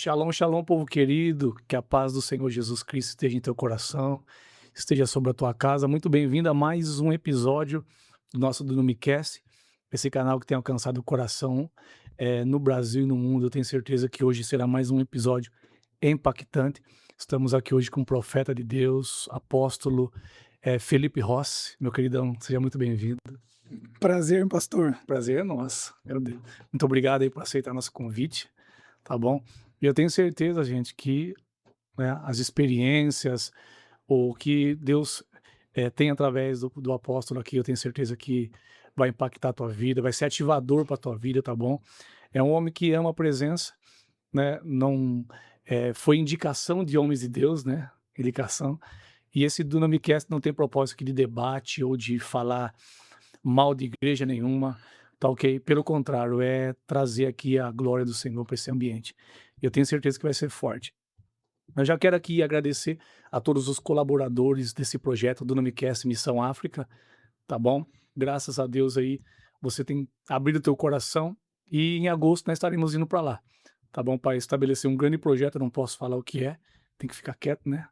Shalom, shalom, povo querido, que a paz do Senhor Jesus Cristo esteja em teu coração, esteja sobre a tua casa. Muito bem-vindo a mais um episódio do nosso Dunamicast, esse canal que tem alcançado o coração no Brasil e no mundo. Eu tenho certeza que hoje será mais um episódio impactante. Estamos aqui hoje com o profeta de Deus, apóstolo Felipe Rossi. Meu queridão, seja muito bem-vindo. Prazer, pastor. Prazer é nosso, meu Deus. Muito obrigado aí por aceitar nosso convite, tá bom? E eu tenho certeza, gente, que as experiências, o que Deus tem através do apóstolo aqui, eu tenho certeza que vai impactar a tua vida, vai ser ativador para a tua vida, tá bom? É um homem que ama a presença, né? Não foi indicação de homens de Deus, né? Indicação. E esse Dunamicast não tem propósito aqui de debate ou de falar mal de igreja nenhuma, tá ok? Pelo contrário, é trazer aqui a glória do Senhor para esse ambiente. Eu tenho certeza que vai ser forte. Eu já quero aqui agradecer a todos os colaboradores desse projeto do Namicast Missão África, tá bom? Graças a Deus aí, você tem abrido o teu coração e em agosto nós estaremos indo para lá, tá bom? Para estabelecer um grande projeto, eu não posso falar o que é, tem que ficar quieto, né?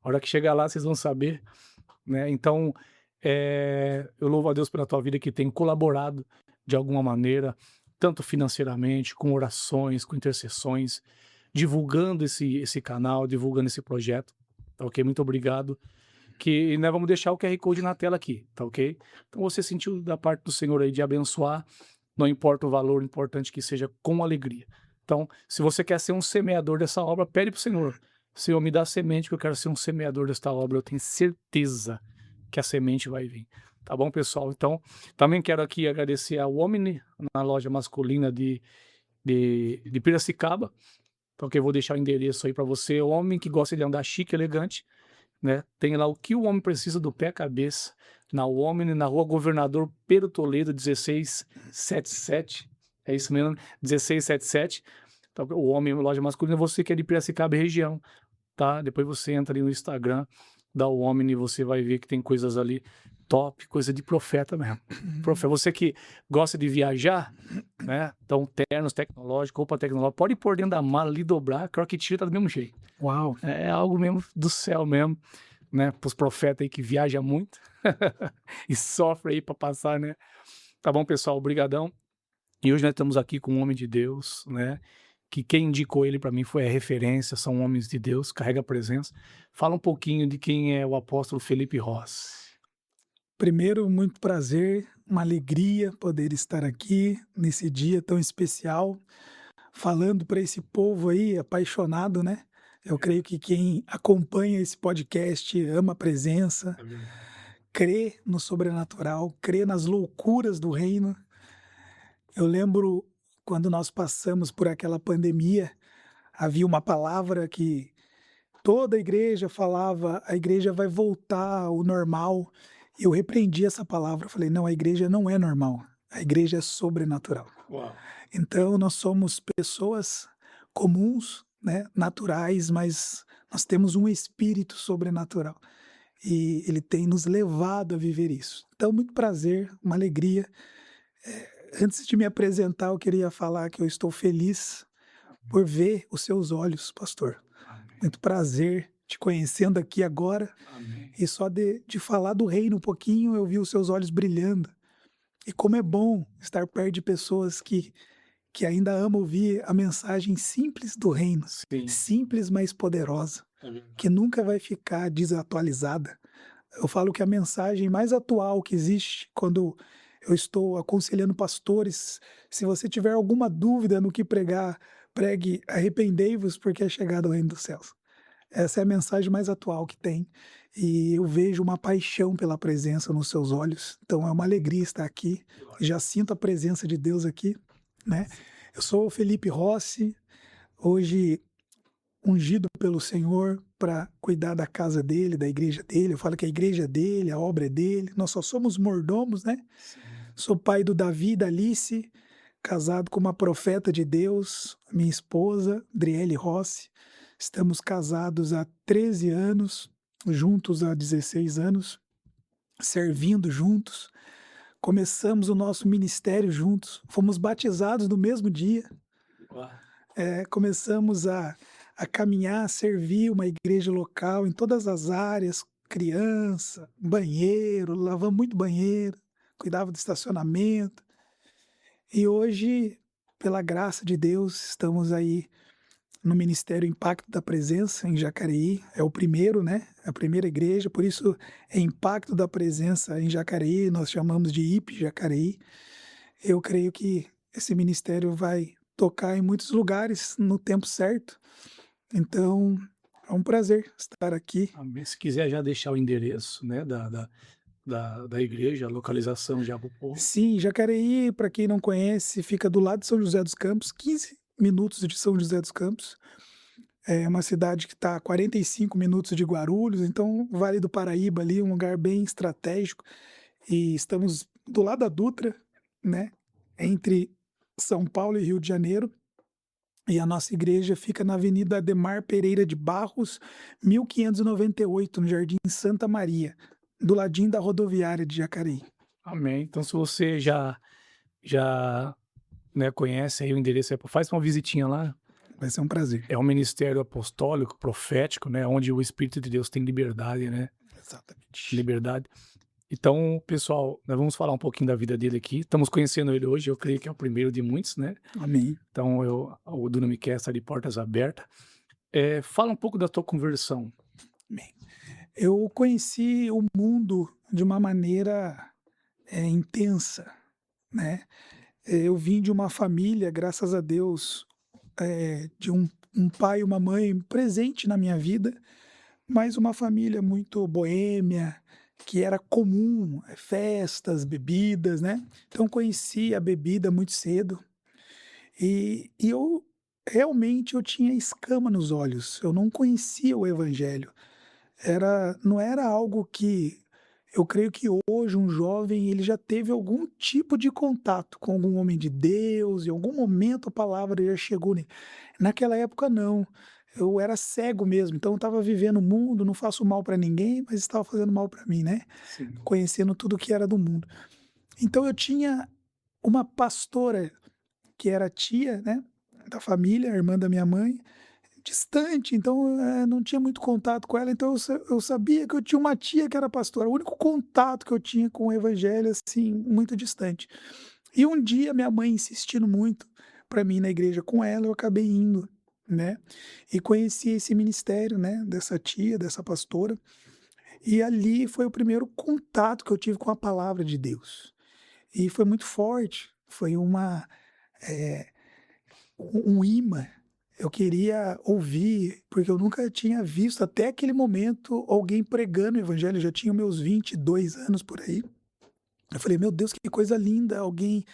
A hora que chegar lá, vocês vão saber, né? Então, eu louvo a Deus pela tua vida que tem colaborado de alguma maneira, tanto financeiramente, com orações, com intercessões, divulgando esse canal, divulgando esse projeto, tá ok? Muito obrigado. Que nós vamos deixar o QR Code na tela aqui, tá ok? Então você sentiu da parte do Senhor aí de abençoar, não importa o valor, importante que seja com alegria. Então, se você quer ser um semeador dessa obra, pede para o Senhor. Senhor, me dá semente que eu quero ser um semeador desta obra. Eu tenho certeza que a semente vai vir. Tá bom, pessoal? Então, também quero aqui agradecer ao Omni, na loja masculina de Piracicaba. Então, que eu vou deixar o endereço aí para você. O homem que gosta de andar chique, elegante, né? Tem lá o que o homem precisa do pé à cabeça. Na Omni, na rua Governador Pedro Toledo, 1677. É isso mesmo, 1677. Então, o homem, loja masculina, você que é de Piracicaba e região, tá? Depois você entra ali no Instagram, dá o Omni, você vai ver que tem coisas ali top, coisa de profeta mesmo. Profeta, você que gosta de viajar, né? Então, ternos tecnológicos, roupa tecnológica, pode pôr dentro da mala ali, dobrar, que a hora que tira tá do mesmo jeito. Uau. É algo mesmo do céu mesmo, né? Para os profetas aí que viajam muito e sofrem aí para passar, né? Tá bom, pessoal? Obrigadão. E hoje nós estamos aqui com um homem de Deus, né? Que quem indicou ele para mim foi a referência, são homens de Deus, carrega a presença. Fala um pouquinho de quem é o apóstolo Felipe Rossi. Primeiro, muito prazer, uma alegria poder estar aqui nesse dia tão especial, falando para esse povo aí apaixonado, né? Eu creio que quem acompanha esse podcast ama a presença, crê no sobrenatural, crê nas loucuras do reino. Eu lembro quando nós passamos por aquela pandemia, havia uma palavra que toda a igreja falava: a igreja vai voltar ao normal. Eu repreendi essa palavra, eu falei: não, a igreja não é normal, a igreja é sobrenatural. Uau. Então nós somos pessoas comuns, né, naturais, mas nós temos um espírito sobrenatural e ele tem nos levado a viver isso. Então, muito prazer, uma alegria. Antes de me apresentar, eu queria falar que eu estou feliz por ver os seus olhos, pastor. Amém. Muito prazer te conhecendo aqui agora. Amém. E só de falar do reino um pouquinho, eu vi os seus olhos brilhando. E como é bom estar perto de pessoas que ainda amam ouvir a mensagem simples do reino. Sim. Simples, mas poderosa. É verdade. Que nunca vai ficar desatualizada. Eu falo que a mensagem mais atual que existe quando eu estou aconselhando pastores, se você tiver alguma dúvida no que pregar, pregue, arrependei-vos porque é chegado o reino dos céus. Essa é a mensagem mais atual que tem, e eu vejo uma paixão pela presença nos seus olhos, então é uma alegria estar aqui, já sinto a presença de Deus aqui, né? Eu sou o Felipe Rossi, hoje ungido pelo Senhor para cuidar da casa dele, da igreja dele. Eu falo que a igreja é dele, a obra é dele, nós só somos mordomos, né? Sim. Sou pai do Davi e da Alice, casado com uma profeta de Deus, minha esposa, Driele Rossi. Estamos casados há 13 anos, juntos há 16 anos, servindo juntos. Começamos o nosso ministério juntos, fomos batizados no mesmo dia. Uau. começamos a caminhar, a servir uma igreja local em todas as áreas, criança, banheiro, lavamos muito banheiro, cuidava do estacionamento. E hoje, pela graça de Deus, estamos aí no Ministério Impacto da Presença, em Jacareí. É o primeiro, né? É a primeira igreja, por isso é Impacto da Presença em Jacareí, nós chamamos de IP Jacareí. Eu creio que esse ministério vai tocar em muitos lugares no tempo certo. Então, é um prazer estar aqui. Amém. Se quiser já deixar o endereço, né, da igreja, a localização já para o povo. Sim, Jacareí, para quem não conhece, fica do lado de São José dos Campos, 15 minutos de São José dos Campos. É uma cidade que está a 45 minutos de Guarulhos, então Vale do Paraíba ali, um lugar bem estratégico. E estamos do lado da Dutra, né, entre São Paulo e Rio de Janeiro. E a nossa igreja fica na Avenida Ademar Pereira de Barros, 1598, no Jardim Santa Maria, do ladinho da rodoviária de Jacareí. Amém. Então se você já, né, conhece aí o endereço, faz uma visitinha lá. Vai ser um prazer. É um ministério apostólico, profético, né, onde o Espírito de Deus tem liberdade, né, Exatamente. liberdade. Então, pessoal, nós vamos falar um pouquinho da vida dele aqui. Estamos conhecendo ele hoje, eu creio que é o primeiro de muitos, né. Amém. Então o Dunamis está de portas abertas. Fala um pouco da tua conversão. Amém. Eu conheci o mundo de uma maneira intensa, né. Eu vim de uma família, graças a Deus, de um pai e uma mãe presente na minha vida, mas uma família muito boêmia, que era comum, festas, bebidas, né. Então conheci a bebida muito cedo, e eu realmente eu tinha escama nos olhos, eu não conhecia o evangelho. Não era algo que eu creio que hoje um jovem ele já teve algum tipo de contato com algum homem de Deus, em algum momento a palavra já chegou nele. Naquela época não, eu era cego mesmo, então eu estava vivendo o mundo, não faço mal para ninguém, mas estava fazendo mal para mim, né, Sim. conhecendo tudo que era do mundo. Então eu tinha uma pastora que era tia, né, da família, a irmã da minha mãe, distante, então, não tinha muito contato com ela, então eu sabia que eu tinha uma tia que era pastora, o único contato que eu tinha com o evangelho, assim, muito distante. E um dia minha mãe insistindo muito para mim ir na igreja com ela, eu acabei indo, né, e conheci esse ministério, né, dessa tia, dessa pastora, e ali foi o primeiro contato que eu tive com a palavra de Deus. E foi muito forte, foi eh, um imã. Eu queria ouvir, porque eu nunca tinha visto até aquele momento alguém pregando o evangelho, eu já tinha meus 22 anos por aí. Eu falei: "Meu Deus, que coisa linda, alguém,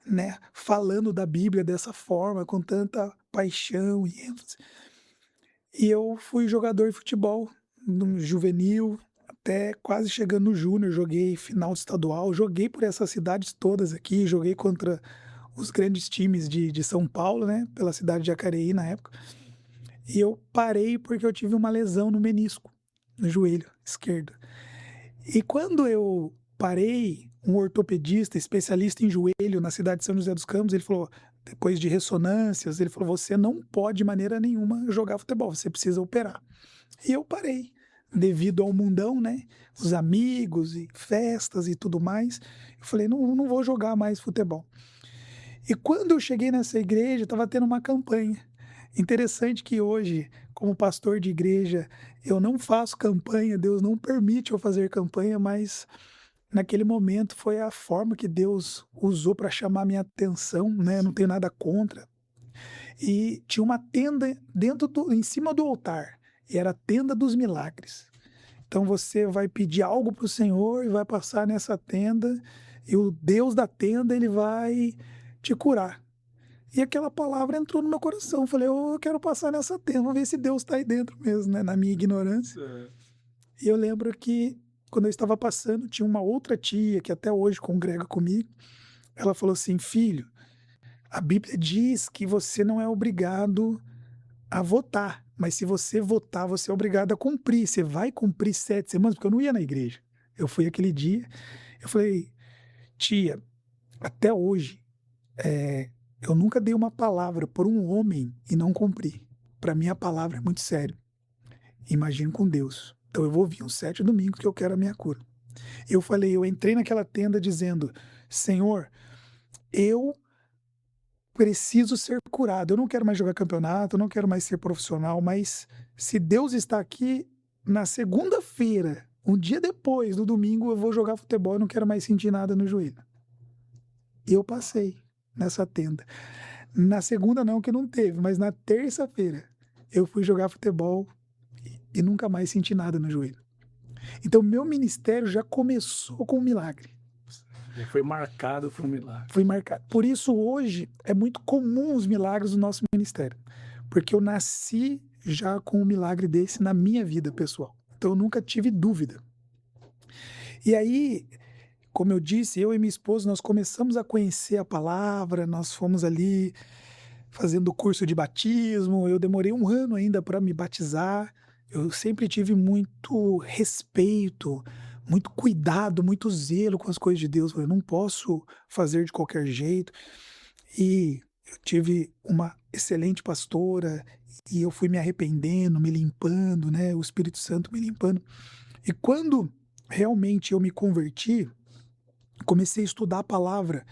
né, falando da Bíblia dessa forma, com tanta paixão e ênfase". E eu fui jogador de futebol, no juvenil, até quase chegando no júnior, joguei final de estadual, joguei por essas cidades todas aqui, joguei contra os grandes times de São Paulo, né, pela cidade de Jacareí na época. E eu parei porque eu tive uma lesão no menisco, no joelho esquerdo. E quando eu parei, um ortopedista, especialista em joelho na cidade de São José dos Campos, ele falou, depois de ressonâncias, ele falou: "Você não pode de maneira nenhuma jogar futebol, você precisa operar". E eu parei, devido ao mundão, né, os amigos e festas e tudo mais. Eu falei: "Não vou jogar mais futebol". E quando eu cheguei nessa igreja, estava tendo uma campanha. Interessante que hoje, como pastor de igreja, eu não faço campanha, Deus não permite eu fazer campanha, mas naquele momento foi a forma que Deus usou para chamar minha atenção, né, não tenho nada contra. E tinha uma tenda em cima do altar, e era a tenda dos milagres. Então você vai pedir algo para o Senhor e vai passar nessa tenda, e o Deus da tenda, ele vai te curar. E aquela palavra entrou no meu coração, eu falei: "Eu quero passar nessa tenda, vamos ver se Deus está aí dentro mesmo", né, na minha ignorância. E eu lembro que quando eu estava passando, tinha uma outra tia que até hoje congrega comigo, ela falou assim: "Filho, a Bíblia diz que você não é obrigado a votar, mas se você votar, você é obrigado a cumprir, você vai cumprir 7 semanas", porque eu não ia na igreja. Eu fui aquele dia, eu falei: "Tia, até hoje, eh, Eu nunca dei uma palavra por um homem e não cumpri. Para mim a palavra é muito sério. Imagino com Deus. Então eu vou vir uns 7 domingos que eu quero a minha cura. Eu falei, eu entrei naquela tenda dizendo: "Senhor, eu preciso ser curado. Eu não quero mais jogar campeonato, eu não quero mais ser profissional, mas se Deus está aqui, na segunda-feira, um dia depois do domingo, eu vou jogar futebol, eu não quero mais sentir nada no joelho". E eu passei nessa tenda. Na segunda não, que não teve, mas na terça-feira eu fui jogar futebol e nunca mais senti nada no joelho. Então meu ministério já começou com um milagre. Já foi marcado, foi um milagre. Foi marcado. Por isso hoje é muito comum os milagres do nosso ministério, porque eu nasci já com um milagre desse na minha vida pessoal. Então eu nunca tive dúvida. E aí, como eu disse, eu e minha esposa, nós começamos a conhecer a palavra, nós fomos ali fazendo o curso de batismo, eu demorei 1 ano ainda para me batizar. Eu sempre tive muito respeito, muito cuidado, muito zelo com as coisas de Deus. Eu não posso fazer de qualquer jeito. E eu tive uma excelente pastora e eu fui me arrependendo, me limpando, né, o Espírito Santo me limpando. E quando realmente eu me converti, comecei a estudar a palavra,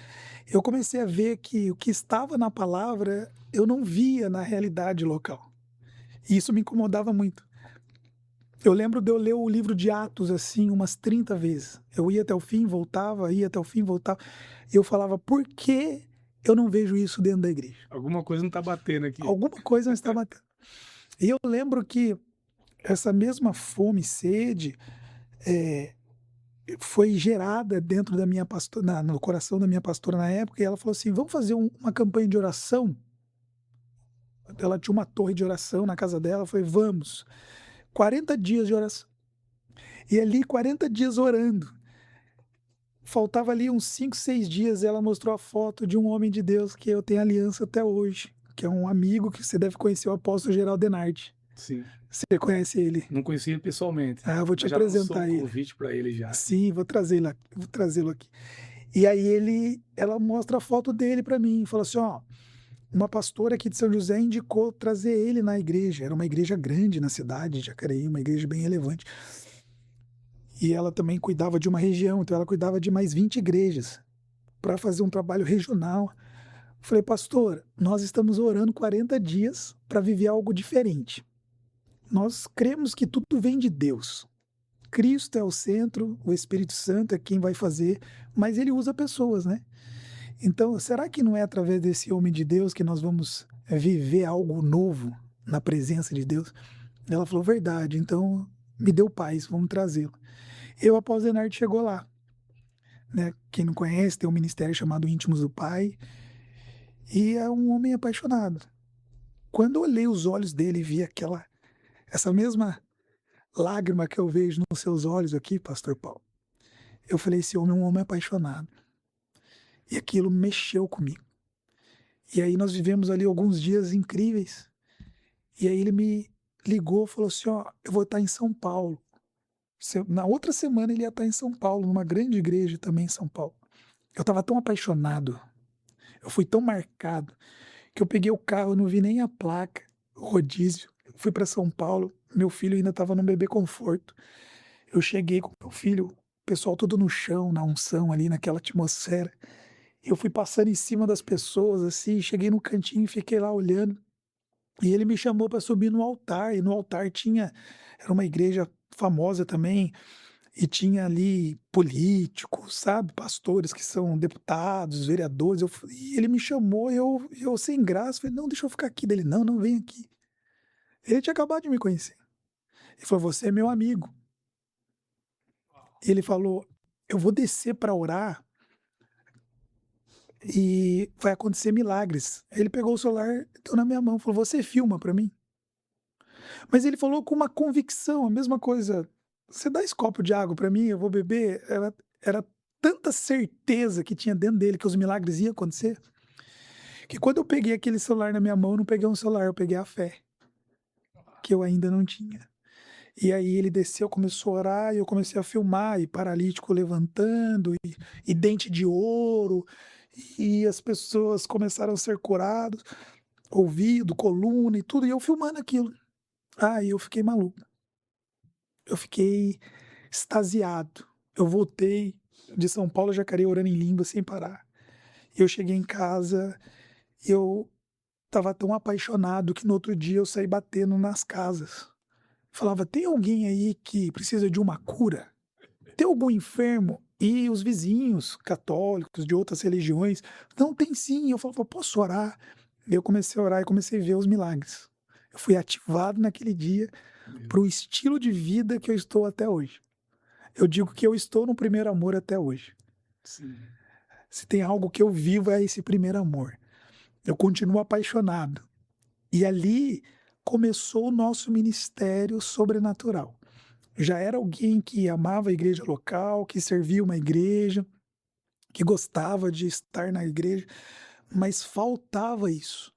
eu comecei a ver que o que estava na palavra eu não via na realidade local. E isso me incomodava muito. Eu lembro de eu ler o livro de Atos, assim, umas 30 vezes. Eu ia até o fim, voltava, ia até o fim, voltava. E eu falava: "Por que eu não vejo isso dentro da igreja? Alguma coisa não tá batendo aqui. Alguma coisa não está batendo". E eu lembro que essa mesma fome e sede, eh, foi gerada dentro da minha pastora, no coração da minha pastora na época, e ela falou assim: "Vamos fazer uma campanha de oração?". Ela tinha uma torre de oração na casa dela, eu falei: "Vamos". 40 dias de oração. E ali 40 dias orando. Faltava ali uns 5, 6 dias, ela mostrou a foto de um homem de Deus que eu tenho aliança até hoje, que é um amigo que você deve conhecer, o apóstolo Geraldo Denardi. Sim. Você conhece ele? Não conhecia ele pessoalmente, Ah, eu vou te mas já lançou o apresentar ele. convite para ele já. Sim, vou trazê-lo aqui. E aí ela mostra a foto dele para mim, falou assim: "Ó, uma pastora aqui de São José indicou trazer ele na igreja". Era uma igreja grande na cidade de Jacareí, uma igreja bem relevante. E ela também cuidava de uma região, então ela cuidava de mais 20 igrejas, para fazer um trabalho regional. Falei: "Pastor, nós estamos orando 40 dias para viver algo diferente. Nós cremos que tudo vem de Deus. Cristo é o centro, o Espírito Santo é quem vai fazer, mas ele usa pessoas, né? Então, será que não é através desse homem de Deus que nós vamos viver algo novo na presença de Deus?". Ela falou: "Verdade, então me deu paz, vamos trazê-lo". Eu, após Zenarte, chegou lá, né? Quem não conhece, tem um ministério chamado Íntimos do Pai, e é um homem apaixonado. Quando eu olhei os olhos dele e vi essa mesma lágrima que eu vejo nos seus olhos aqui, pastor Paulo, eu falei: esse homem é um homem apaixonado. E aquilo mexeu comigo. E aí nós vivemos ali alguns dias incríveis. E aí ele me ligou, falou assim: "Ó, eu vou estar em São Paulo". Na outra semana ele ia estar em São Paulo, numa grande igreja também em São Paulo. Eu estava tão apaixonado, eu fui tão marcado, que eu peguei o carro, eu não vi nem a placa, rodízio, fui para São Paulo, meu filho ainda estava no bebê conforto. Eu cheguei com meu filho, o pessoal todo no chão, na unção ali, naquela atmosfera. Eu fui passando em cima das pessoas, assim, cheguei no cantinho e fiquei lá olhando. E ele me chamou para subir no altar, e no altar era uma igreja famosa também, e tinha ali políticos, sabe, pastores que são deputados, vereadores. E ele me chamou, eu sem graça, falei: "Não, deixa eu ficar aqui". Dele: "Não, não, vem aqui". Ele tinha acabado de me conhecer. Ele falou: "Você é meu amigo". Ele falou: "Eu vou descer para orar e vai acontecer milagres". Aí ele pegou o celular, deu na minha mão, falou: "Você filma para mim?". Mas ele falou com uma convicção, a mesma coisa: "Você dá esse copo de água para mim, eu vou beber". Era tanta certeza que tinha dentro dele que os milagres iam acontecer, que quando eu peguei aquele celular na minha mão, eu não peguei um celular, eu peguei a fé, que eu ainda não tinha. E aí ele desceu, começou a orar, e eu comecei a filmar, e paralítico levantando, e dente de ouro, e as pessoas começaram a ser curadas, ouvido, coluna e tudo, e eu filmando aquilo. Aí eu fiquei maluco, eu fiquei extasiado. Eu voltei de São Paulo a Jacareí orando em língua sem parar. Eu cheguei em casa, eu estava tão apaixonado que no outro dia eu saí batendo nas casas. Falava: "Tem alguém aí que precisa de uma cura? Tem algum enfermo?" E os vizinhos católicos de outras religiões: "Não, tem sim". Eu falava: "Posso orar?". E eu comecei a orar e comecei a ver os milagres. Eu fui ativado naquele dia Meu para o estilo de vida que eu estou até hoje. Eu digo que eu estou no primeiro amor até hoje. sim. Se tem algo que eu vivo é esse primeiro amor. Eu continuo apaixonado. E ali começou o nosso ministério sobrenatural. Já era alguém que amava a igreja local, que servia uma igreja, que gostava de estar na igreja, mas faltava isso.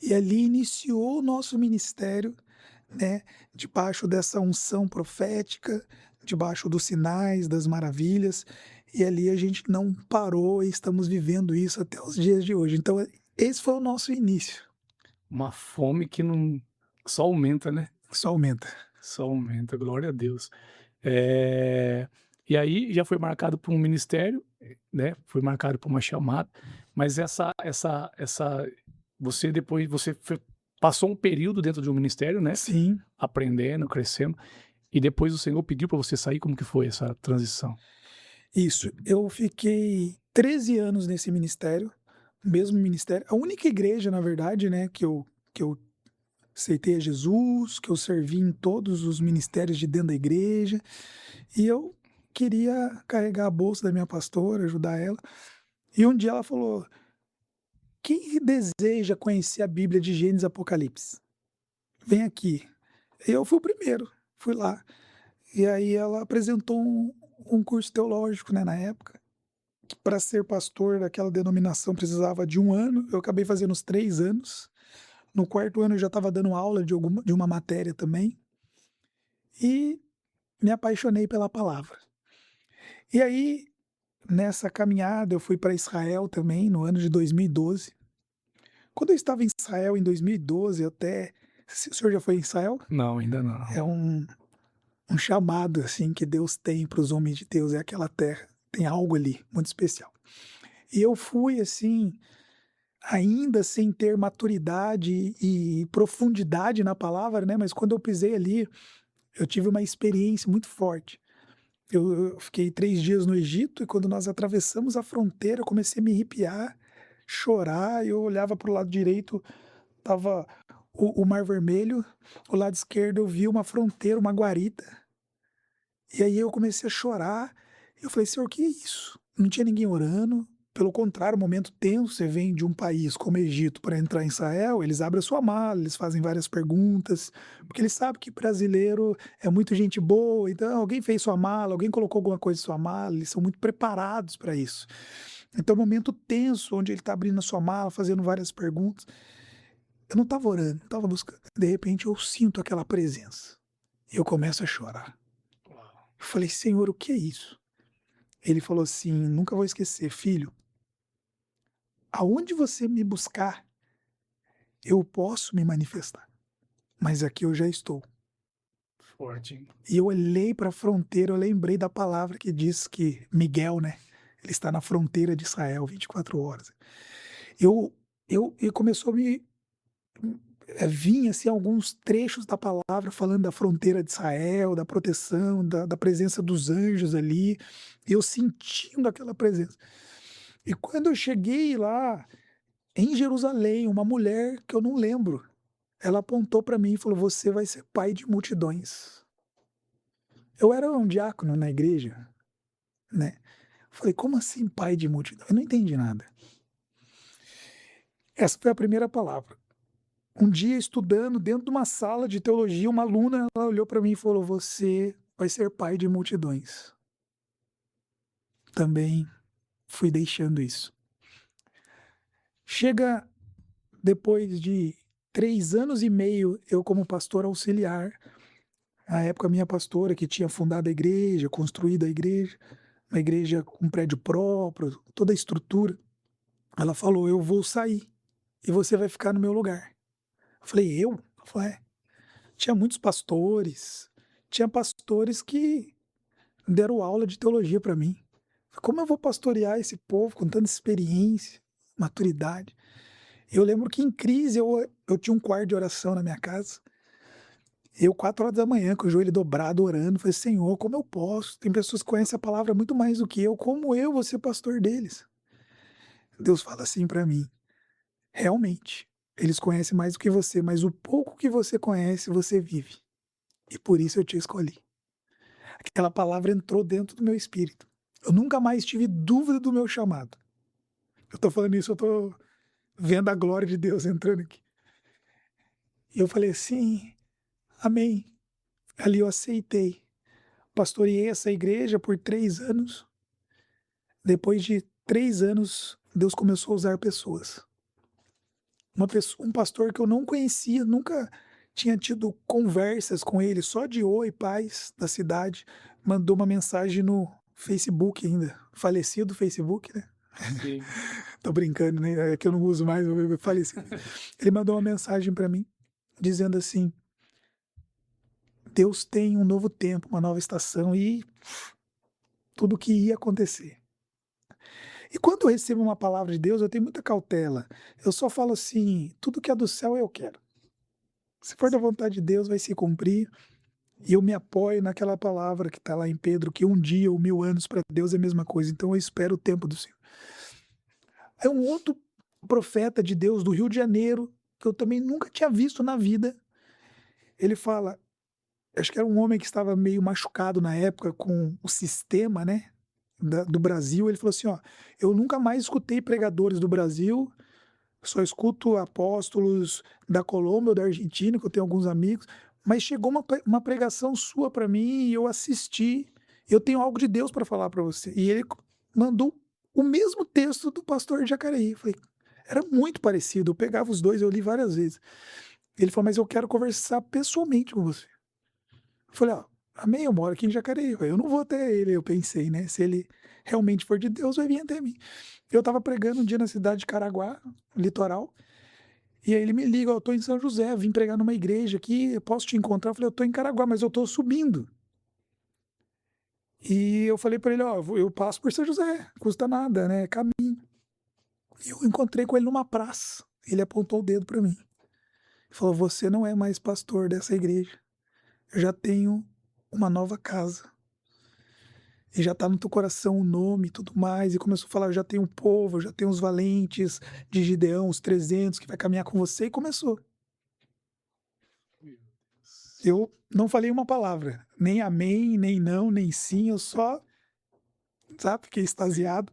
E ali iniciou o nosso ministério, né, debaixo dessa unção profética, debaixo dos sinais, das maravilhas, e ali a gente não parou e estamos vivendo isso até os dias de hoje. Então, esse foi o nosso início, Uma fome que não só aumenta, né, só aumenta. só aumenta, glória a Deus. Eh, e aí já foi marcado por um ministério, né, foi marcado por uma chamada, mas essa você depois você passou um período dentro de um ministério, né, Sim, aprendendo, crescendo, e depois o Senhor pediu para você sair, como que foi essa transição? isso. Eu fiquei 13 anos nesse ministério, mesmo ministério. A única igreja, na verdade, né, que eu aceitei a Jesus, que eu servi em todos os ministérios de dentro da igreja, e eu queria carregar a bolsa da minha pastora, ajudar ela. E um dia ela falou: "Quem deseja conhecer a Bíblia de Gênesis e Apocalipse? Vem aqui". Eu fui o primeiro, fui lá. E aí ela apresentou um curso teológico, né, na época, que para ser pastor daquela denominação precisava de 1 ano, eu acabei fazendo os 3 anos. No quarto ano eu já estava dando aula de uma matéria também, e me apaixonei pela palavra. E aí, nessa caminhada, eu fui para Israel também no ano de 2012. Quando eu estava em Israel em 2012, até se o senhor já foi em Israel? Não, ainda não. É um chamado, assim, que Deus tem para os homens de Deus, é aquela terra, tem algo ali muito especial. E eu fui, assim, ainda sem ter maturidade e profundidade na palavra, né, mas quando eu pisei ali, eu tive uma experiência muito forte. Eu fiquei 3 dias no Egito e quando nós atravessamos a fronteira, eu comecei a me arrepiar, chorar, e eu olhava para o lado direito, tava o Mar Vermelho, o lado esquerdo eu vi uma fronteira, uma guarita, e aí eu comecei a chorar, e eu falei: "Senhor, o que é isso?". Não tinha ninguém orando, pelo contrário, momento tenso, você vem de um país como o Egito para entrar em Israel, eles abrem a sua mala, eles fazem várias perguntas, porque eles sabem que brasileiro é muito gente boa, então alguém fez sua mala, alguém colocou alguma coisa em sua mala, eles são muito preparados para isso. Então, momento tenso, onde ele está abrindo a sua mala, fazendo várias perguntas. Eu não estava orando, não estava buscando. De repente, eu sinto aquela presença. E eu começo a chorar. Uau. Eu falei: "Senhor, o que é isso?". Ele falou assim: "Nunca vou esquecer, filho, aonde você me buscar, eu posso me manifestar, mas aqui eu já estou". Forte, hein. E eu olhei para a fronteira, eu lembrei da palavra que diz que Miguel, né, ele está na fronteira de Israel 24 horas. Eu e começou a me vinha, assim, alguns trechos da palavra falando da fronteira de Israel, da proteção, da presença dos anjos ali, e eu sentindo aquela presença. E quando eu cheguei lá, em Jerusalém, uma mulher que eu não lembro, ela apontou para mim e falou: "Você vai ser pai de multidões". Eu era um diácono na igreja, né. Falei: "Como assim pai de multidão?". Eu não entendi nada. Essa foi a primeira palavra. Um dia estudando dentro de uma sala de teologia, uma aluna, ela olhou para mim e falou: "Você vai ser pai de multidões". Também fui deixando isso. Chega depois de 3 anos e meio, eu como pastor auxiliar, na época a minha pastora que tinha fundado a igreja, construído a igreja, uma igreja com prédio próprio, toda a estrutura. Ela falou: "Eu vou sair e você vai ficar no meu lugar". Eu falei: "Eu?" Ela falou: "É". Tinha muitos pastores, tinha pastores que deram aula de teologia para mim. Como eu vou pastorear esse povo com tanta experiência, maturidade? Eu lembro que em crise eu tinha um quarto de oração na minha casa. Eu 4 horas da manhã com o joelho dobrado orando, falei: "Senhor, como eu posso? Tem pessoas que conhecem a palavra muito mais do que eu, como eu vou ser pastor deles?". Deus fala assim para mim: "Realmente, eles conhecem mais do que você, mas o pouco que você conhece, você vive. E por isso eu te escolhi". Aquela palavra entrou dentro do meu espírito. Eu nunca mais tive dúvida do meu chamado. Eu tô falando isso, eu tô vendo a glória de Deus entrando aqui. E eu falei assim: "Amém". Ali eu aceitei. Pastoreei essa igreja por 3 anos. Depois de 3 anos, Deus começou a usar pessoas. Um pastor que eu não conhecia, nunca tinha tido conversas com ele, só de oi, paz, da cidade, mandou uma mensagem no Facebook ainda, falecido Facebook, né. Sim. Tô brincando, né, é que eu não uso mais, eu falecido. Ele mandou uma mensagem para mim, dizendo assim: "Deus tem um novo tempo, uma nova estação", e tudo o que ia acontecer. E quando eu recebo uma palavra de Deus, eu tenho muita cautela. Eu só falo assim: "Tudo que é do céu eu quero". Se for da vontade de Deus, vai se cumprir. E eu me apoio naquela palavra que está lá em Pedro, que 1 dia ou 1000 anos para Deus é a mesma coisa. Então eu espero o tempo do Senhor. É um outro profeta de Deus do Rio de Janeiro, que eu também nunca tinha visto na vida. Ele fala, acho que era um homem que estava meio machucado na época com o sistema, né, do Brasil. Ele falou assim: "Ó, eu nunca mais escutei pregadores do Brasil. Só escuto apóstolos da Colômbia ou da Argentina, que eu tenho alguns amigos, mas chegou uma pregação sua para mim e eu assisti, eu tenho algo de Deus para falar para você". E ele mandou o mesmo texto do pastor de Jacareí. Eu falei, era muito parecido, eu pegava os 2, eu li várias vezes. Ele falou: "Mas eu quero conversar pessoalmente com você". Eu falei: "Ó, amém, eu moro aqui em Jacareí, eu não vou até ele", eu pensei, né, se ele realmente for de Deus, vai vir até mim. Eu estava pregando um dia na cidade de Caraguá, litoral, e aí ele me liga: "Ó, eu tô em São José, vim pregar numa igreja aqui, eu posso te encontrar?" Eu falei: "Eu tô em Caraguá, mas eu tô subindo". E eu falei pra ele: "Ó, eu passo por São José, custa nada, né, caminho". E eu encontrei com ele numa praça, ele apontou o dedo pra mim, falou: "Você não é mais pastor dessa igreja, eu já tenho uma nova casa, e já tá no teu coração o nome e tudo mais", e começou a falar: "Eu já tenho um povo, eu já tenho os valentes de Gideão, os 300 que vai caminhar com você", e começou. Meu Deus. Eu não falei uma palavra, nem amém, nem não, nem sim, eu só, sabe, fiquei extasiado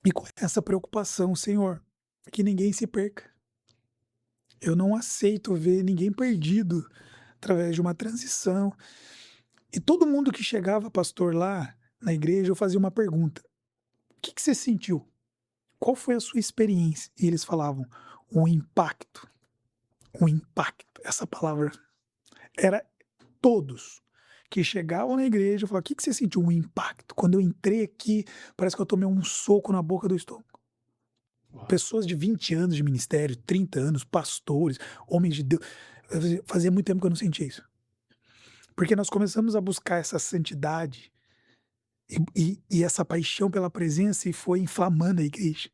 e com essa preocupação: "Senhor, que ninguém se perca. Eu não aceito ver ninguém perdido através de uma transição". E todo mundo que chegava, pastor, lá na igreja, eu fazia uma pergunta: "O que que você sentiu? Qual foi a sua experiência?". E eles falavam: "O impacto, o impacto". Essa palavra era todos que chegavam na igreja, falavam: "O que que você sentiu?". Um impacto. Quando eu entrei aqui, parece que eu tomei um soco na boca do estômago. Uau. Pessoas de 20 anos de ministério, 30 anos, pastores, homens de Deus. Fazia muito tempo que eu não sentia isso. Porque nós começamos a buscar essa santidade e essa paixão pela presença e foi inflamando a igreja.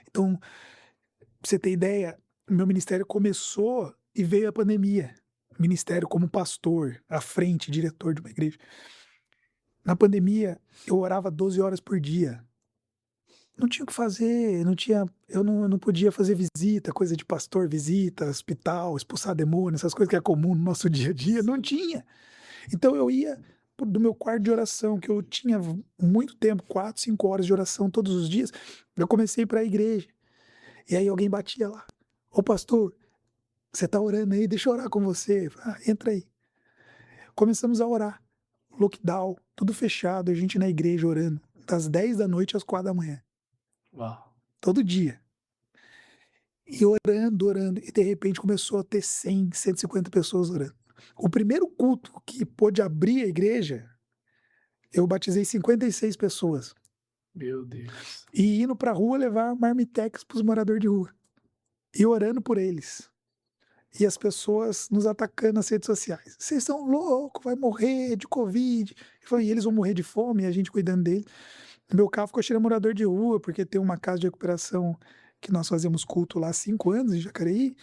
Então, pra você ter ideia, meu ministério começou e veio a pandemia. Ministério como pastor, à frente, diretor de uma igreja. Na pandemia, eu orava 12 horas por dia. Não tinha o que fazer, não tinha, eu não podia fazer visita, coisa de pastor, visita, hospital, expulsar demônio, essas coisas que é comum no nosso dia a dia, não Sim. tinha. Então eu ia do meu quarto de oração, que eu tinha muito tempo, 4, 5 horas de oração todos os dias, eu comecei a ir para a igreja. E aí alguém batia lá: "Ô pastor, você tá orando aí? Deixa eu orar com você". "Ah, entra aí". Começamos a orar, lockdown, tudo fechado, a gente na igreja orando, das 10 da noite às 4 da manhã, Uau. todo dia. E orando, orando, e de repente começou a ter 100, 150 pessoas orando. O primeiro culto que pôde abrir a igreja, eu batizei 56 pessoas. Meu Deus. e indo pra rua levar marmitex para os moradores de rua, e orando por eles. E as pessoas nos atacando nas redes sociais: "Vocês são loucos, vai morrer de covid". Eu falei: "E eles vão morrer de fome e a gente cuidando deles". Meu carro ficou cheirando morador de rua, porque tem uma casa de recuperação que nós fazemos culto lá há 5 anos, em Jacareí,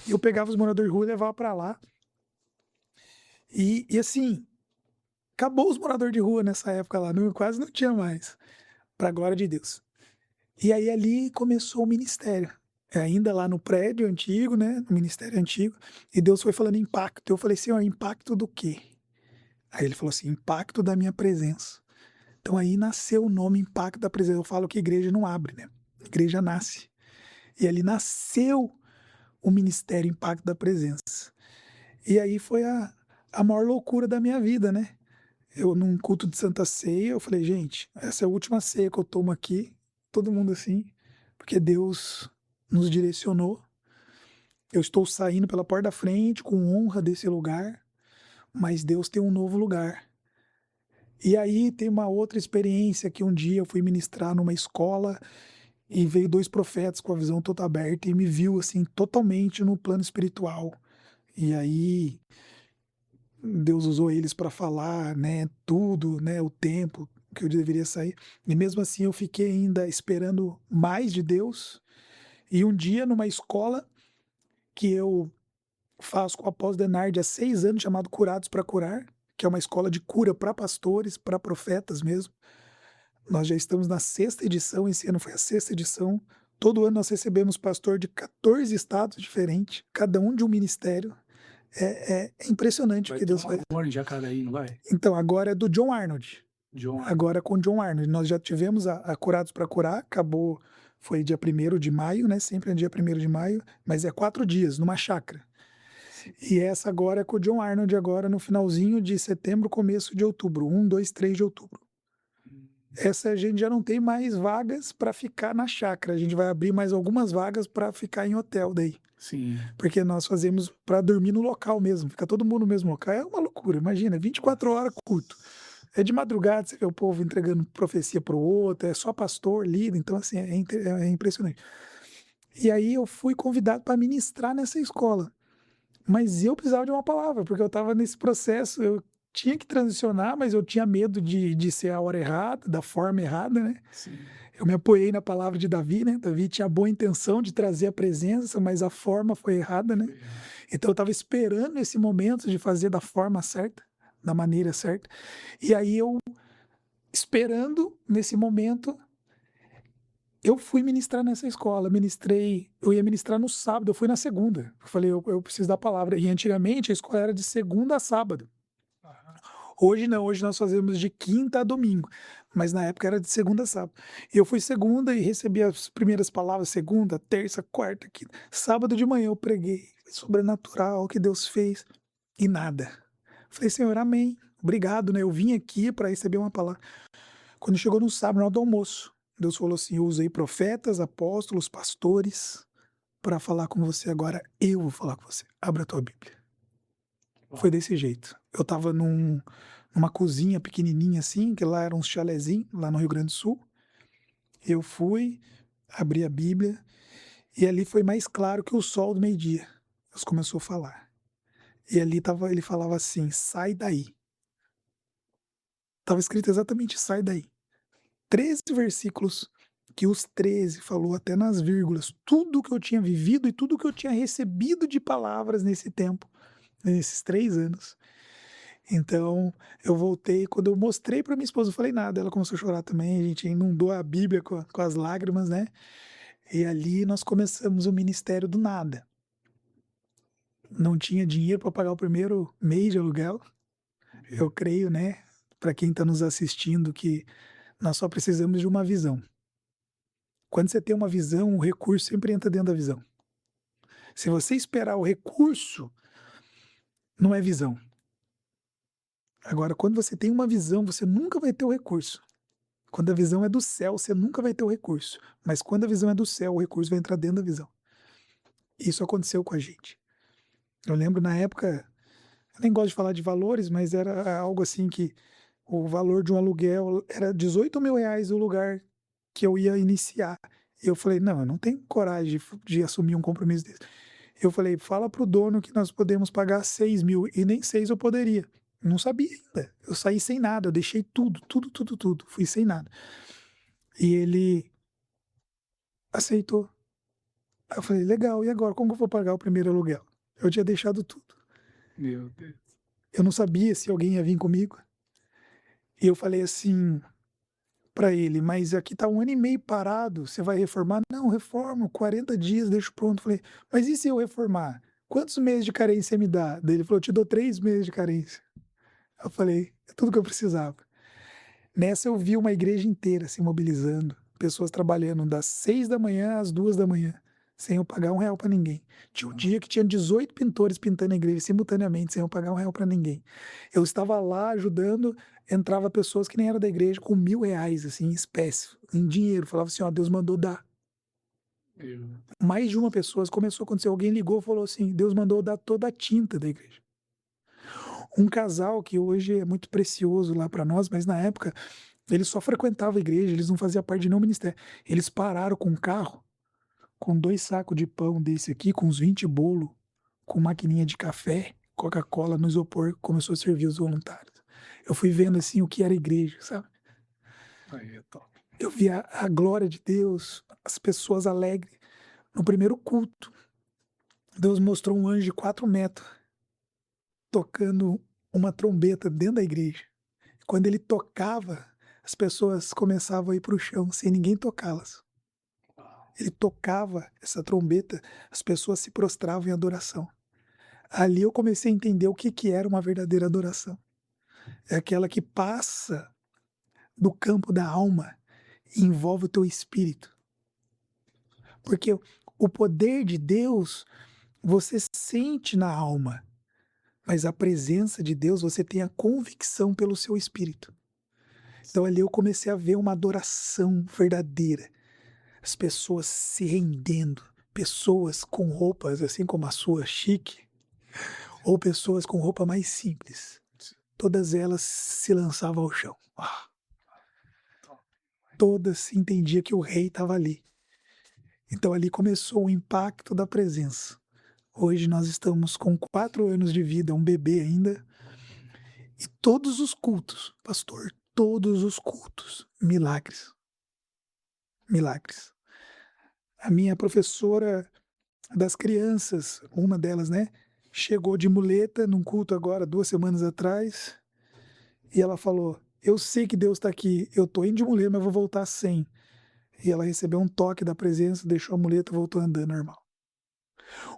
e eu pegava os moradores de rua e levava pra lá. E assim, acabou os moradores de rua nessa época lá, não, quase não tinha mais, pra glória de Deus. E aí ali começou o ministério, ainda lá no prédio antigo, né, no ministério antigo, e Deus foi falando impacto. Eu falei: "Senhor, impacto do quê?". Aí ele falou assim: "Impacto da minha presença". Então aí nasceu o nome Impacto da Presença. Eu falo que igreja não abre, né, igreja nasce. E ali nasceu o ministério Impacto da Presença. E aí foi a maior loucura da minha vida, né. Eu num culto de Santa Ceia, eu falei: "Gente, essa é a última ceia que eu tomo aqui", todo mundo assim, porque Deus nos direcionou. Eu estou saindo pela porta da frente com honra desse lugar, mas Deus tem um novo lugar. E aí tem uma outra experiência que um dia eu fui ministrar numa escola e veio 2 profetas com a visão toda aberta e me viu, assim, totalmente no plano espiritual. E aí Deus usou eles para falar, né, tudo, né, o tempo que eu deveria sair. E mesmo assim eu fiquei ainda esperando mais de Deus. E um dia numa escola que eu faço com o apóstolo Denardi há 6 anos, chamado Curados para Curar, que é uma escola de cura para pastores, para profetas mesmo. Nós já estamos na 6ª edição, esse ano foi a 6ª edição. Todo ano nós recebemos pastor de 14 estados diferentes, cada um de um ministério. É impressionante o Vai que ter Deus um faz. agora em Jacareí, não vai? Então, agora é do John Arnold. John Arnold. Agora com John Arnold. Nós já tivemos a Curados para Curar, acabou, foi dia 1º de maio, né? Sempre é dia 1º de maio, mas é 4 dias, numa chácara. Sim. E essa agora é com o John Arnold, agora no finalzinho de setembro, começo de outubro, 2, 3 de outubro. Hum, Essa a gente já não tem mais vagas para ficar na chácara, a gente vai abrir mais algumas vagas para ficar em hotel daí. sim. Porque nós fazemos para dormir no local mesmo, fica todo mundo no mesmo local. É uma loucura, imagina, 24 horas culto. É de madrugada, você vê o povo entregando profecia para o outro, é só pastor, líder, então assim, é impressionante. E aí eu fui convidado para ministrar nessa escola, mas eu precisava de uma palavra, porque eu estava nesse processo, eu tinha que transicionar, mas eu tinha medo de ser a hora errada, da forma errada, né? Sim. Eu me apoiei na palavra de Davi, né? Davi tinha a boa intenção de trazer a presença, mas a forma foi errada, né? Foi errado. Então eu estava esperando esse momento de fazer da forma certa, da maneira certa. E aí eu, esperando nesse momento, eu fui ministrar nessa escola. Ministrei, eu ia ministrar no sábado, eu fui na segunda. Eu falei, eu preciso da palavra. E antigamente a escola era de segunda a sábado. Aham. Hoje não, hoje nós fazemos de quinta a domingo, mas na época era de segunda a sábado. E eu fui segunda e recebi as primeiras palavras segunda, terça, quarta, quinta. Sábado de manhã eu preguei, sobrenatural, o que Deus fez, e nada. Falei: "Senhor, amém, obrigado, né, eu vim aqui para receber uma palavra". Quando chegou no sábado, na hora do almoço, Deus falou assim: "Eu usei profetas, apóstolos, pastores para falar com você, agora eu vou falar com você. Abra a tua Bíblia". Foi Uau. desse jeito. Eu estava numa cozinha pequenininha assim, que lá era um chalezinho, lá no Rio Grande do Sul. Eu fui, abri a Bíblia, e ali foi mais claro que o sol do meio-dia. Deus começou a falar. E ali ele falava assim: "Sai daí". Estava escrito exatamente: "Sai daí". 13 versículos, que os 13 falou até nas vírgulas, tudo que eu tinha vivido e tudo que eu tinha recebido de palavras nesse tempo, nesses 3 anos. Então, eu voltei, quando eu mostrei para minha esposa, eu falei nada, ela começou a chorar também, a gente inundou a Bíblia com as lágrimas, né, e ali nós começamos o ministério do nada. Não tinha dinheiro para pagar o primeiro mês de aluguel. Eu creio, né, para quem está nos assistindo, que nós só precisamos de uma visão. Quando você tem uma visão, o recurso sempre entra dentro da visão. Se você esperar o recurso, não é visão. Agora, quando você tem uma visão, você nunca vai ter o recurso. Quando a visão é do céu, você nunca vai ter o recurso. Mas quando a visão é do céu, o recurso vai entrar dentro da visão. Isso aconteceu com a gente. Eu lembro na época, eu nem gosto de falar de valores, mas era algo assim que o valor de um aluguel era R$ 18.000 o lugar que eu ia iniciar. Eu falei: "Não, eu não tenho coragem de assumir um compromisso desse". Eu falei: "Fala pro dono que nós podemos pagar 6.000", e nem 6 eu poderia. Não sabia ainda. Eu saí sem nada, eu deixei tudo, tudo, tudo, tudo, fui sem nada. E ele aceitou. Aí eu falei: "Legal, e agora, como que eu vou pagar o primeiro aluguel?". Eu tinha deixado tudo. Meu Deus. Eu não sabia se alguém ia vir comigo. E eu falei assim para ele: "Mas aqui tá 1 ano e meio parado, você vai reformar?". "Não, reformo, 40 dias, deixo pronto". Falei: "Mas e se eu reformar? Quantos meses de carência você me dá?". Daí ele falou: "Eu te dou 3 meses de carência". Eu falei: "É tudo que eu precisava". Nessa eu vi uma igreja inteira se mobilizando, pessoas trabalhando das 6 da manhã às 2 da manhã, sem eu pagar um real para ninguém. Tinha um dia que tinha 18 pintores pintando a igreja simultaneamente, sem eu pagar um real para ninguém. Eu estava lá ajudando, entrava pessoas que nem era da igreja com R$ 1.000, assim, em espécie, em dinheiro. Falava assim: "Ó, Deus mandou dar". Meu Mais de uma pessoa, começou a acontecer, alguém ligou e falou assim: "Deus mandou dar toda a tinta da igreja". Um casal que hoje é muito precioso lá para nós, mas na época eles só frequentavam a igreja, eles não faziam parte de nenhum ministério. Eles pararam com um carro, com 2 sacos de pão desse aqui, com uns 20 bolo, com maquininha de café, Coca-Cola no isopor, começou a servir os voluntários. Eu fui vendo, assim, o que era igreja, sabe. Aí é top. Eu vi a glória de Deus, as pessoas alegres. No primeiro culto, Deus mostrou um anjo de 4 metros tocando uma trombeta dentro da igreja. Quando ele tocava, as pessoas começavam a ir para o chão sem ninguém tocá-las. Ele tocava essa trombeta, as pessoas se prostravam em adoração. Ali eu comecei a entender o que que era uma verdadeira adoração. É aquela que passa do campo da alma e envolve o teu espírito. Porque o poder de Deus você sente na alma, mas a presença de Deus você tem a convicção pelo seu espírito. Então ali eu comecei a ver uma adoração verdadeira, as pessoas se rendendo, pessoas com roupas assim como a sua, chique, ou pessoas com roupa mais simples. Todas elas se lançavam ao chão. Top. Todas entendiam que o rei estava ali. Então ali começou o impacto da presença. Hoje nós estamos com 4 anos de vida, um bebê ainda, e todos os cultos, pastor, todos os cultos, milagres, milagres. A minha professora das crianças, uma delas, né, chegou de muleta num culto agora, 2 semanas atrás, e ela falou: "Eu sei que Deus está aqui, eu tô indo de muleta, mas vou voltar sem". E ela recebeu um toque da presença, deixou a muleta e voltou andando normal.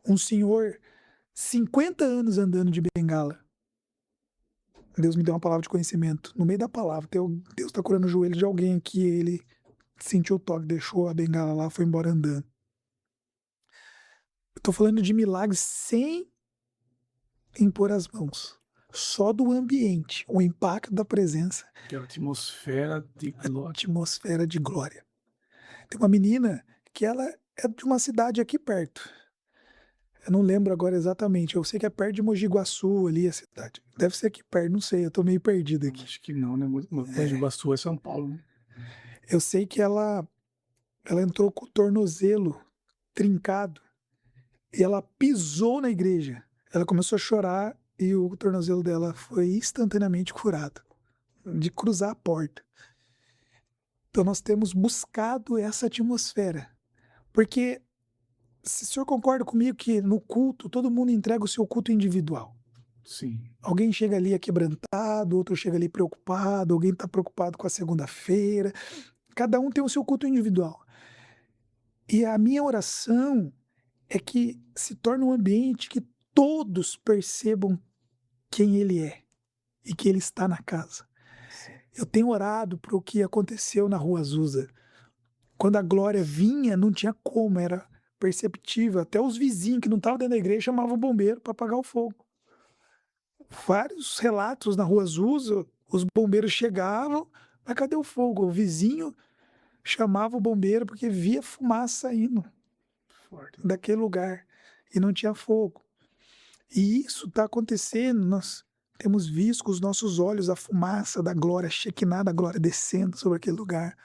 Um senhor, 50 anos andando de bengala. Deus me deu uma palavra de conhecimento. No meio da palavra, Deus está curando o joelho de alguém aqui. Ele sentiu o toque, deixou a bengala lá, foi embora andando. Eu tô falando de milagres sem impor as mãos. Só do ambiente, o impacto da presença, Aquela atmosfera de glória. atmosfera de glória. Tem uma menina que ela é de uma cidade aqui perto. Eu não lembro agora exatamente, eu sei que é perto de Mogi Guaçu ali a cidade. Deve ser aqui perto, não sei, eu tô meio perdido aqui. Acho que não, né? Mogi Guaçu é São Paulo, né? Eu sei que ela entrou com o tornozelo trincado e ela pisou na igreja. Ela começou a chorar e o tornozelo dela foi instantaneamente curado, de cruzar a porta. Então nós temos buscado essa atmosfera, porque se o senhor concorda comigo que no culto todo mundo entrega o seu culto individual. Sim. Alguém chega ali quebrantado, outro chega ali preocupado, alguém está preocupado com a segunda-feira. Cada um tem o seu culto individual. E a minha oração é que se torne um ambiente que todos percebam quem ele é e que ele está na casa. Sim. Eu tenho orado para o que aconteceu na Rua Azusa. Quando a glória vinha, não tinha como, era perceptível. Até os vizinhos que não estavam dentro da igreja chamavam o bombeiro para apagar o fogo. Vários relatos na Rua Azusa, os bombeiros chegavam, mas cadê o fogo? O vizinho chamava o bombeiro porque via fumaça saindo Forte. daquele lugar e não tinha fogo. E isso está acontecendo, nós temos visto com os nossos olhos a fumaça da glória, a Shekinah da glória descendo sobre aquele lugar.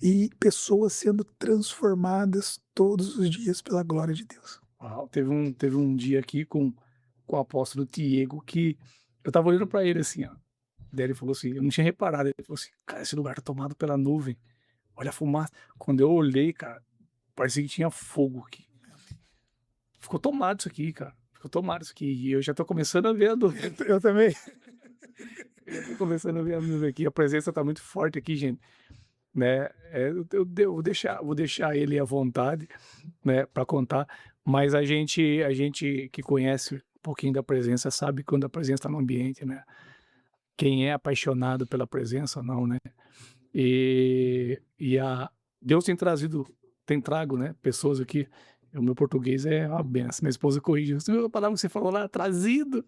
e pessoas sendo transformadas todos os dias pela glória de Deus. Uau, teve um dia aqui com o apóstolo Diego que eu estava olhando para ele assim, ó, daí ele falou assim, eu não tinha reparado, ele falou assim: "Cara, esse lugar tá tomado pela nuvem, olha a fumaça". Quando eu olhei, cara, parecia que tinha fogo aqui. Ficou tomado isso aqui, cara, ficou tomado isso aqui, e eu já tô começando a ver a nuvem, Eu também. eu tô começando a ver a nuvem aqui, a presença tá muito forte aqui, gente, né, eu vou deixar ele à vontade, né, para contar, mas a gente que conhece um pouquinho da presença sabe quando a presença está no ambiente, né. Quem é apaixonado pela presença não, né. E a Deus tem trago, né, pessoas aqui, o meu português é uma benção, minha esposa corrige: "Você viu a palavra que você falou lá, trazido?".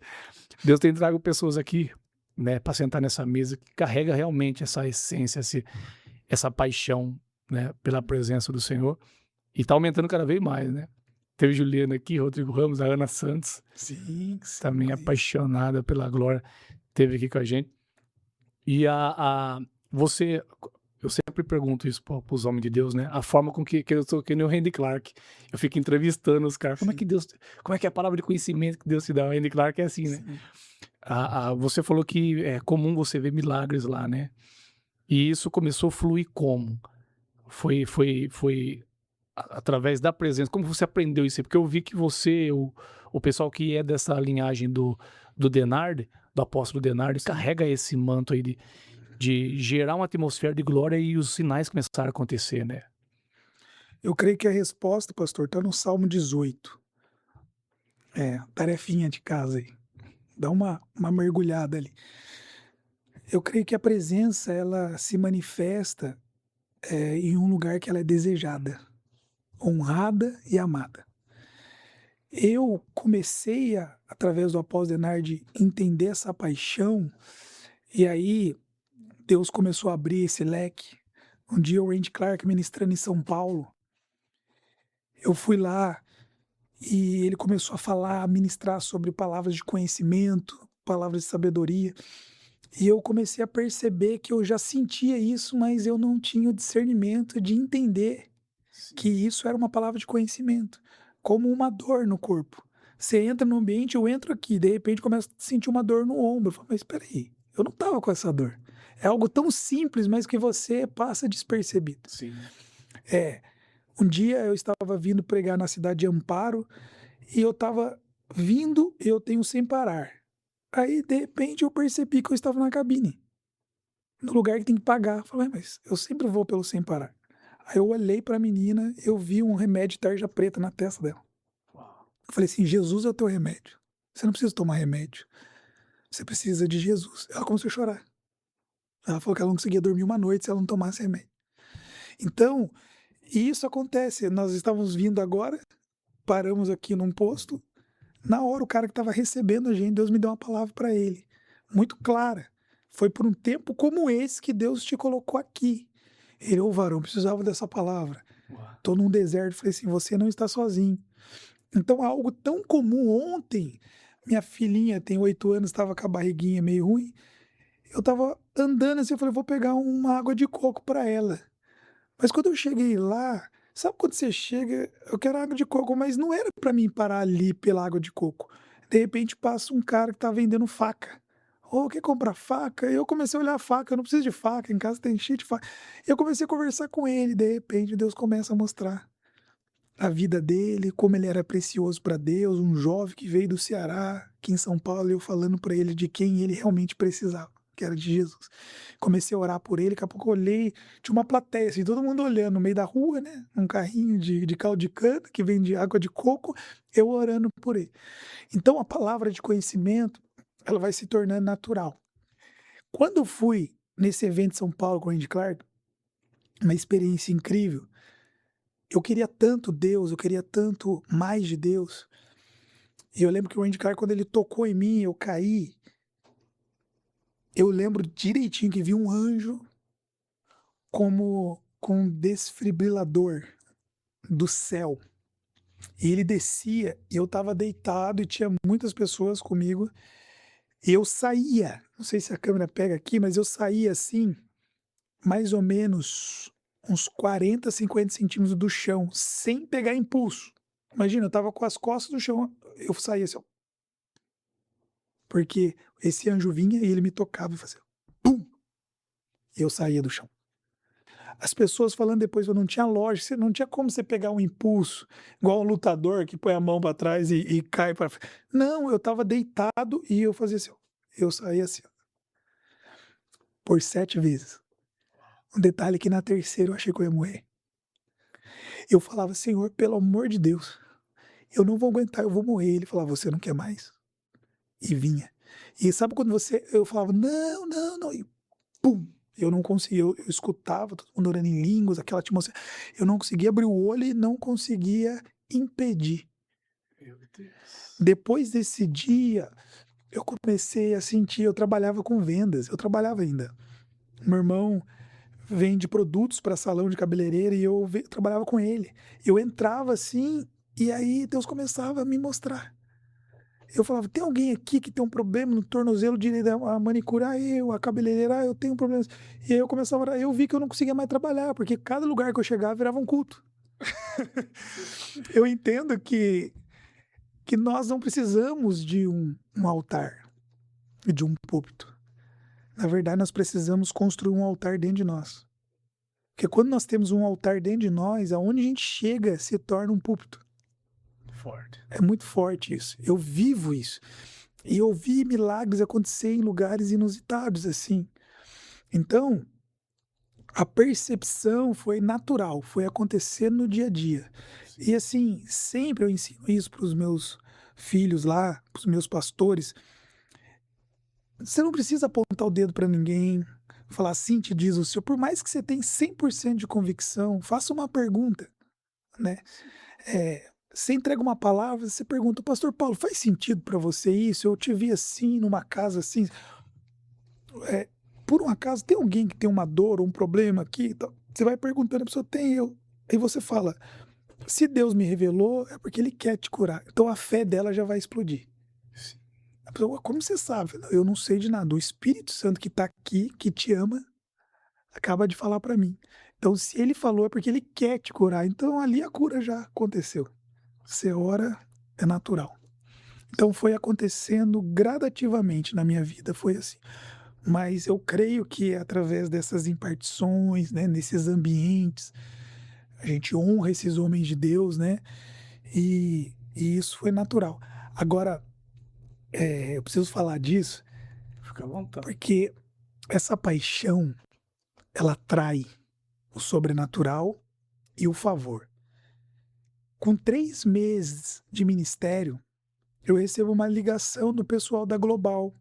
Deus tem trago pessoas aqui, né, para sentar nessa mesa que carrega realmente essa essência, essa paixão, né, pela presença do Senhor, e tá aumentando cada vez mais, né. Teve Juliana aqui, Rodrigo Ramos, a Ana Santos, Sim, sim, também conheço. apaixonada pela glória, esteve aqui com a gente. E você, eu sempre pergunto isso para os homens de Deus, né, a forma com que eu sou que nem o Randy Clark, eu fico entrevistando os caras, Sim, como é que é a palavra de conhecimento que Deus te dá? O Randy Clark é assim, né. sim. Você falou que é comum você ver milagres lá, né, e isso começou a fluir como? Foi através da presença, como você aprendeu isso aí? Porque eu vi que você, o pessoal que é dessa linhagem do Denard, do apóstolo Denard, Sim. carrega esse manto aí de gerar uma atmosfera de glória e os sinais começaram a acontecer, né. Eu creio que a resposta, pastor, está no Salmo 18. É, tarefinha de casa aí. Dá uma mergulhada ali. Eu creio que a presença, ela se manifesta, em um lugar que ela é desejada, honrada e amada. Eu comecei através do apóstolo Denard, entender essa paixão, e aí Deus começou a abrir esse leque. Um dia o Randy Clark ministrando em São Paulo, eu fui lá e ele começou a falar, a ministrar sobre palavras de conhecimento, palavras de sabedoria, e eu comecei a perceber que eu já sentia isso, mas eu não tinha o discernimento de entender que Sim. isso era uma palavra de conhecimento, como uma dor no corpo. Você entra no ambiente, eu entro aqui, de repente começo a sentir uma dor no ombro. Eu falo, mas espera aí, eu não estava com essa dor. É algo tão simples, mas que você passa despercebido. Sim. É, um dia eu estava vindo pregar na cidade de Amparo e eu estava vindo, eu tenho sem parar. Aí, de repente, eu percebi que eu estava na cabine, no lugar que tem que pagar. Eu falei: mas eu sempre vou pelo sem parar". Aí eu olhei para a menina, eu vi um remédio tarja preta na testa dela. Uau. Eu falei assim: "Jesus é o teu remédio. Você não precisa tomar remédio, você precisa de Jesus". Ela começou a chorar. Ela falou que ela não conseguia dormir uma noite se ela não tomasse remédio. Então, isso acontece, nós estávamos vindo agora, paramos aqui num posto, na hora o cara que estava recebendo a gente, Deus me deu uma palavra para ele, muito clara. Foi por um tempo como esse que Deus te colocou aqui. Ele: "Ô varão, precisava dessa palavra. Uau. Tô num deserto", falei assim: "Você não está sozinho". Então algo tão comum ontem, minha filhinha tem 8 anos, estava com a barriguinha meio ruim, eu estava andando assim, eu falei: "Vou pegar uma água de coco para ela". Mas quando eu cheguei lá, sabe quando você chega, eu quero água de coco, mas não era para mim parar ali pela água de coco. De repente passa um cara que tá vendendo faca. "Ô, quer comprar faca?". Eu comecei a olhar a faca, eu não preciso de faca, em casa tem cheio de faca. Eu comecei a conversar com ele, de repente Deus começa a mostrar a vida dele, como ele era precioso para Deus, um jovem que veio do Ceará, aqui em São Paulo, eu falando para ele de quem ele realmente precisava, que era de Jesus. Comecei a orar por ele, daqui a pouco eu olhei, tinha uma plateia, assim, todo mundo olhando no meio da rua, né, um carrinho de caldo de cana, que vende água de coco, eu orando por ele. Então a palavra de conhecimento, ela vai se tornando natural. Quando eu fui nesse evento em São Paulo com o Randy Clark, uma experiência incrível, eu queria tanto Deus, eu queria tanto mais de Deus. E eu lembro que o Randy Clark, quando ele tocou em mim, eu caí. Eu lembro direitinho que vi um anjo como com um desfibrilador do céu. E ele descia, e eu estava deitado e tinha muitas pessoas comigo. E eu saía, não sei se a câmera pega aqui, mas eu saía assim, mais ou menos uns 40, 50 centímetros do chão, sem pegar impulso. Imagina, eu estava com as costas no chão, eu saía assim, ó, porque esse anjo vinha e ele me tocava e fazia pum, e eu saía do chão. As pessoas falando depois, eu não tinha lógica, não tinha como você pegar um impulso, igual um lutador que põe a mão para trás e cai para frente. Não, eu estava deitado e eu fazia assim, ó, eu saía assim, ó, por 7 vezes. Um detalhe que na terceira eu achei que eu ia morrer. Eu falava: "Senhor, pelo amor de Deus, eu não vou aguentar, eu vou morrer". Ele falava: "Você não quer mais?". E vinha. E sabe quando eu falava: "Não, não, não", e pum, eu não conseguia, eu escutava todo mundo orando em línguas, aquela atmosfera, eu não conseguia abrir o olho e não conseguia impedir. Meu Deus. Depois desse dia, eu comecei a sentir, eu trabalhava com vendas, eu trabalhava ainda. Meu irmão vende produtos para salão de cabeleireiro e eu trabalhava com ele. Eu entrava assim, e aí Deus começava a me mostrar. Eu falava: "Tem alguém aqui que tem um problema no tornozelo direito, a manicure, eu, a cabeleireira, eu tenho problemas". E aí eu começava a orar, eu vi que eu não conseguia mais trabalhar, porque cada lugar que eu chegava virava um culto. Sim. Eu entendo que nós não precisamos de um altar, de um púlpito. Na verdade, nós precisamos construir um altar dentro de nós. Porque quando nós temos um altar dentro de nós, aonde a gente chega se torna um púlpito. Forte. É muito forte isso. Eu vivo isso. E eu vi milagres acontecer em lugares inusitados, assim. Então, a percepção foi natural, foi acontecer no dia a dia. Sim. E assim, sempre eu ensino isso para os meus filhos lá, para os meus pastores. Você não precisa apontar o dedo para ninguém, falar assim te diz o Senhor. Por mais que você tenha 100% de convicção, faça uma pergunta, né? Sim. Você entrega uma palavra, você pergunta: "Pastor Paulo, faz sentido para você isso? Eu te vi assim, numa casa assim". Eh, por um acaso tem alguém que tem uma dor ou um problema aqui e tal? Você vai perguntando, a pessoa: "Tem, eu". Aí você fala: "Se Deus me revelou, é porque ele quer te curar". Então a fé dela já vai explodir. Sim. A pessoa: "Como você sabe?". "Eu não sei de nada, o Espírito Santo que está aqui, que te ama, acaba de falar para mim". Então se ele falou, é porque ele quer te curar, então ali a cura já aconteceu. Você ora, é natural. Então foi acontecendo gradativamente na minha vida, foi assim. Mas eu creio que através dessas impartições, né, nesses ambientes, a gente honra esses homens de Deus, né, e isso foi natural. Agora, eu preciso falar disso, Fica à vontade. porque essa paixão, ela atrai o sobrenatural e o favor. Com 3 meses de ministério, eu recebo uma ligação do pessoal da Global,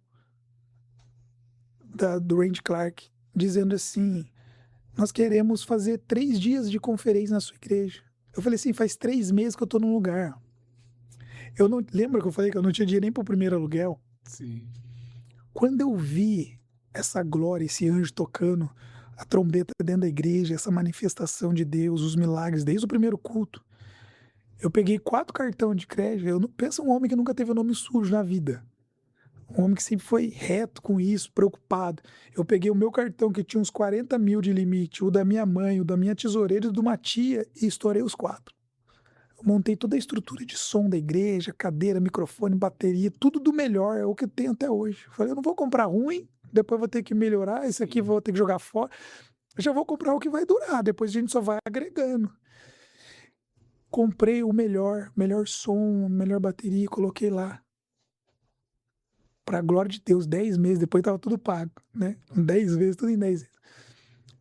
do Randy Clark, dizendo assim: "Nós queremos fazer 3 dias de conferência na sua igreja". Eu falei assim: "Faz 3 meses que eu tô num lugar". Eu não lembra que eu falei que eu não tinha dinheiro nem para o primeiro aluguel? Sim. Quando eu vi essa glória, esse anjo tocando a trombeta dentro da igreja, essa manifestação de Deus, os milagres desde o primeiro culto, eu peguei 4 cartão de crédito, eu não pensa, um homem que nunca teve o nome sujo na vida. Um homem que sempre foi reto com isso, preocupado. Eu peguei o meu cartão que tinha uns 40.000 de limite, o da minha mãe, o da minha tesoureira e o de uma tia, e estourei os 4. Eu montei toda a estrutura de som da igreja, cadeira, microfone, bateria, tudo do melhor, é o que eu tenho até hoje. Eu falei: "Eu não vou comprar ruim, depois vou ter que melhorar, esse aqui Sim. vou ter que jogar fora. Eu já vou comprar o que vai durar, depois a gente só vai agregando". Comprei o melhor som, melhor bateria, coloquei lá. Pra glória de Deus, 10 meses depois estava tudo pago, né, 10 vezes, tudo em 10 vezes.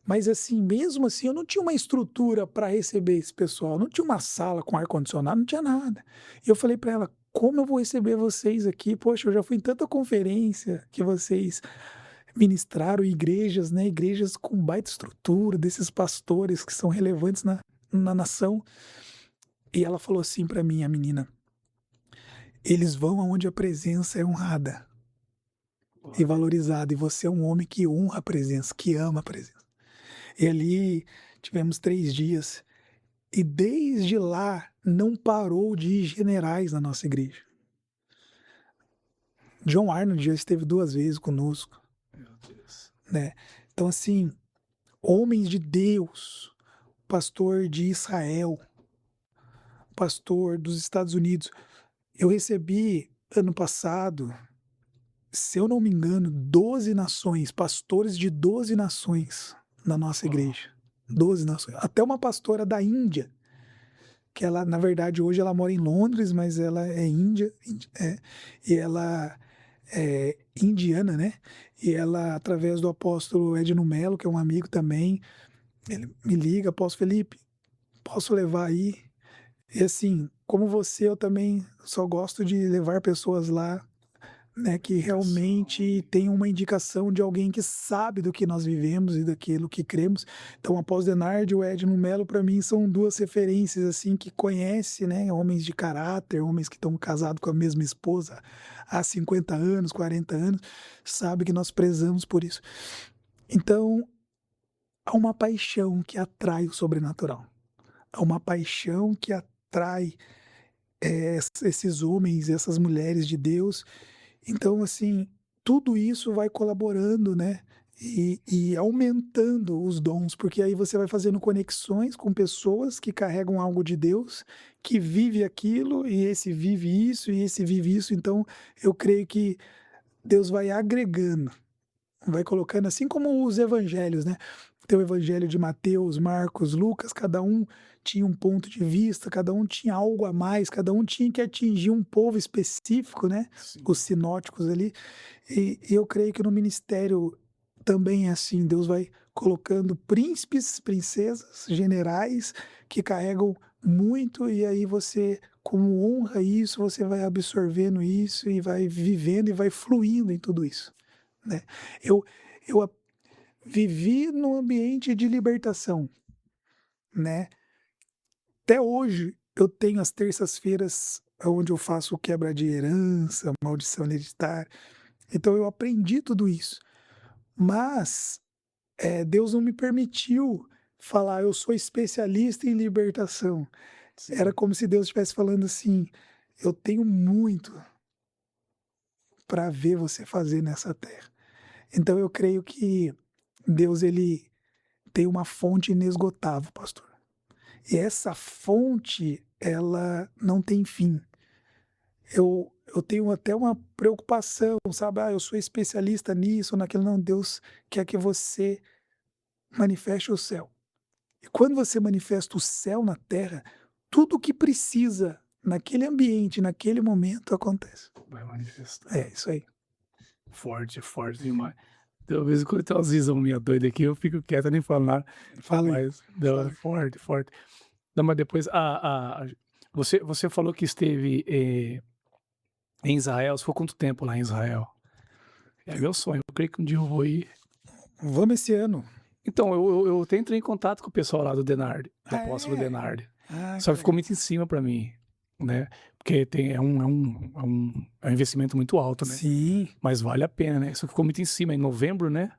Mas assim, mesmo assim, eu não tinha uma estrutura para receber esse pessoal, não tinha uma sala com ar-condicionado, não tinha nada. E eu falei para ela: "Como eu vou receber vocês aqui? Poxa, eu já fui em tanta conferência que vocês ministraram, igrejas, né, igrejas com baita estrutura, desses pastores que são relevantes na nação". E ela falou assim para mim, a menina: "Eles vão aonde a presença é honrada e Glória. valorizada, e você é um homem que honra a presença, que ama a presença". E ali tivemos 3 dias, e desde lá não parou de ir generais na nossa igreja. John Arnold já esteve 2 vezes conosco, Meu Deus. né. Então assim, homens de Deus, pastor de Israel, pastor dos Estados Unidos. Eu recebi ano passado, se eu não me engano, 12 nações, pastores de 12 nações na nossa Uau. igreja. 12 nações. Até uma pastora da Índia, que ela, na verdade, hoje ela mora em Londres, mas ela é e ela é indiana, né? E ela, através do apóstolo Edno Melo, que é um amigo também, ele me liga: apóstolo Felipe, posso levar aí? E assim, como você, eu também só gosto de levar pessoas lá, né, que Indicação. realmente tem uma indicação de alguém que sabe do que nós vivemos e daquilo que cremos. Então, o apóstolo Denardi e o Edno Melo, para mim, são 2 referências, assim, que conhece, né, homens de caráter, homens que estão casados com a mesma esposa há 50 anos, 40 anos, sabe que nós prezamos por isso. Então, há uma paixão que atrai o sobrenatural. Há uma paixão que atrai, esses homens, essas mulheres de Deus. Então, assim, tudo isso vai colaborando, né, e aumentando os dons, porque aí você vai fazendo conexões com pessoas que carregam algo de Deus, que vive aquilo, e esse vive isso, e esse vive isso. Então, eu creio que Deus vai agregando, vai colocando, assim como os evangelhos, né? Tem o evangelho de Mateus, Marcos, Lucas, cada um tinha um ponto de vista, cada um tinha algo a mais, cada um tinha que atingir um povo específico, né? Os Sim. sinóticos ali. E eu creio que no ministério também é assim, Deus vai colocando príncipes, princesas, generais que carregam muito, e aí você, como honra isso, você vai absorvendo isso e vai vivendo e vai fluindo em tudo isso, né? Eu, eu vivi num ambiente de libertação, né? Até hoje eu tenho as terças-feiras onde eu faço quebra de herança, maldição hereditária. Então eu aprendi tudo isso. Mas Deus não me permitiu falar: "Eu sou especialista em libertação". Era Sim. como se Deus estivesse falando assim: "Eu tenho muito para ver você fazer nessa terra". Então eu creio que Deus, ele tem uma fonte inesgotável, pastor. E essa fonte, ela não tem fim. Eu tenho até uma preocupação, sabe? "Ah, eu sou especialista nisso ou naquilo". Não, Deus quer que você manifeste o céu. E quando você manifesta o céu na terra, tudo o que precisa naquele ambiente, naquele momento, acontece. Vai manifestar. É isso aí. Forte, forte demais. Então, às vezes, quando tem umas visão minha doida aqui, eu fico quieto, nem falo nada, Fala aí, mas não, fala é aí. forte, forte. Não, mas depois você falou que esteve, em Israel, você ficou quanto tempo lá em Israel? É meu sonho, eu creio que um dia eu vou ir. Vamos esse ano. Então, eu até entrei em contato com o pessoal lá do Denard, do Ah, apóstolo é? Denard, Ah, só que que ficou legal. muito em cima pra mim, né, porque é um investimento muito alto, né, Sim, mas vale a pena, né, só ficou muito em cima, em novembro, né.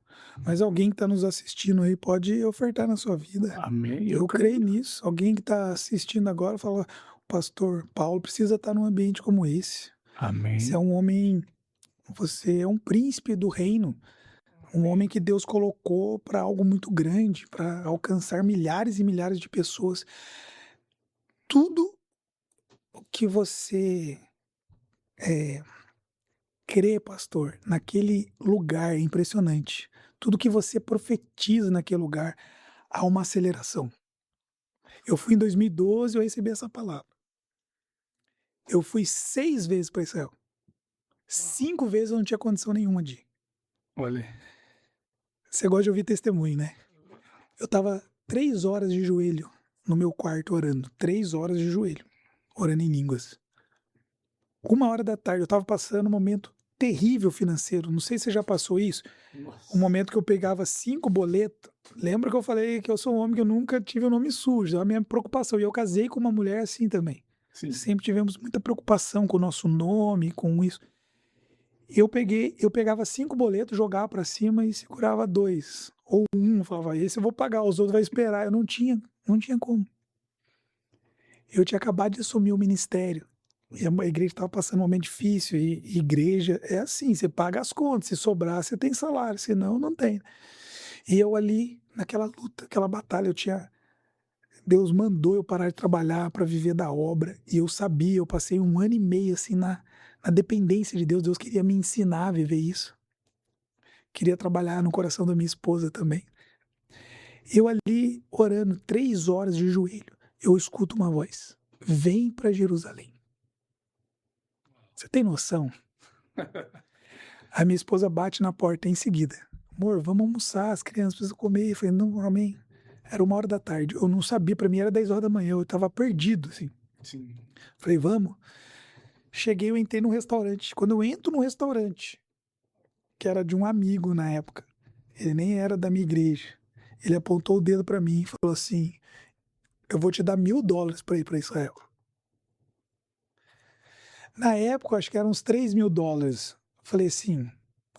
mas alguém que está nos assistindo aí pode ofertar na sua vida. Amém, eu Eu creio creio. nisso. Alguém que está assistindo agora fala: "O pastor Paulo precisa estar num ambiente como esse. Você é Amém. um homem, você é um príncipe do reino, um Amém. homem que Deus colocou para algo muito grande, para alcançar milhares e milhares de pessoas. Tudo o que você, eh, crê, pastor, naquele lugar é impressionante. Tudo que você profetiza naquele lugar, há uma aceleração". Eu fui em 2012, eu recebi essa palavra. Eu fui 6 vezes para Israel. 5 vezes eu não tinha condição nenhuma de ir. Olha, Você gosta de ouvir testemunho, né? Eu estava 3 horas de joelho no meu quarto orando, 3 horas de joelho, orando em línguas. 1 hora da tarde eu estava passando um momento terrível financeiro, não sei se você já passou isso, um nossa. momento que eu pegava 5 boletos. Lembra que eu falei que eu sou um homem que eu nunca tive o nome sujo, é a minha preocupação, e eu casei com uma mulher assim também. Sim. Sempre tivemos muita preocupação com o nosso nome, com isso. Eu pegava 5 boletos, jogava para cima e segurava 2 ou um, falava: "Esse eu vou pagar, os outros vai esperar". Eu não tinha como. Eu tinha acabado de assumir o ministério, e a igreja estava passando um momento difícil, e igreja é assim, você paga as contas, se sobrar você tem salário, senão não tem. E eu ali, naquela luta, aquela batalha, Deus mandou eu parar de trabalhar para viver da obra, e eu sabia, eu passei 1 ano e meio, assim, na dependência de Deus. Deus queria me ensinar a viver isso, queria trabalhar no coração da minha esposa também. Eu ali orando 3 horas de joelho, eu escuto uma voz: "Vem para Jerusalém". Você tem noção? A minha esposa bate na porta em seguida: "Amor, vamos almoçar, as crianças precisam comer". Eu falei: "Não, amém". Era 1 hora da tarde, eu não sabia, para mim era 10 horas da manhã, eu estava perdido, assim. Sim. Falei: "Vamos". Cheguei, eu entrei num restaurante. Quando eu entro num restaurante, que era de um amigo na época, ele nem era da minha igreja, ele apontou o dedo para mim e falou assim: "Eu vou te dar $1.000 para ir para Israel". Na época, eu acho que eram uns $3.000. Falei assim: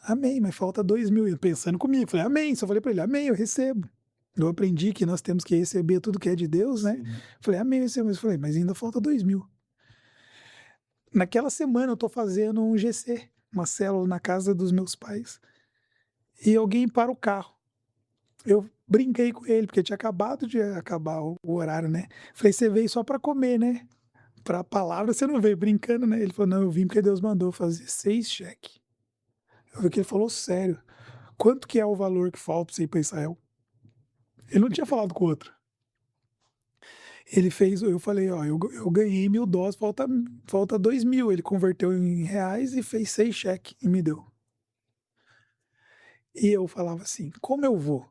"Amém, mas falta 2.000". Ele pensando comigo, falei: "Amém". Só falei para ele: "Amém, eu recebo". Eu aprendi que nós temos que receber tudo que é de Deus, né. Sim. Falei: "Amém, eu recebo". Mas falei: "Mas ainda falta 2.000". Naquela semana eu tô fazendo um GC, uma célula na casa dos meus pais, e alguém para o carro. Eu brinquei com ele, porque tinha acabado de acabar o horário, né. Falei: "Você veio só para comer, né? Pra palavra você não veio", brincando, né. Ele falou: "Não, eu vim porque Deus mandou fazer 6 cheque". Eu vi que ele falou sério. Quanto que é o valor que falta pra você ir pra Israel? Ele não tinha falado com o outro. Ele fez, eu falei: "Ó, eu ganhei $1.000, falta 2.000". Ele converteu em reais e fez 6 cheque e me deu. E eu falava assim: "Como eu vou?",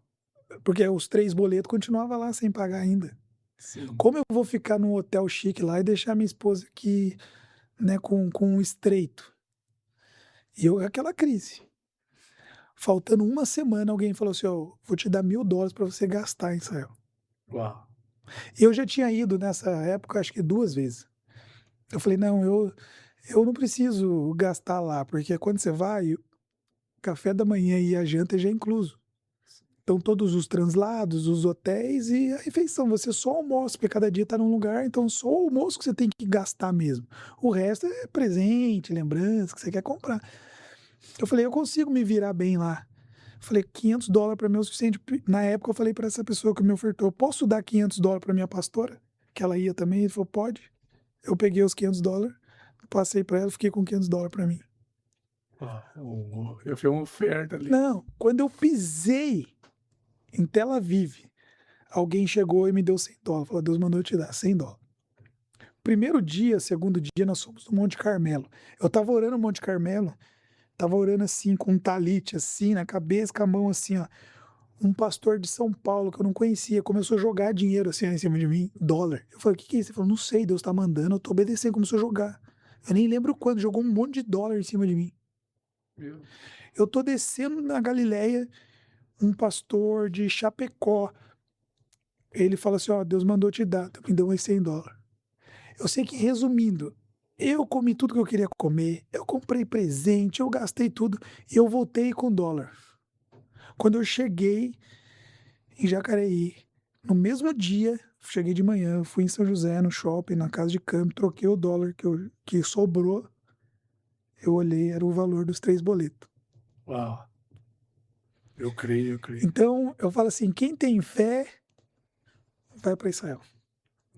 porque os 3 boletos continuava lá sem pagar ainda. Sim. "Como eu vou ficar num hotel chique lá e deixar minha esposa aqui, né, com um estreito?". E eu aquela crise. Faltando 1 semana, alguém falou assim: "Ó, vou te dar $1.000 para você gastar em Israel". Uau! Eu já tinha ido nessa época, acho que 2 vezes. Eu falei: "Não, eu não preciso gastar lá, porque quando você vai, o café da manhã e a janta já é incluso. Então todos os translados, os hotéis e a refeição, você só almoça, porque cada dia tá num lugar, então só o almoço que você tem que gastar mesmo. O resto é presente, lembrança que você quer comprar". Eu falei: "Eu consigo me virar bem lá". Eu falei: $500 para mim é o suficiente. Na época eu falei para essa pessoa que me ofertou: "Posso dar $500 para minha pastora?", que ela ia também. Ele falou: "Pode". Eu peguei os $500, passei para ela, fiquei com $500 para mim. Eu fiz uma oferta ali. Não, quando eu pisei em Tel Aviv, alguém chegou e me deu $100, falou: "Deus mandou eu te dar $100". Primeiro dia, segundo dia, nós fomos no Monte Carmelo. Eu estava orando no Monte Carmelo, estava orando assim, com um talite assim na cabeça, com a mão assim, ó. Um pastor de São Paulo que eu não conhecia começou a jogar dinheiro assim em cima de mim, dólar. Eu falei: "O que que é isso?". Ele falou: "Não sei, Deus tá mandando, eu tô obedecendo". Começou a jogar. Eu nem lembro quando, jogou um monte de dólar em cima de mim. Meu Eu tô descendo na Galileia, um pastor de Chapecó, ele fala assim: "Ó, Deus mandou te dar", me deu uns $100. Eu sei que, resumindo, eu comi tudo que eu queria comer, eu comprei presente, eu gastei tudo e eu voltei com dólar. Quando eu cheguei em Jacareí, no mesmo dia, cheguei de manhã, fui em São José, no shopping, na casa de câmbio, troquei o dólar que sobrou, eu olhei, era o valor dos 3 boletos. uau! Eu creio, eu creio. Então, eu falo assim: quem tem fé, vai para Israel.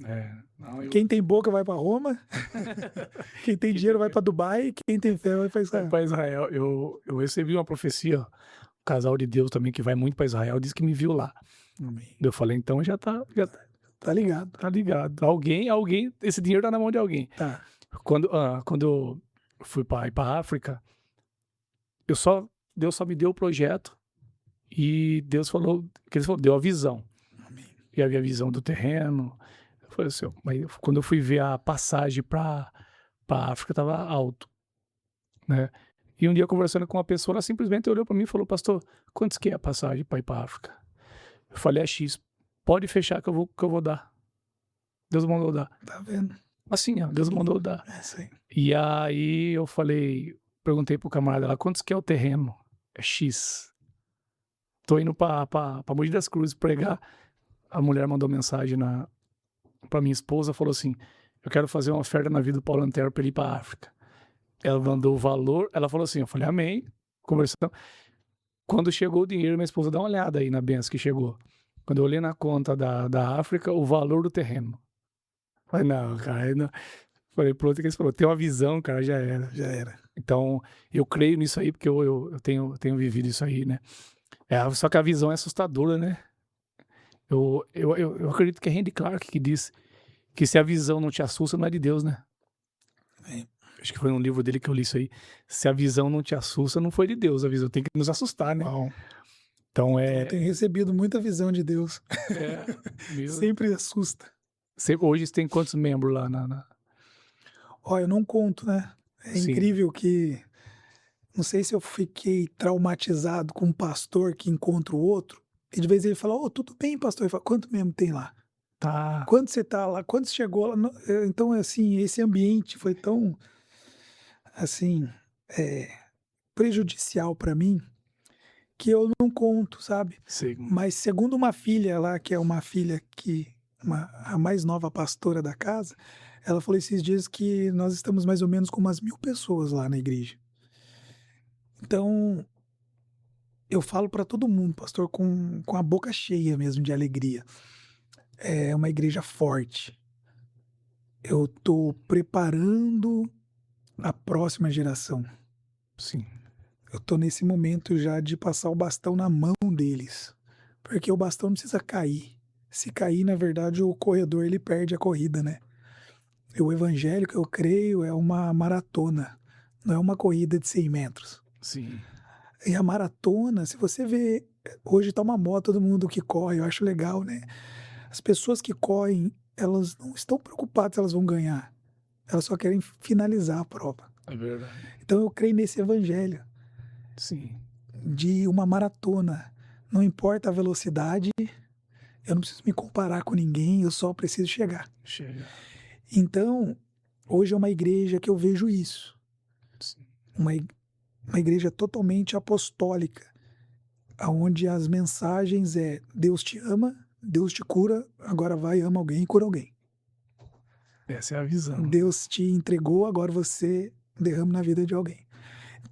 É, não, eu Quem tem boca vai para Roma, quem tem quem tem dinheiro vai fé para Dubai, quem tem fé vai para vai Israel. para Israel. Eu recebi uma profecia, um casal de Deus também que vai muito para Israel, disse que me viu lá. Amém. Eu falei: "Então Tá ligado. tá ligado, alguém esse dinheiro tá na mão de alguém". Tá. Quando eu fui para ir pra África, eu só Deus só me deu o projeto e Deus falou que ele falou deu a visão. Amém. E havia a visão do terreno. Eu falei assim: "Ó", mas quando eu fui ver a passagem pra África estava alto, né. E um dia conversando com uma pessoa, ela simplesmente olhou para mim e falou: "Pastor, quantos que é a passagem para ir pra África?". Eu falei: "É X". "Pode fechar que eu vou dar". Deus mandou dar. Tá vendo? Assim, ó, Deus mandou dar. É isso aí. E aí eu falei perguntei pro camarada lá: "Quantos que é o terreno?". "É X". "Tô indo pra Mogi das Cruzes pregar". A mulher mandou mensagem pra minha esposa, falou assim: "Eu quero fazer uma oferta na vida do Paulo Antero pra ele ir pra África". Ela mandou o valor, ela falou assim, eu falei: "Amém", conversamos. Quando chegou o dinheiro, minha esposa: "Dá uma olhada aí na benção que chegou". Quando eu olhei na conta da África, o valor do terreno. Falei: "Não, cara, aí não". Falei para o outro que ele falou: "Tem uma visão, cara, já era". Já era. Então, eu creio nisso aí, porque eu tenho vivido isso aí, né. Só que a visão é assustadora, né. Eu acredito que é Randy Clark que diz que se a visão não te assusta, não é de Deus, né. É. Acho que foi num livro dele que eu li isso aí. Se a visão não te assusta, não foi de Deus, a visão tem que nos assustar, né. Uau! Então Eu tenho recebido muita visão de Deus. meu, Sempre assusta. hoje você tem quantos membros lá na Ó, eu não conto, né. É sim, incrível que não sei se eu fiquei traumatizado com um pastor que encontra o outro, e de vez ele fala: "Ô, tudo bem pastor?" Ele fala: "Quanto mesmo tem lá? tá, Quando você tá lá? Quando você chegou lá?" Então, assim, esse ambiente foi tão, assim, eh, prejudicial para mim, que eu não conto, sabe. sim, Mas segundo uma filha lá, que é uma filha que a mais nova pastora da casa, ela falou esses dias que nós estamos mais ou menos com umas 1000 pessoas lá na igreja. Então, eu falo para todo mundo, pastor, com a boca cheia mesmo de alegria. É uma igreja forte. Eu tô preparando a próxima geração. sim, Eu tô nesse momento já de passar o bastão na mão deles, porque o bastão não precisa cair. Se cair, na verdade, o corredor ele perde a corrida, né. E o evangelho que eu creio é uma maratona, não é uma corrida de 100 metros. sim, E a maratona, se você vê, hoje tá uma moda todo mundo que corre, eu acho legal, né. As pessoas que correm, elas não estão preocupadas se elas vão ganhar, elas só querem finalizar a prova. é verdade. Então eu creio nesse evangelho Sim, de uma maratona, não importa a velocidade, eu não preciso me comparar com ninguém, eu só preciso chegar. chega. Então, hoje é uma igreja que eu vejo isso, Sim, uma i uma igreja totalmente apostólica, aonde as mensagens é: "Deus te ama, Deus te cura, agora vai, ama alguém e cura alguém. essa é a visão. Deus te entregou, agora você derrama na vida de alguém".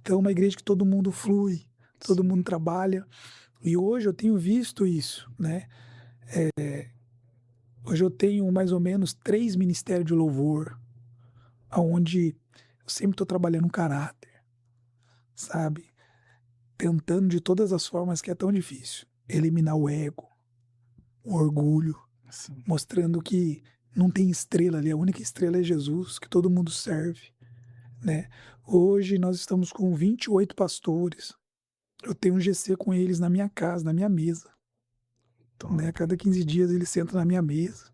Então, uma igreja que todo mundo flui, todo Sim, mundo trabalha, e hoje eu tenho visto isso, né. Hoje eu tenho mais ou menos 3 ministérios de louvor, aonde eu sempre estou trabalhando um caráter, sabe, tentando de todas as formas que é tão difícil, eliminar o ego, o orgulho, sim, mostrando que não tem estrela ali, a única estrela é Jesus, que todo mundo serve, né. Hoje nós estamos com 28 pastores, eu tenho um GC com eles na minha casa, na minha mesa, né, a top. cada 15 dias eles sentam na minha mesa,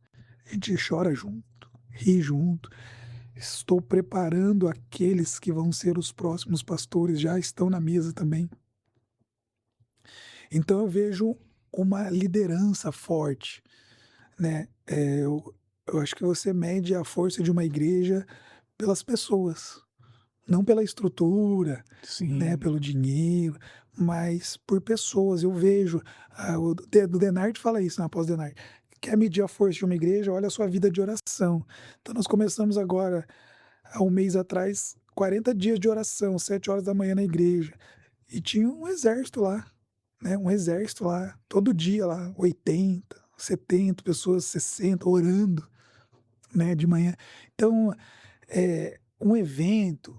a gente chora junto, ri junto. Estou preparando aqueles que vão ser os próximos pastores, já estão na mesa também. Então eu vejo uma liderança forte, né. Eu acho que você mede a força de uma igreja pelas pessoas, não pela estrutura, né, Sim, pelo dinheiro, mas por pessoas. Eu vejo, o Denard fala isso, na pós-Denard: "Quer medir a força de uma igreja? Olha a sua vida de oração". Então nós começamos agora, há um mês atrás, 40 dias de oração, 7 horas da manhã na igreja, e tinha um exército lá, né, um exército lá, todo dia lá, 80, 70 pessoas, 60 orando, né, de manhã. Então, um evento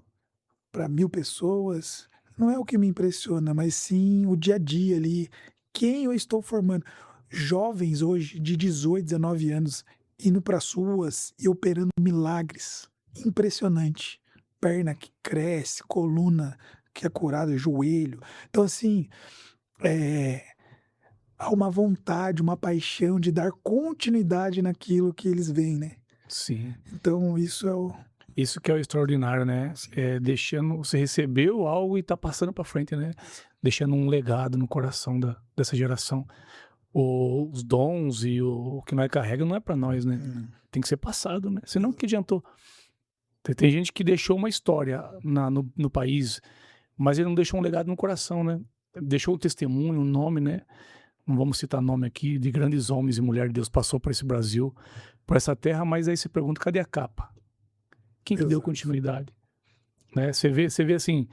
para 1000 pessoas não é o que me impressiona, mas sim o dia a dia ali, quem eu estou formando. Jovens hoje de 18, 19 anos indo para as ruas e operando milagres, impressionante. Perna que cresce, coluna que é curada, joelho. Então assim, eh, há uma vontade, uma paixão de dar continuidade naquilo que eles veem, né. sim. Então isso é o Isso que é o extraordinário, né, sim, deixando você recebeu algo e tá passando para frente, né, exa deixando um legado no coração dessa geração. Os dons e o que nós carrega não é para nós, né, tem que ser passado, né, senão que adiantou? Tem gente que deixou uma história no país, mas ele não deixou um legado no coração, né, deixou um testemunho, um nome, né, não vamos citar nome aqui, de grandes homens e mulheres de Deus passou por esse Brasil, por essa terra, mas aí você pergunta: "Cadê a capa? Quem que deu exato. continuidade?", né, você vê assim,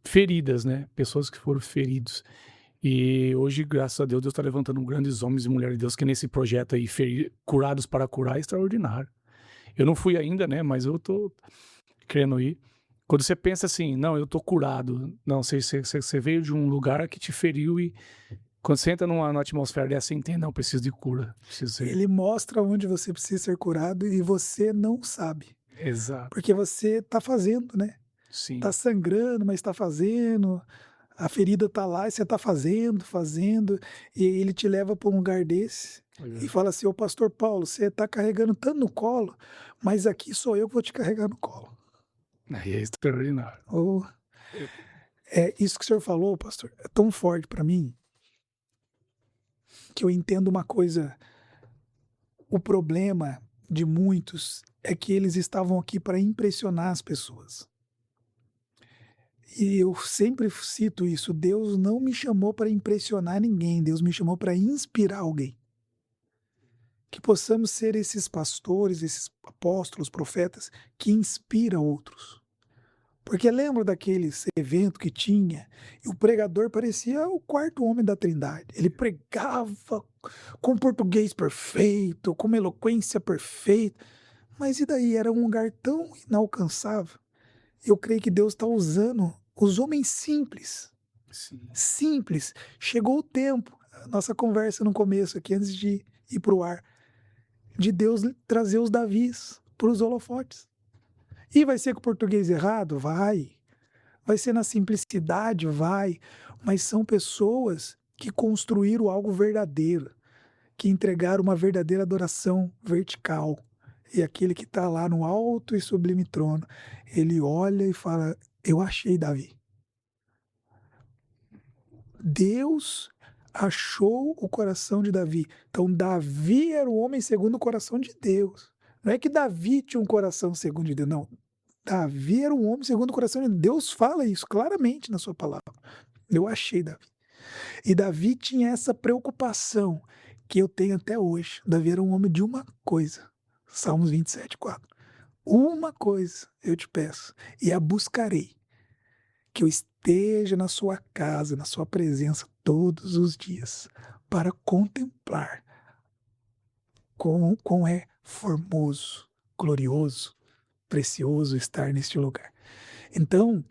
feridas, né, pessoas que foram feridos. E hoje, graças a Deus, Deus está levantando grandes homens e mulheres de Deus que nesse projeto aí, Curados para Curar, é extraordinário. Eu não fui ainda, né, mas eu tô querendo ir. Quando você pensa assim: "Não, eu tô curado", não, você veio de um lugar que te feriu e quando você entra numa atmosfera dessa, você entende: "Não, preciso de cura, preciso ser". Ele mostra onde você precisa ser curado e você não sabe, Exato, porque você está fazendo, né. Tá sim. sangrando, mas está fazendo, a ferida tá lá e você tá fazendo, fazendo, e ele te leva para um lugar desse e É. fala assim: "Ô pastor Paulo, você tá carregando tanto no colo, mas aqui sou eu que vou te carregar no colo". Aí é extraordinário. Oh, Eu isso que o senhor falou, pastor, é tão forte para mim, que eu entendo uma coisa: o problema de muitos é que eles estavam aqui para impressionar as pessoas. E eu sempre cito isso: Deus não me chamou para impressionar ninguém, Deus me chamou para inspirar alguém. Que possamos ser esses pastores, esses apóstolos, profetas que inspiram outros. Porque lembra daqueles evento que tinha e o pregador parecia o quarto homem da Trindade. Ele pregava com português perfeito, com uma eloquência perfeita, mas e daí? Era um lugar tão inalcançável. Eu creio que Deus está usando os homens simples. sim. Simples. Chegou o tempo, a nossa conversa no começo aqui, antes de ir para o ar, de Deus trazer os Davis para os holofotes. E vai ser com o português errado? Vai. Vai ser na simplicidade? Vai. Mas são pessoas que construíram algo verdadeiro, que entregaram uma verdadeira adoração vertical. E aquele que está lá no alto e sublime trono, ele olha e fala: Eu achei Davi. Deus achou o coração de Davi. Então, Davi era o homem segundo o coração de Deus. Não é que Davi tinha um coração segundo de Deus, não. Davi era um homem segundo o coração de Deus. Deus fala isso claramente na sua palavra. Eu achei Davi. E Davi tinha essa preocupação que eu tenho até hoje. Davi era um homem de uma coisa. Salmos 27:4. Uma coisa eu te peço, e a buscarei, que eu esteja na sua casa, na sua presença todos os dias, para contemplar quão é formoso, glorioso, precioso estar neste lugar. Então,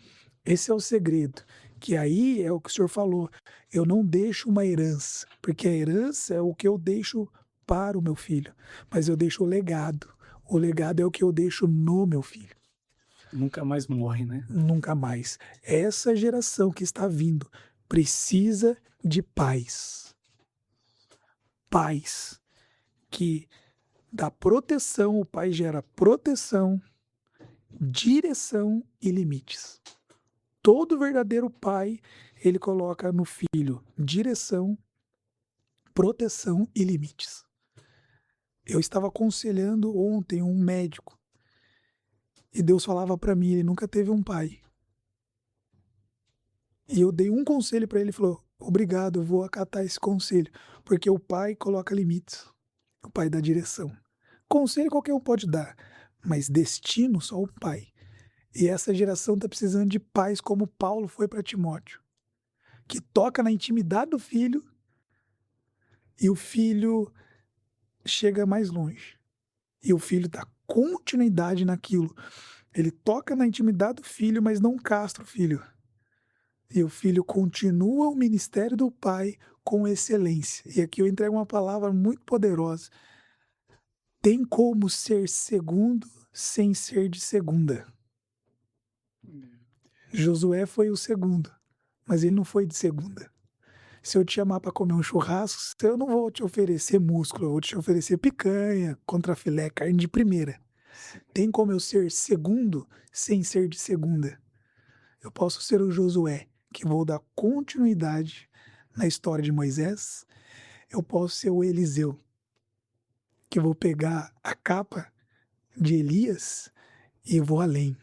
esse é o segredo, que aí é o que o senhor falou, eu não deixo uma herança, porque a herança é o que eu deixo para o meu filho, mas eu deixo o legado é o que eu deixo no meu filho. Nunca mais morre, né. Nunca mais. Essa geração que está vindo precisa de pais. Pais que da proteção, o pai gera proteção, direção e limites. Todo verdadeiro pai, ele coloca no filho direção, proteção e limites. Eu estava aconselhando ontem um médico e Deus falava para mim, ele nunca teve um pai. E eu dei um conselho para ele, ele falou: "Obrigado, eu vou acatar esse conselho", porque o pai coloca limites, o pai dá direção. Conselho qualquer um pode dar, mas destino só o pai. E essa geração está precisando de pais como Paulo foi para Timóteo, que toca na intimidade do filho e o filho chega mais longe. E o filho dá continuidade naquilo. Ele toca na intimidade do filho, mas não castra o filho. E o filho continua o ministério do pai com excelência. E aqui eu entrego uma palavra muito poderosa. Tem como ser segundo sem ser de segunda. Josué foi o segundo, mas ele não foi de segunda. Se eu te chamar para comer um churrasco, eu não vou te oferecer músculo, eu vou te oferecer picanha, contrafilé, carne de primeira. Tem como eu ser segundo sem ser de segunda. Eu posso ser o Josué, que vou dar continuidade na história de Moisés. Eu posso ser o Eliseu, que vou pegar a capa de Elias e vou além.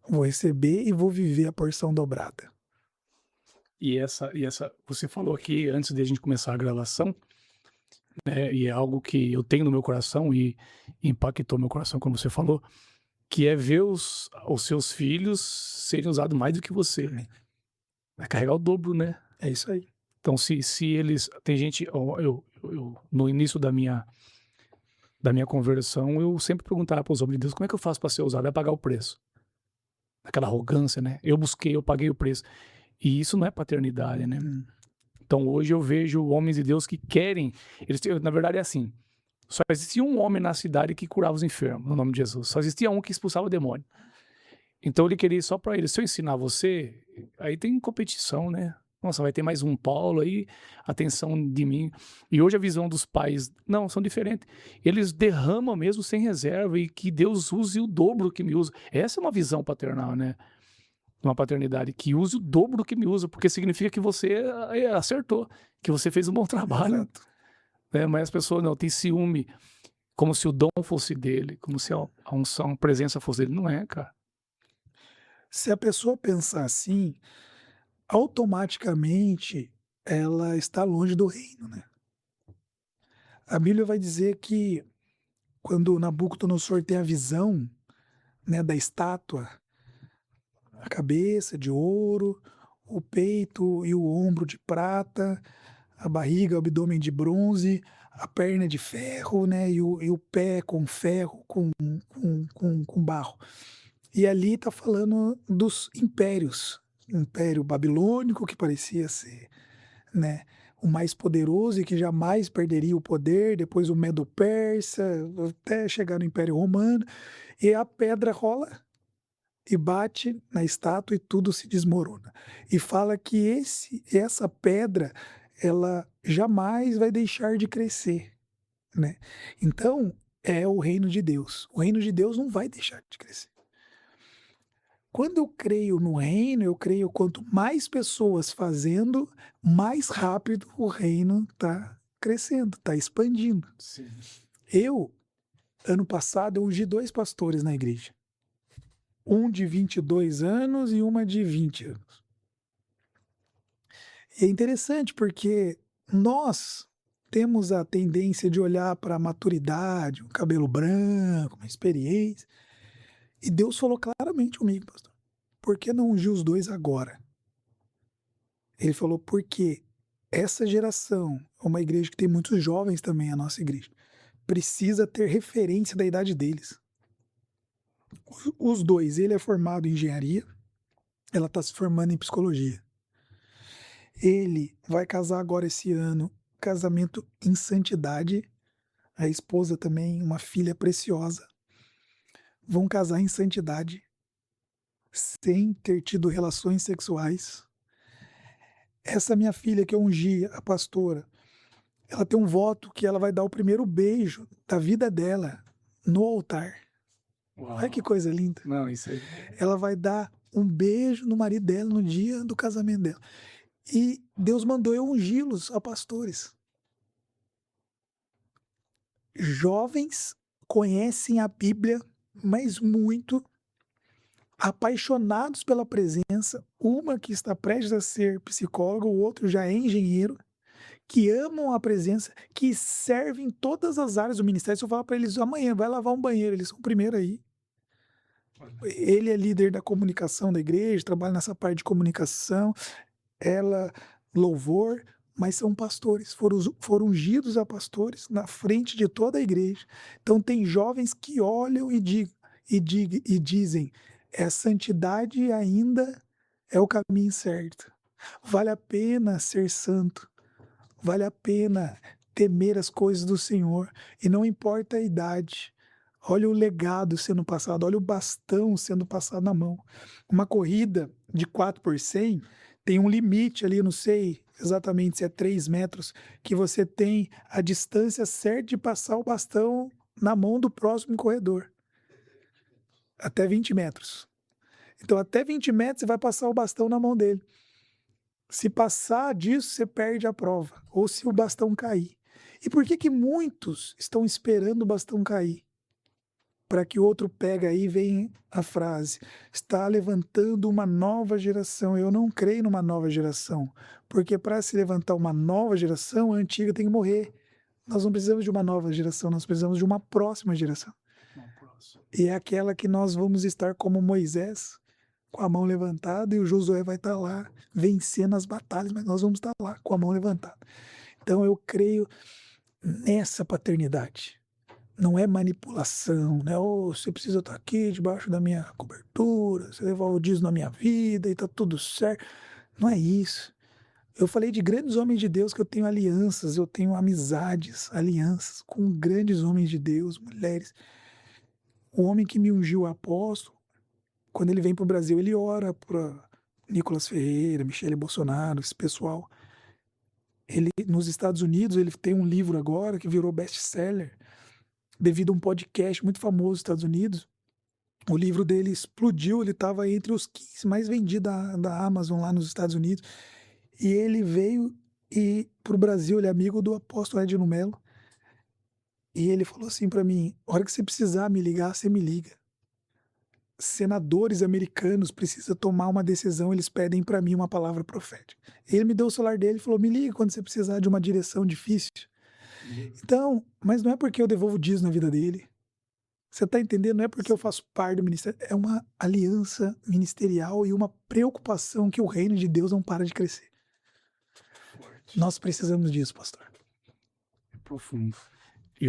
Vou receber e vou viver a porção dobrada. E essa você falou aqui antes de a gente começar a gravação, né, e é algo que eu tenho no meu coração e impactou meu coração quando você falou, que é ver os seus filhos serem usados mais do que você. Amém. Vai carregar o dobro, né. É isso aí. Então se eles tem gente ó, eu no início da minha conversão, eu sempre perguntava para os homens de Deus: "Como é que eu faço para ser ousado?" É pagar o preço. Aquela arrogância, né. Eu busquei, eu paguei o preço. E isso não é paternidade, né. Hum. Então hoje eu vejo homens de Deus que querem na verdade é assim, só existia um homem na cidade que curava os enfermos, no nome de Jesus. Só existia um que expulsava o demônio. Então ele queria ir só para ele. Se eu ensinar você, aí tem competição, né. Nossa, vai ter mais um Paulo aí, atenção de mim. E hoje a visão dos pais, não, são diferentes. Eles derramam mesmo sem reserva e que Deus use o dobro que me usa. Essa é uma visão paternal, né, uma paternidade, que use o dobro do que me usa, porque significa que você, acertou, que você fez um bom trabalho, Exato. né, mas as pessoas não, têm ciúme, como se o dom fosse dele, como se a unção, a presença fosse dele. Não é, cara. Se a pessoa pensar assim, automaticamente ela está longe do reino, né. A Bíblia vai dizer que quando Nabucodonosor tem a visão, né, da estátua, a cabeça de ouro, o peito e o ombro de prata, a barriga, o abdômen de bronze, a perna de ferro, né, e o pé com ferro, com barro. E ali está falando dos impérios, o Império Babilônico, que parecia ser, né, o mais poderoso e que jamais perderia o poder, depois o Medo-Persa, até chegar no Império Romano, e a pedra rola e bate na estátua e tudo se desmorona. E fala que essa pedra, ela jamais vai deixar de crescer, né. Então, é o reino de Deus. O reino de Deus não vai deixar de crescer. Quando eu creio no reino, eu creio quanto mais pessoas fazendo, mais rápido o reino está crescendo, está expandindo. Sim. Eu, ano passado, eu ungi 2 pastores na igreja. Um de 22 anos e uma de 20 anos. E é interessante porque nós temos a tendência de olhar para a maturidade, o cabelo branco, uma experiência, e Deus falou claramente comigo: "Pastor, por que não ungir os 2 agora?" Ele falou: "Porque essa geração é uma igreja que tem muitos jovens também, a nossa igreja, precisa ter referência da idade deles." Os 2, ele é formado em engenharia, ela está se formando em psicologia. Ele vai casar agora esse ano, casamento em santidade, a esposa também, uma filha preciosa. Vão casar em santidade, sem ter tido relações sexuais. Essa minha filha que eu ungi, a pastora, ela tem um voto que ela vai dar o primeiro beijo da vida dela no altar. Olha que Uau! coisa linda. Não, isso aí Ela vai dar um beijo no marido dela no dia do casamento dela. E Deus mandou eu ungí-los a pastores. Jovens conhecem a Bíblia, mas muito, apaixonados pela presença, uma que está prestes a ser psicóloga, o outro já é engenheiro, que amam a presença, que servem em todas as áreas do ministério. Se eu falar para eles amanhã, vai lavar um banheiro, eles são o primeiro aí. olha. Ele é líder da comunicação da igreja, trabalha nessa parte de comunicação, ela louvor, mas são pastores, foram ungidos a pastores na frente de toda a igreja. Então tem jovens que olham e dizem: "É, a santidade ainda é o caminho certo. Vale a pena ser santo, vale a pena temer as coisas do Senhor, e não importa a idade. Olha o legado sendo passado, olha o bastão sendo passado na mão." Uma corrida de 4 por 100 tem um limite ali, eu não sei exatamente se é 3 metros, que você tem a distância certa de passar o bastão na mão do próximo corredor, até 20 metros. Então até 20 metros você vai passar o bastão na mão dele. Se passar disso, você perde a prova, ou se o bastão cair. E por que que muitos estão esperando o bastão cair? Para que o outro pega aí vem a frase: "Está levantando uma nova geração." Eu não creio numa nova geração, porque para se levantar uma nova geração, a antiga tem que morrer. Nós não precisamos de uma nova geração, nós precisamos de uma próxima geração. Não, próximo. E é aquela que nós vamos estar como Moisés, com a mão levantada e o Josué vai estar lá vencendo as batalhas, mas nós vamos estar lá com a mão levantada. Então eu creio nessa paternidade. Não é manipulação, né? "Oh, você precisa estar aqui debaixo da minha cobertura, você levar o dízimo na minha vida e tá tudo certo". Não é isso. Eu falei de grandes homens de Deus que eu tenho alianças, eu tenho amizades, alianças com grandes homens de Deus, mulheres. O homem que me ungiu apóstolo, quando ele vem para o Brasil, ele ora para Nicolas Ferreira, Michele Bolsonaro, esse pessoal. Ele, nos Estados Unidos, ele tem um livro agora que virou best-seller, devido a um podcast muito famoso nos Estados Unidos. O livro dele explodiu, ele estava entre os 15 mais vendidos da Amazon lá nos Estados Unidos. E ele veio para o Brasil, ele é amigo do apóstolo Edno Mello. E ele falou assim para mim: "A hora que você precisar me ligar, você me liga. Senadores americanos precisam tomar uma decisão, eles pedem para mim uma palavra profética". Ele me deu o celular dele e falou: "Me liga quando você precisar de uma direção difícil". Então, mas não é porque eu devolvo dízimo na vida dele. Você está entendendo? Não é porque eu faço parte do ministério, é uma aliança ministerial e uma preocupação que o reino de Deus não para de crescer. Forte. Nós precisamos disso, pastor. É profundo. E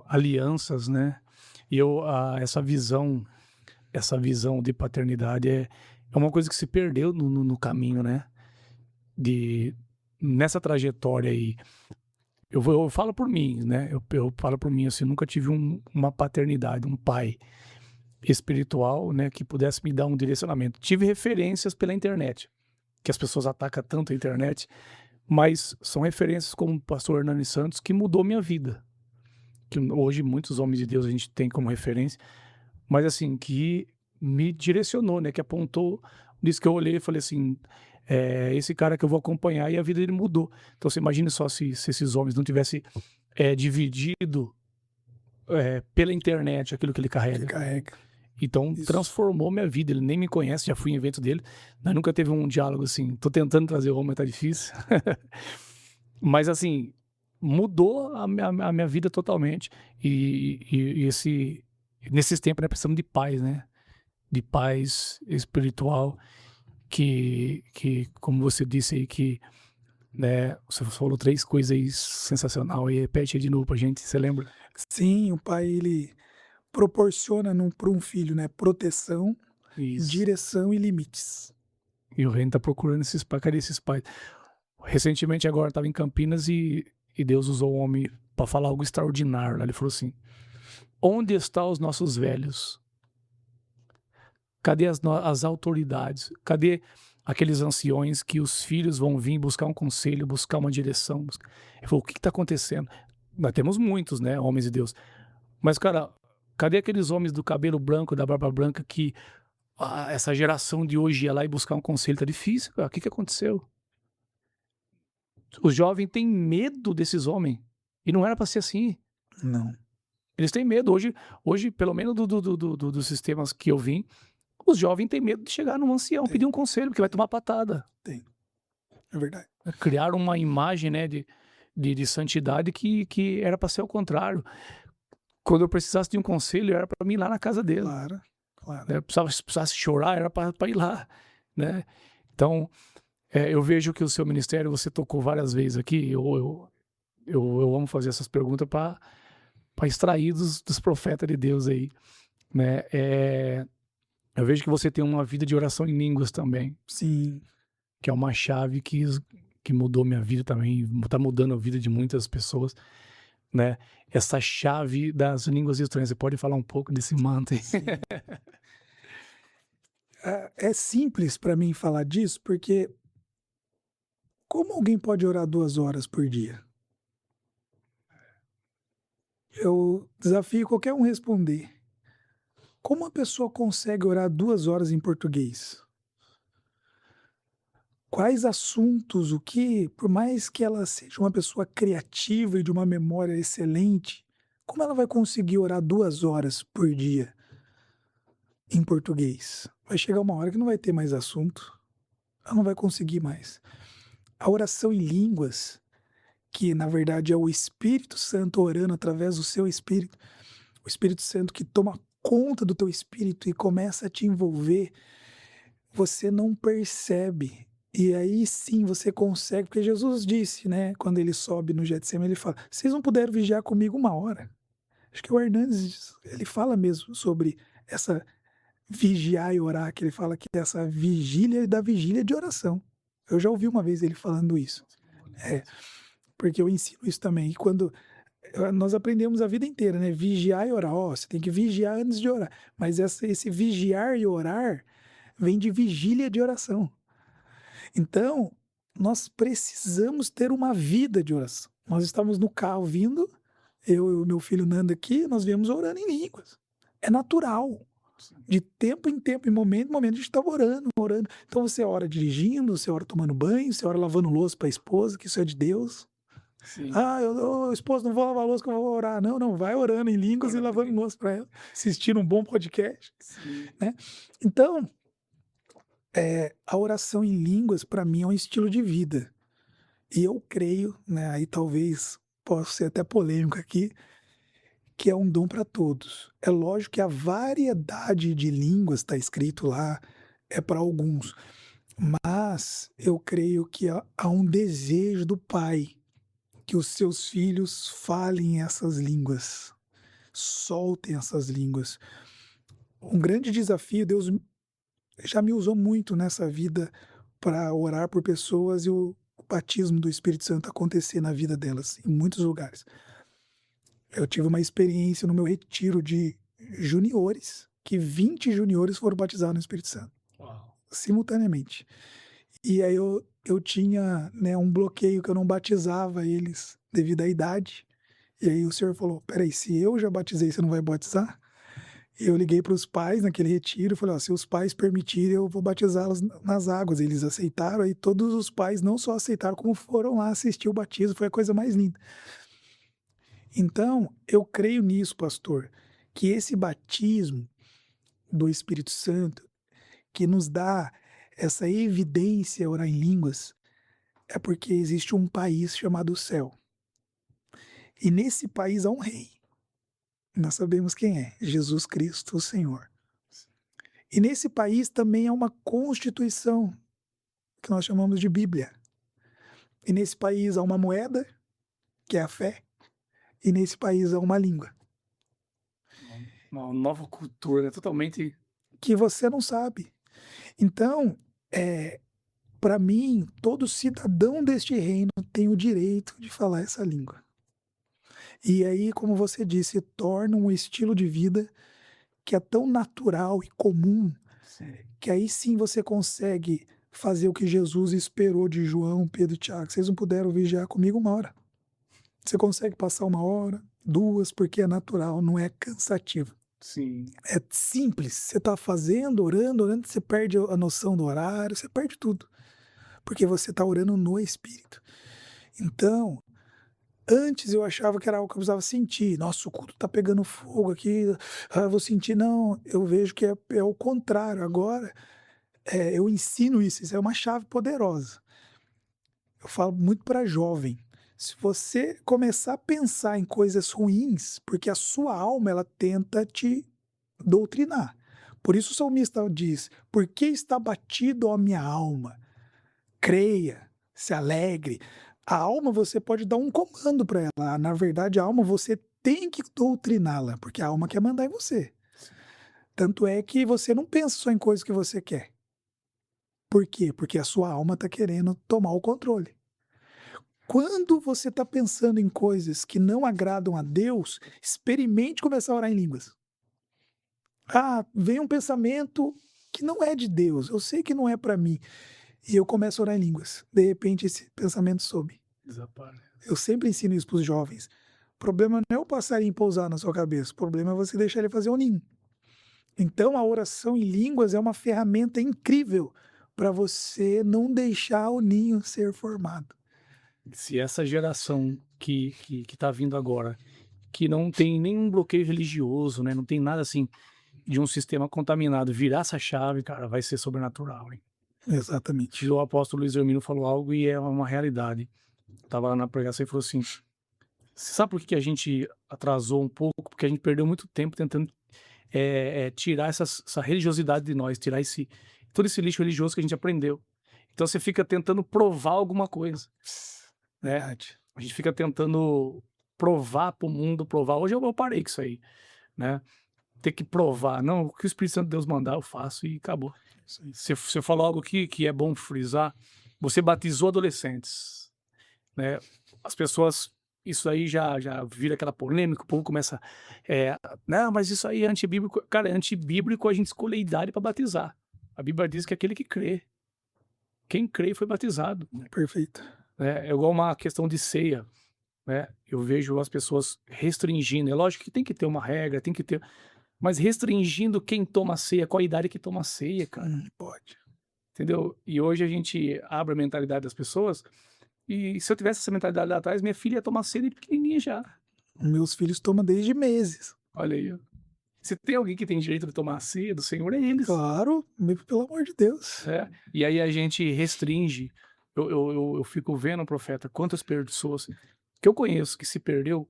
alianças, né? E essa visão de paternidade é uma coisa que se perdeu no caminho, né? De, nessa trajetória aí. Eu falo por mim, né? Eu falo por mim, assim, nunca tive uma paternidade, um pai espiritual, né, que pudesse me dar um direcionamento. Tive referências pela internet, que as pessoas atacam tanto a internet, mas são referências como o pastor Hernani Santos que mudou minha vida. Que hoje muitos homens de Deus a gente tem como referência, mas assim, que me direcionou, né, que apontou, nisso que eu olhei e falei assim, esse cara que eu vou acompanhar, e a vida dele mudou. Então você imagina só se esses homens não tivessem dividido pela internet aquilo que ele Que carrega. carrega. Então Isso. transformou minha vida, ele nem me conhece, já fui em evento dele, nós nunca teve um diálogo assim, tô tentando trazer o homem, mas tá difícil. Mas assim, mudou a minha vida totalmente, nesses tempos, né, precisamos de paz, né, de paz espiritual, que como você disse aí, que, né, você falou 3 coisas aí sensacional, e repete aí de novo pra gente, você lembra? Sim, o pai ele proporciona para um filho, né, proteção, Isso. direção e limites. E o reino tá procurando esses pais, cadê esses pais? Recentemente agora estava em Campinas e Deus usou o homem para falar algo extraordinário, né, ele falou assim: "Onde estão os nossos velhos? Cadê as autoridades? Cadê aqueles anciões que os filhos vão vir buscar um conselho, buscar uma direção?" Ele falou: "O que está acontecendo?" Nós temos muitos, né, homens de Deus, mas cara, cadê aqueles homens do cabelo branco, da barba branca que, essa geração de hoje ia lá e buscar um conselho? Tá difícil, cara, o que aconteceu? Os jovens têm medo desses homens, e não era para ser assim. Não, Eles têm medo. Hoje pelo menos dos sistemas que eu vim, os jovens têm medo de chegar num ancião, tem, pedir um conselho, porque vai tomar patada. tem. É verdade. Criaram uma imagem, né, de santidade que era para ser o contrário. Quando eu precisasse de um conselho, era para mim ir lá na casa dele, Claro, claro. né, se precisasse chorar, era para ir lá, né. Então, eu vejo que o seu ministério, você tocou várias vezes aqui, eu amo fazer essas perguntas para extrair dos profetas de Deus aí, né. Eu vejo que você tem uma vida de oração em línguas também, Sim, que é uma chave que mudou minha vida também, tá mudando a vida de muitas pessoas, né. Essa chave das línguas estranhas, você pode falar um pouco desse manto aí? sim. É simples para mim falar disso, porque como alguém pode orar 2 horas por dia? Eu desafio qualquer um responder. Como uma pessoa consegue orar 2 horas em português? Quais assuntos, o que, por mais que ela seja uma pessoa criativa e de uma memória excelente, como ela vai conseguir orar 2 horas por dia em português? Vai chegar uma hora que não vai ter mais assunto, ela não vai conseguir mais. A oração em línguas, que na verdade é o Espírito Santo orando através do seu espírito, o Espírito Santo que toma conta do teu espírito e começa a te envolver, você não percebe. E aí sim você consegue, porque Jesus disse, né, quando ele sobe no Getsemane, ele fala: "Vocês não puderam vigiar comigo 1 hora". Acho que o Hernandes, ele fala mesmo sobre essa vigiar e orar, que ele fala que é essa vigília da vigília de oração. Eu já ouvi uma vez ele falando isso. Nossa, que bonito É, isso. porque eu ensino isso também. E quando nós aprendemos a vida inteira, né? Vigiar e orar. Ó, você tem que vigiar antes de orar. Mas esse vigiar e orar vem de vigília de oração. Então, nós precisamos ter uma vida de oração. Nós estamos no carro vindo, eu e o meu filho Nando aqui, nós viemos orando em línguas. É natural. Sim, De tempo em momento em momento, a gente estava orando, orando. Então você ora dirigindo, você ora tomando banho, você ora lavando louça para a esposa, que isso é de Deus. sim. Ah, esposa, não vou lavar louça que eu vou orar. Não, não, vai orando em línguas e Orando lavando em louça para ela, assistindo um bom podcast, sim, né. Então, a oração em línguas para mim é um estilo de vida. E eu creio, né, aí talvez possa ser até polêmico aqui, que é um dom para todos. É lógico que a variedade de línguas, está escrito lá, é para alguns, mas eu creio que há um desejo do Pai que os seus filhos falem essas línguas, soltem essas línguas. Um grande desafio, Deus já me usou muito nessa vida para orar por pessoas e o batismo do Espírito Santo acontecer na vida delas, em muitos lugares. Eu tive uma experiência no meu retiro de juniores, que 20 juniores foram batizados no Espírito Santo, uau, simultaneamente. E aí eu tinha, né, um bloqueio que eu não batizava eles devido à idade. E aí o senhor falou: "Espera aí, se eu já batizei, você não vai batizar?" Eu liguei para os pais naquele retiro e falei: "Ó, se os pais permitirem, eu vou batizá-los nas águas". Eles aceitaram, aí todos os pais não só aceitaram, como foram lá assistir o batismo, foi a coisa mais linda. Então, eu creio nisso, pastor, que esse batismo do Espírito Santo, que nos dá essa evidência orar em línguas, é porque existe um país chamado céu. E nesse país há um rei. Nós sabemos quem é: Jesus Cristo, o Senhor. E nesse país também há uma constituição, que nós chamamos de Bíblia. E nesse país há uma moeda, que é a fé, e nesse país há uma língua, uma nova cultura, né, totalmente que você não sabe. Então, para mim, todo cidadão deste reino tem o direito de falar essa língua. E aí, como você disse, torna um estilo de vida que é tão natural e comum, sim, que aí sim você consegue fazer o que Jesus esperou de João, Pedro e Tiago. Vocês não puderam vigiar comigo 1 hora. Você consegue passar 1 hora, 2, porque é natural, não é cansativo. sim, É simples. Você está fazendo, orando, orando, você perde a noção do horário, você perde tudo. Porque você está orando no Espírito. Então, antes eu achava que era algo que eu precisava sentir. Nossa, o culto está pegando fogo aqui. Ah, eu vou sentir. Não, eu vejo que é o contrário. Agora, eu ensino isso. Isso é uma chave poderosa. Eu falo muito para jovem. Se você começar a pensar em coisas ruins, porque a sua alma ela tenta te doutrinar. Por isso o salmista diz: "Por que está batido a minha alma? Creia, se alegre". A alma você pode dar um comando para ela. Na verdade, a alma você tem que doutriná-la, porque a alma quer mandar em você. sim, Tanto é que você não pensa só em coisas que você quer. Por quê? Porque a sua alma está querendo tomar o controle. Quando você está pensando em coisas que não agradam a Deus, experimente começar a orar em línguas. Ah, vem um pensamento que não é de Deus, eu sei que não é para mim, e eu começo a orar em línguas. De repente esse pensamento some. Eu desaparece. sempre ensino isso para os jovens. O problema não é o passarinho pousar na sua cabeça, o problema é você deixar ele fazer o ninho. Então a oração em línguas é uma ferramenta incrível para você não deixar o ninho ser formado. Se essa geração que tá vindo agora, que não tem nenhum bloqueio religioso, né, não tem nada assim de um sistema contaminado, virar essa chave, cara, vai ser sobrenatural, hein. Exatamente. O apóstolo Luiz Hermínio falou algo e é uma realidade. Estava lá na pregação e falou assim: "Você sabe por que que a gente atrasou um pouco? Porque a gente perdeu muito tempo tentando, tirar essa religiosidade de nós, tirar todo esse lixo religioso que a gente aprendeu. Então você fica tentando provar alguma coisa, né. Verdade. A gente fica tentando provar para o mundo, provar. Hoje eu parei com isso aí, né. Ter que provar, não, o que o Espírito Santo de Deus mandar eu faço e acabou. Isso aí. Você falou algo que é bom frisar, você batizou adolescentes, né, as pessoas, isso aí já vira aquela polêmica, o povo começa, "Não, mas isso aí é antibíblico", cara, é antibíblico a gente escolher idade para batizar. A Bíblia diz que é aquele que crê, quem crê foi batizado, Perfeito. né, é igual uma questão de ceia, né, eu vejo as pessoas restringindo, é lógico que tem que ter uma regra, tem que ter, mas restringindo quem toma ceia, qual a idade que toma ceia, cara, Pode. entendeu? E hoje a gente abre a mentalidade das pessoas, e se eu tivesse essa mentalidade lá atrás, minha filha ia tomar ceia de pequenininha já. Meus filhos tomam desde meses. Olha aí, ó. Se tem alguém que tem direito de tomar a ceia do Senhor, é eles, Claro, pelo amor de Deus. né. E aí a gente restringe. Eu fico vendo, profeta, quantas pessoas que eu conheço que se perdeu,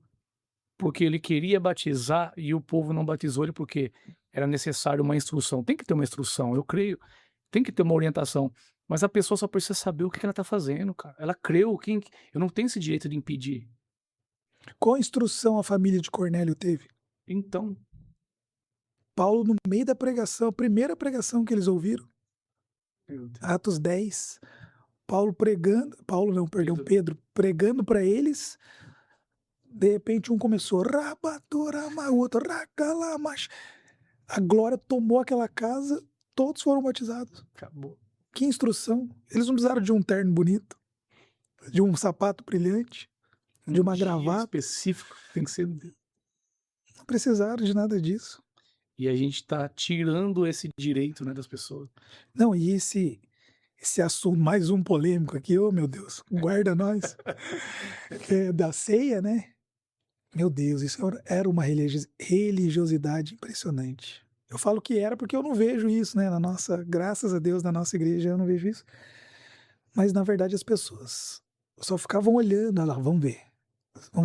porque ele queria batizar e o povo não batizou ele, porque era necessário uma instrução. Tem que ter uma instrução, eu creio, tem que ter uma orientação, mas a pessoa só precisa saber o que que ela está fazendo, cara. Ela creu, eu não tenho esse direito de impedir. Qual instrução a família de Cornélio teve? Então, Paulo, no meio da pregação, a primeira pregação que eles ouviram, meu Deus, Atos 10, Paulo pregando, Paulo não, perdão, Pedro, Pedro pregando para eles, de repente um começou, rabatorama, o outro, racalamash. A glória tomou aquela casa, todos foram batizados. acabou. Que instrução! Eles não precisaram de um terno bonito, de um sapato brilhante, de Um uma dia gravata, específico tem que ser. não precisaram de nada disso. E a gente tá tirando esse direito, né, das pessoas. Não, e esse assunto, mais um polêmico aqui, oh meu Deus, guarda nós, que é da ceia, né? Meu Deus, isso era uma religiosidade impressionante. Eu falo que era porque eu não vejo isso, né? Na nossa, graças a Deus, na nossa igreja eu não vejo isso. Mas na verdade as pessoas só ficavam olhando, "Ah lá, vamos ver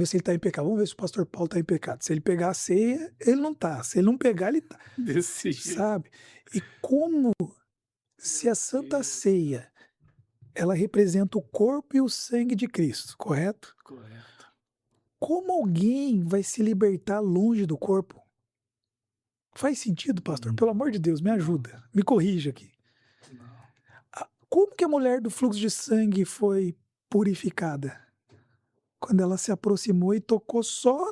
se ele está em pecado, vamos ver se o pastor Paulo está em pecado. Se ele pegar a ceia, ele não tá. Se ele não pegar, ele tá, Desse jeito. sabe? E como se a Santa Ceia, ela representa o corpo e o sangue de Cristo, correto? Correto. Como alguém vai se libertar longe do corpo? Faz sentido, pastor? Pelo amor de Deus, me ajuda, me corrija aqui. Não. Como que a mulher do fluxo de sangue foi purificada? Quando ela se aproximou e tocou só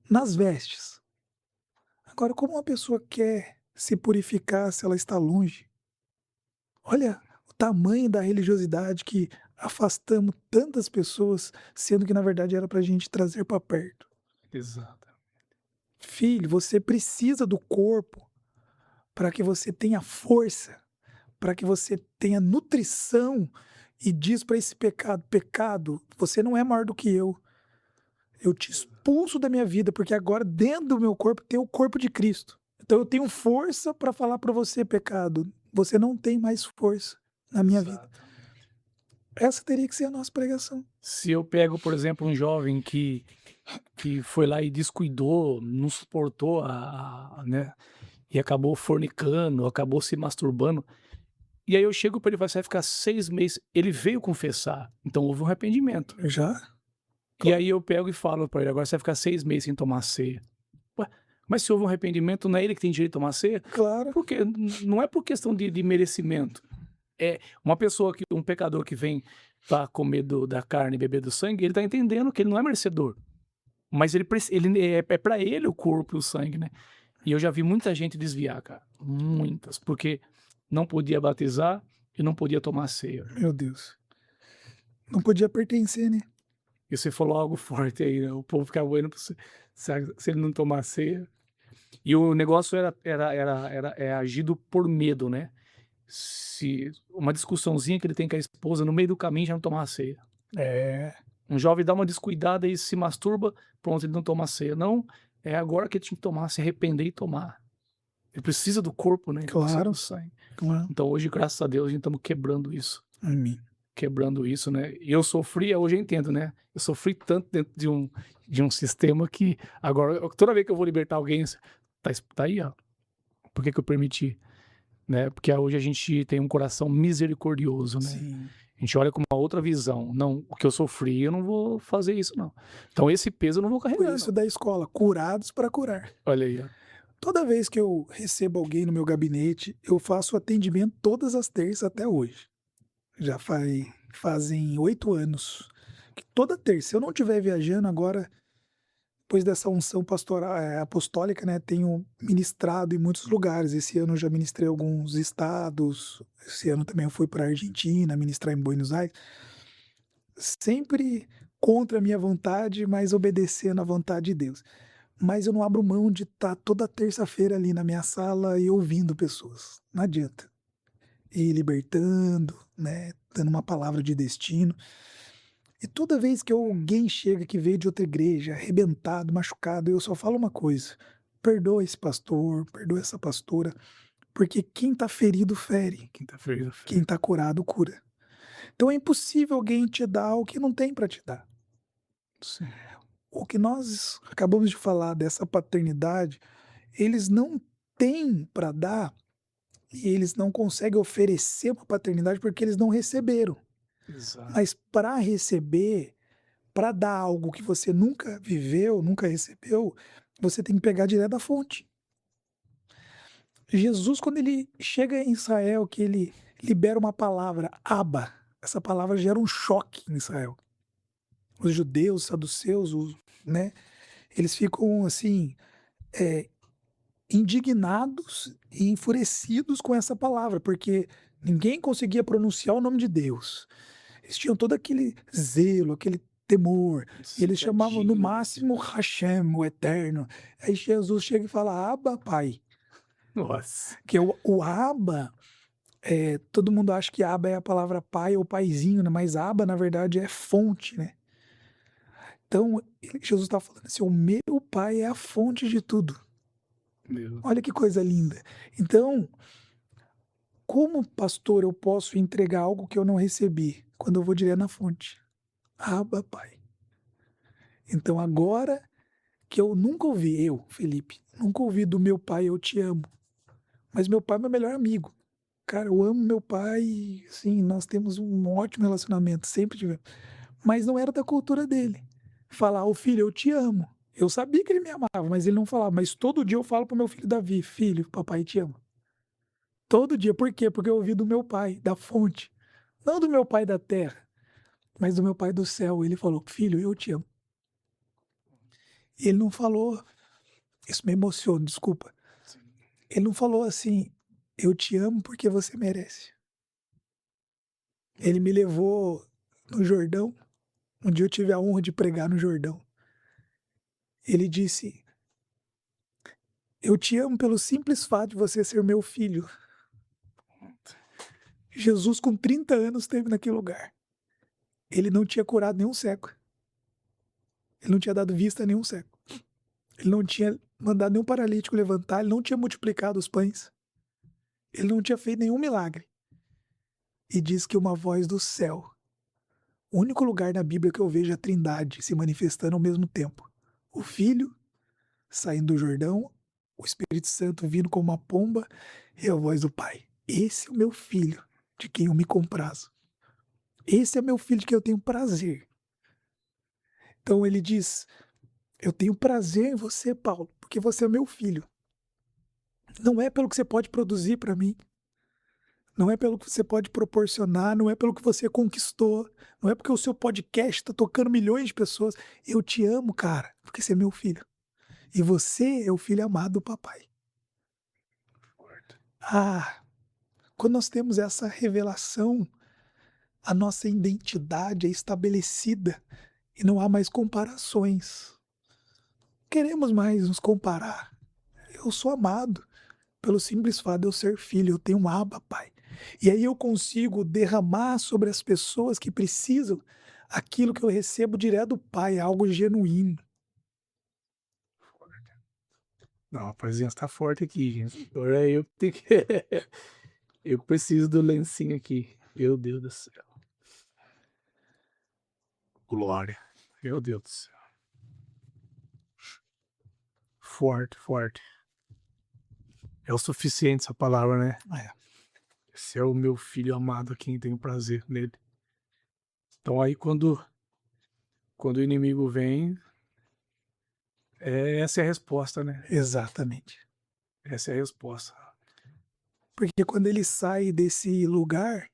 nas vestes. Agora, como uma pessoa quer se purificar se ela está longe? Olha o tamanho da religiosidade que afastamos tantas pessoas, sendo que na verdade era para a gente trazer para perto. Exato. Filho, você precisa do corpo para que você tenha força, para que você tenha nutrição e diz para esse pecado: pecado, você não é maior do que eu te expulso da minha vida, porque agora dentro do meu corpo tem o corpo de Cristo. Então eu tenho força para falar para você, pecado, você não tem mais força na minha vida. Exatamente. Essa teria que ser a nossa pregação. Se eu pego, por exemplo, um jovem que foi lá e descuidou, não suportou né, e acabou fornicando, acabou se masturbando, e aí eu chego para ele e falo: "Você vai ficar 6 meses", ele veio confessar, então houve um arrependimento. Já? E Claro. aí eu pego e falo para ele: "Agora você vai ficar 6 meses sem tomar ceia". Ué, mas se houve um arrependimento, não é ele que tem direito de tomar ceia? Claro. Porque não é por questão de merecimento. É uma pessoa que um pecador que vem para comer da carne e beber do sangue, ele tá entendendo que ele não é merecedor, mas ele é para ele o corpo e o sangue, né. E eu já vi muita gente desviar, cara, muitas, porque não podia batizar e não podia tomar ceia. Meu Deus. Não podia pertencer, né? E você falou algo forte aí, né, o povo ficava olhando se ele não tomar ceia. E o negócio é agido por medo, né. Se uma discussãozinha que ele tem com a esposa, no meio do caminho já não tomar a ceia. É, Um jovem dá uma descuidada e se masturba, pronto, ele não toma a ceia. Não, é agora que ele tinha que tomar, se arrepender e tomar. Ele precisa do corpo, né, ele precisa do claro, sangue. claro. Então hoje, graças a Deus, a gente estamos Amém. quebrando isso, né. E eu sofri, hoje eu entendo, né, eu sofri tanto dentro de um sistema que agora toda vez que eu vou libertar alguém, Tá aí, ó. Por que que eu permiti? Né, porque hoje a gente tem um coração misericordioso, né. Sim. A gente olha com uma outra visão. Não, o que eu sofri, eu não vou fazer isso não. Então esse peso eu não vou Por carregar isso não. da escola, curados para curar. Olha aí, ó. Toda vez que eu recebo alguém no meu gabinete, eu faço atendimento todas as terças até hoje. Já fazem 8 anos que toda terça, se eu não estiver viajando agora, depois dessa unção apostólica, né, tenho ministrado em muitos lugares. Esse ano eu já ministrei em alguns estados, esse ano também eu fui para a Argentina ministrar em Buenos Aires, sempre contra a minha vontade, mas obedecendo à vontade de Deus. Mas eu não abro mão de estar toda terça-feira ali na minha sala e ouvindo pessoas, não adianta. E libertando, né, dando uma palavra de destino. E toda vez que alguém chega que veio de outra igreja, arrebentado, machucado, eu só falo uma coisa: perdoa esse pastor, perdoa essa pastora, porque quem tá ferido fere, Quinta-feira, quem tá curado cura. Então é impossível alguém te dar o que não tem para te dar. sim. O que nós acabamos de falar dessa paternidade, eles não têm para dar e eles não conseguem oferecer uma paternidade porque eles não receberam. Exato. Mas para receber, para dar algo que você nunca viveu, nunca recebeu, você tem que pegar direto da fonte. Jesus, quando ele chega em Israel, que ele libera uma palavra, Abba, essa palavra gera um choque em Israel. Os judeus, os saduceus, né, eles ficam assim, eh, indignados e enfurecidos com essa palavra, porque ninguém conseguia pronunciar o nome de Deus. Eles tinham todo aquele zelo, aquele temor, e eles Que é chamavam no digno de Deus. máximo Hashem, o Eterno. Aí Jesus chega e fala: Abba, Pai. Nossa. Que o Abba, todo mundo acha que Abba é a palavra pai ou paizinho, né? Mas Abba, na verdade, é fonte, né? Então, Jesus está falando assim: o meu pai é a fonte de tudo. Meu Olha que Deus. coisa linda. Então, como pastor, eu posso entregar algo que eu não recebi quando eu vou direto na fonte? Abba, Pai. Então, agora que eu nunca ouvi, Felipe, nunca ouvi do meu pai eu te amo. Mas meu pai é meu melhor amigo. Cara, eu amo meu pai, sim, nós temos um ótimo relacionamento, sempre tivemos. Mas não era da cultura dele. Falar, ô filho, eu te amo. Eu sabia que ele me amava, mas ele não falava. Mas todo dia eu falo pro meu filho Davi, filho, papai te ama. Todo dia. Por quê? Porque eu ouvi do meu pai, da fonte. Não do meu pai da terra, mas do meu pai do céu. Ele falou, filho, eu te amo. E ele não falou, isso me emociona, desculpa. Sim. Ele não falou assim, eu te amo porque você merece. Ele me levou no Jordão, um dia eu tive a honra de pregar no Jordão. Ele disse, eu te amo pelo simples fato de você ser meu filho. Jesus, com 30 anos, esteve naquele lugar. Ele não tinha curado nenhum cego. Ele não tinha dado vista a nenhum cego. Ele não tinha mandado nenhum paralítico levantar. Ele não tinha multiplicado os pães. Ele não tinha feito nenhum milagre. E diz que uma voz do céu, o único lugar na Bíblia que eu vejo a Trindade se manifestando ao mesmo tempo. O Filho saindo do Jordão, o Espírito Santo vindo como uma pomba e a voz do Pai. Esse é o meu filho, de quem eu me comprazo. Esse é meu filho de quem eu tenho prazer. Então ele diz: eu tenho prazer em você, Paulo, porque você é meu filho. Não é pelo que você pode produzir para mim, não é pelo que você pode proporcionar, não é pelo que você conquistou, não é porque o seu podcast está tocando milhões de pessoas. Eu te amo, cara, porque você é meu filho. E você é o filho amado do papai. Ah, quando nós temos essa revelação, a nossa identidade é estabelecida e não há mais comparações. Queremos mais nos comparar. Eu sou amado pelo simples fato de eu ser filho, eu tenho um Abba, Pai. E aí eu consigo derramar sobre as pessoas que precisam aquilo que eu recebo direto do Pai, algo genuíno. Não, a presença tá forte aqui, gente. Agora eu tenho que eu preciso do lencinho aqui. Meu Deus do céu. Glória. Meu Deus do céu. Forte, forte. É o suficiente essa palavra, né. É, "Esse é o meu filho amado, a quem tenho prazer nele". Então aí quando o inimigo vem, essa é a resposta, né. exatamente. Essa é a resposta. Porque quando ele sai desse lugar,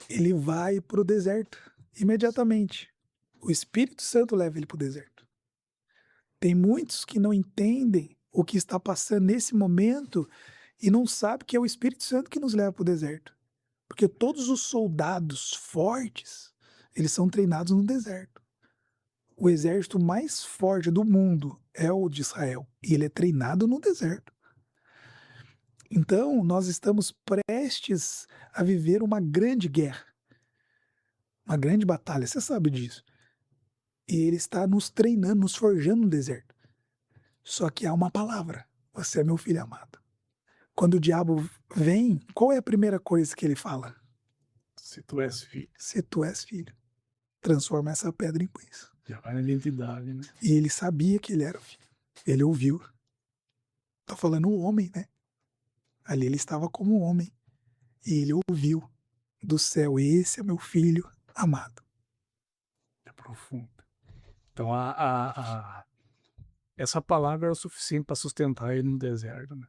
ele vai para o deserto, imediatamente. O Espírito Santo leva ele para o deserto. Tem muitos que não entendem o que está passando nesse momento e não sabem que é o Espírito Santo que nos leva para o deserto. Porque todos os soldados fortes, eles são treinados no deserto. O exército mais forte do mundo é o de Israel, e ele é treinado no deserto. Então, nós estamos prestes a viver uma grande guerra, uma grande batalha, você sabe disso. E ele está nos treinando, nos forjando no deserto. Só que há uma palavra: você é meu filho amado. Quando o diabo vem, qual é a primeira coisa que ele fala? Se tu és filho, Se tu és filho, transforma essa pedra em pães. já vai na identidade, né. E ele sabia que ele era o filho. Ele ouviu. Tá falando o homem, né? Ali ele estava como um homem. E ele ouviu do céu: esse é meu filho amado. É profundo. Então a essa palavra é o suficiente para sustentar ele no deserto, né.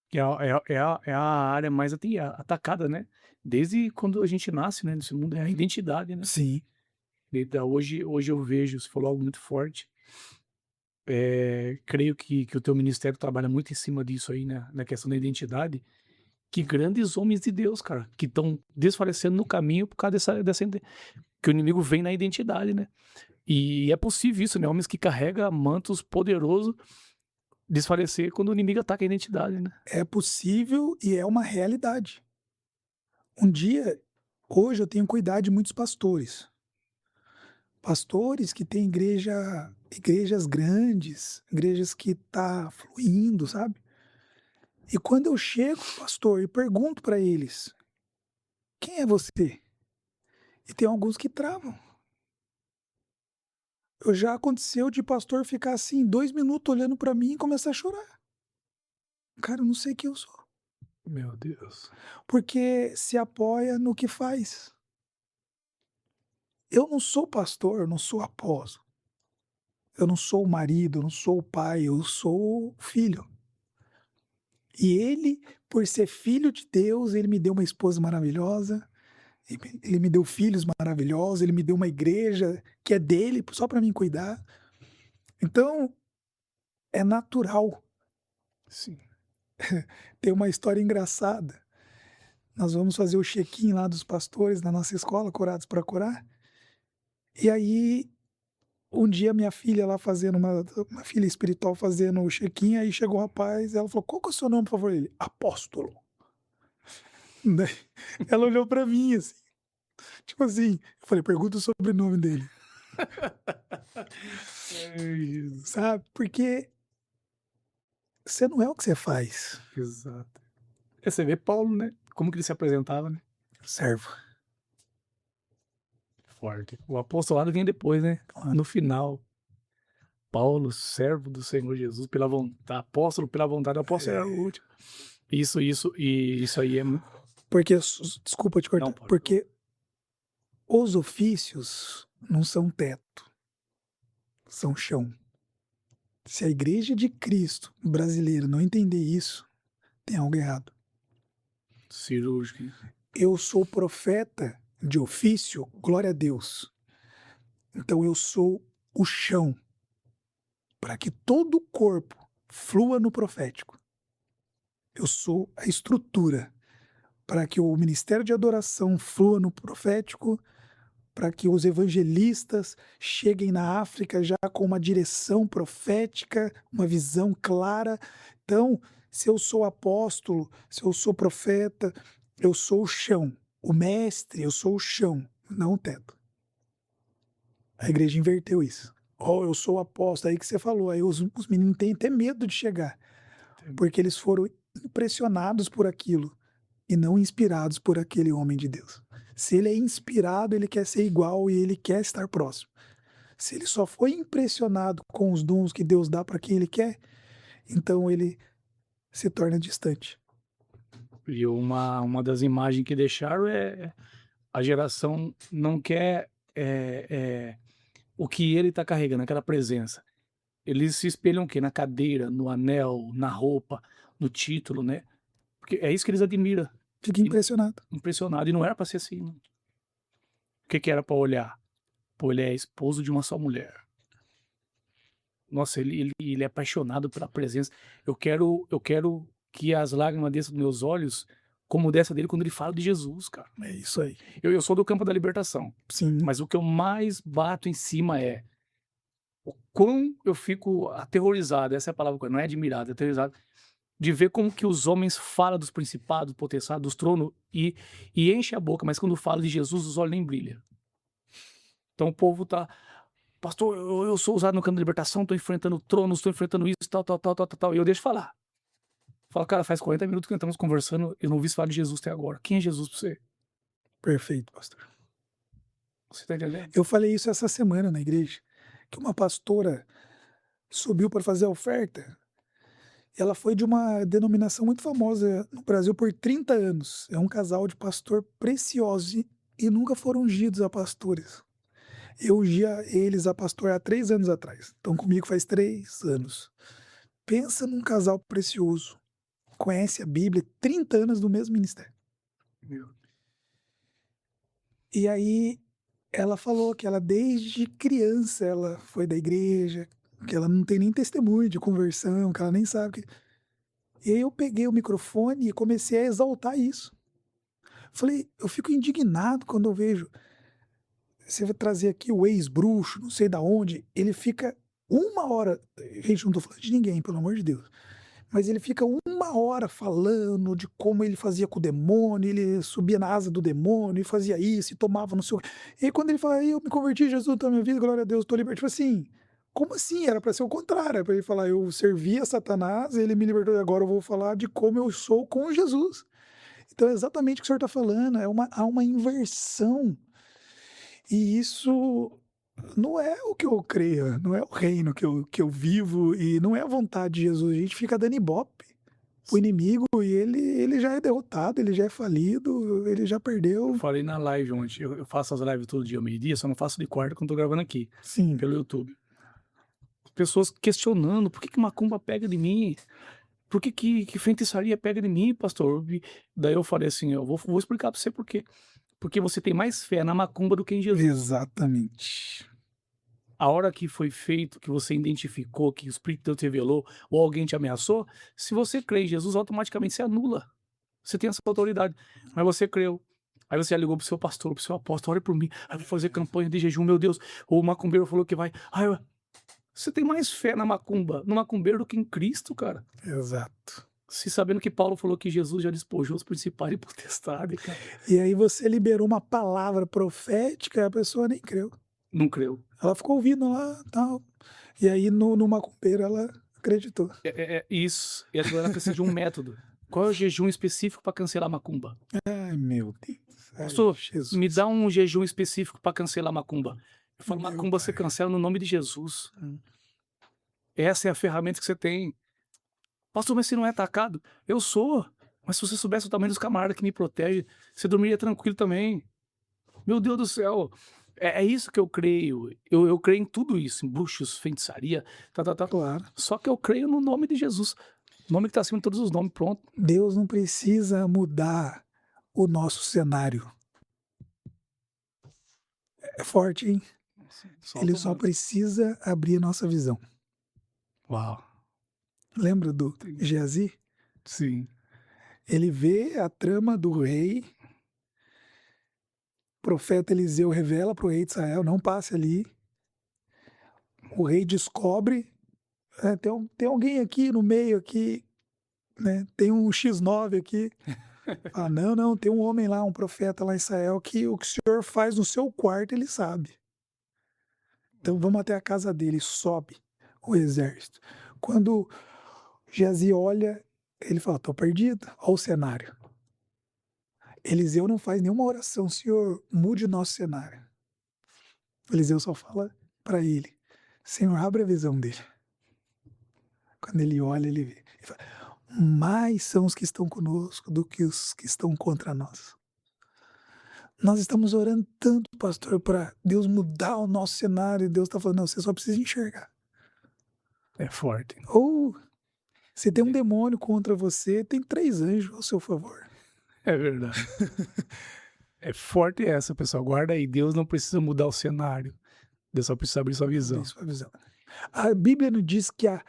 Que é a área mais atacada, né. Desde quando a gente nasce, né, nesse mundo, é a identidade, né. Sim, Então hoje eu vejo, você falou algo muito forte, creio que o teu ministério trabalha muito em cima disso aí, né, na questão da identidade, que grandes homens de Deus, cara, que estão desfalecendo no caminho por causa dessa que o inimigo vem na identidade, né. E é possível isso, né, homens que carrega mantos poderoso desfalecer quando o inimigo ataca a identidade, né. é possível e é uma realidade. Um dia, hoje eu tenho cuidado de muitos pastores. Pastores que têm igrejas grandes, igrejas que tá fluindo, sabe. E quando eu chego, pastor, e pergunto para eles: "Quem é você?" E tem alguns que travam. Eu já aconteceu de pastor ficar assim 2 minutos olhando para mim e começar a chorar. "Cara, eu não sei quem eu sou", Meu Deus. porque se apoia no que faz. Eu não sou pastor, eu não sou apóstolo, eu não sou o marido, eu não sou o pai, eu sou o filho. E ele, por ser filho de Deus, ele me deu uma esposa maravilhosa, ele me deu filhos maravilhosos, ele me deu uma igreja que é dele, só para mim cuidar. Então, é natural. Sim. Tem uma história engraçada. Nós vamos fazer o check-in lá dos pastores na nossa escola, Curados para Curar. E aí, um dia minha filha lá fazendo uma filha espiritual fazendo o check-in, aí chegou o rapaz, ela falou: "Qual que é o seu nome, por favor?" Ele: "Apóstolo". Daí ela olhou pra mim assim, tipo assim, eu falei: "Pergunta o sobrenome dele", Ai, Jesus. sabe, porque você não é o que você faz. Exato. Você vê Paulo, né, como que ele se apresentava, né. Servo, Forte. O apostolado vinha depois, né, claro. no final. Paulo, servo do Senhor Jesus, pela vontade, apóstolo pela vontade, o apóstolo era o último. Isso aí é muito. Porque desculpa te Não, cortar, pode falar. porque os ofícios não são teto, são chão. Se a igreja de Cristo brasileira não entender isso, tem algo errado. Cirúrgico. Eu sou profeta de ofício, glória a Deus. Então eu sou o chão para que todo o corpo flua no profético. Eu sou a estrutura para que o ministério de adoração flua no profético, para que os evangelistas cheguem na África já com uma direção profética, uma visão clara. Então, se eu sou apóstolo, se eu sou profeta, eu sou o chão. O mestre, eu sou o chão, não o teto. A igreja inverteu isso. Oh, eu sou o apóstolo, aí que você falou. Aí os meninos têm até medo de chegar, porque eles foram impressionados por aquilo e não inspirados por aquele homem de Deus. Se ele é inspirado, ele quer ser igual e ele quer estar próximo. Se ele só foi impressionado com os dons que Deus dá para quem ele quer, então ele se torna distante. E uma das imagens que deixaram é a geração não quer, o que ele está carregando, aquela presença. Eles se espelham o quê? Na cadeira, no anel, na roupa, no título, né, porque é isso que eles admiram. Fica E impressionado. impressionado, e não era para ser assim, né. O que que era para olhar? Pô, ele é esposo de uma só mulher. Nossa, ele é apaixonado pela presença. Eu quero que as lágrimas desçam dos meus olhos, como desce dele quando ele fala de Jesus, cara. É isso aí. Eu sou do campo da libertação, Sim, mas o que eu mais bato em cima é o quão eu fico aterrorizado, essa é a palavra, não é admirado, é aterrorizado, de ver como que os homens falam dos principados, potestades, dos tronos e enche a boca, mas quando fala de Jesus, os olhos nem brilham. Então o povo tá: "Pastor, eu sou usado no campo da libertação, tô enfrentando tronos, tô enfrentando isso, tal, tal, tal, tal, tal, tal", e eu deixo falar. Falo: "Cara, faz 40 minutos que estamos conversando, eu não ouvi você falar de Jesus até agora. Quem é Jesus pra você?" perfeito, pastor. Você tá entendendo? Eu falei isso essa semana na igreja, que uma pastora subiu para fazer a oferta. Ela foi de uma denominação muito famosa no Brasil por 30 anos. É um casal de pastor precioso e nunca foram ungidos a pastores. Eu ungia eles a pastor há 3 anos atrás. Estão comigo faz 3 anos. Pensa num casal precioso. Conhece a Bíblia, 30 anos no mesmo ministério. Meu, E aí ela falou que ela desde criança ela foi da igreja, que ela não tem nem testemunho de conversão, que ela nem sabe que... E aí eu peguei o microfone e comecei a exaltar isso. Falei, eu fico indignado quando eu vejo, você vai trazer aqui o ex-bruxo, não sei da onde, ele fica 1 hora, gente, não tô falando de ninguém, pelo amor de Deus, mas ele fica 1 hora falando de como ele fazia com o demônio, ele subia na asa do demônio e fazia isso e tomava no seu... E aí quando ele fala: "Aí eu me converti, Jesus tá na minha vida, glória a Deus, tô liberto", tipo assim, como assim? Era para ser o contrário, era pra ele falar: "Eu servia Satanás, ele me libertou e agora eu vou falar de como eu sou com Jesus". Então é exatamente o que o senhor está falando, há uma inversão, e isso não é o que eu creio, não é o reino que eu vivo e não é a vontade de Jesus. A gente fica dando ibope pro inimigo e ele já é derrotado, ele já é falido, ele já eu perdeu. falei na live ontem, eu faço as lives todo dia ao meio-dia, só não faço de quarta quando tô gravando aqui, Sim, pelo YouTube. Pessoas questionando: "Por que que macumba pega de mim? Por que que feitiçaria pega de mim, pastor?" E daí eu falei assim: "Eu vou explicar pra você por quê. Porque você tem mais fé na macumba do que em Jesus. exatamente. A hora que foi feito, que você identificou, que o Espírito de Deus te revelou, ou alguém te ameaçou, se você crê em Jesus, automaticamente você anula. Você tem essa autoridade, mas você creu. Aí você ligou pro seu pastor, pro seu apóstolo: "Ore por mim, aí eu vou fazer campanha de jejum, meu Deus". Ou o macumbeiro falou que vai. Você tem mais fé na macumba, no macumbeiro do que em Cristo, cara. Exato. Se sabendo que Paulo falou que Jesus já despojou os principais e potestades, cara. E aí você liberou uma palavra profética e a pessoa nem creu. Não creu. Ela ficou ouvindo lá, tal, e aí no macumbeiro ela acreditou. Isso. E aquilo ela precisa de um método. Qual é o jejum específico para cancelar macumba? Ai, meu Deus. Ai, Pastor, me Jesus. dá um jejum específico para cancelar macumba. Eu falo: Meu "Macumba você pai. cancela no nome de Jesus. Hum. Essa é a ferramenta que você tem". "Pastor, mas você não é atacado?" Eu sou, mas se você soubesse o tamanho dos camaradas que me protege, você dormiria tranquilo também. Meu Deus do céu, é isso que eu creio. Eu creio em tudo isso, em bruxos, feitiçaria, tá. Claro. Só que eu creio no nome de Jesus, o nome que está acima de todos os nomes, pronto. Deus não precisa mudar o nosso cenário. É forte, hein? Ele Solta o só manto. precisa abrir a nossa visão. Uau. Lembra do Geazi? Sim. Ele vê a trama do rei, o profeta Eliseu revela para o rei de Israel: não passe ali. O rei descobre, tem alguém aqui no meio aqui, né? Tem um X9 aqui. Ah, não, não, tem um homem lá, um profeta lá em Israel, que o que o senhor faz no seu quarto, ele sabe. Então vamos até a casa dele, sobe o exército. Quando Geazi olha, ele fala: tô perdido, olha o cenário. Eliseu não faz nenhuma oração: Senhor, mude o nosso cenário. Eliseu só fala para ele: Senhor, abre a visão dele. Quando ele olha, ele vê. Ele fala: mais são os que estão conosco do que os que estão contra nós. Nós estamos orando tanto, pastor, para Deus mudar o nosso cenário, e Deus está falando: "Não, você só precisa enxergar". É forte. Ou você tem um É demônio contra você, tem 3 anjos ao seu favor. é verdade. É forte essa, pessoal. Guarda aí. Deus não precisa mudar o cenário. Deus só precisa abrir sua Abrir visão. sua visão. A Bíblia não diz que a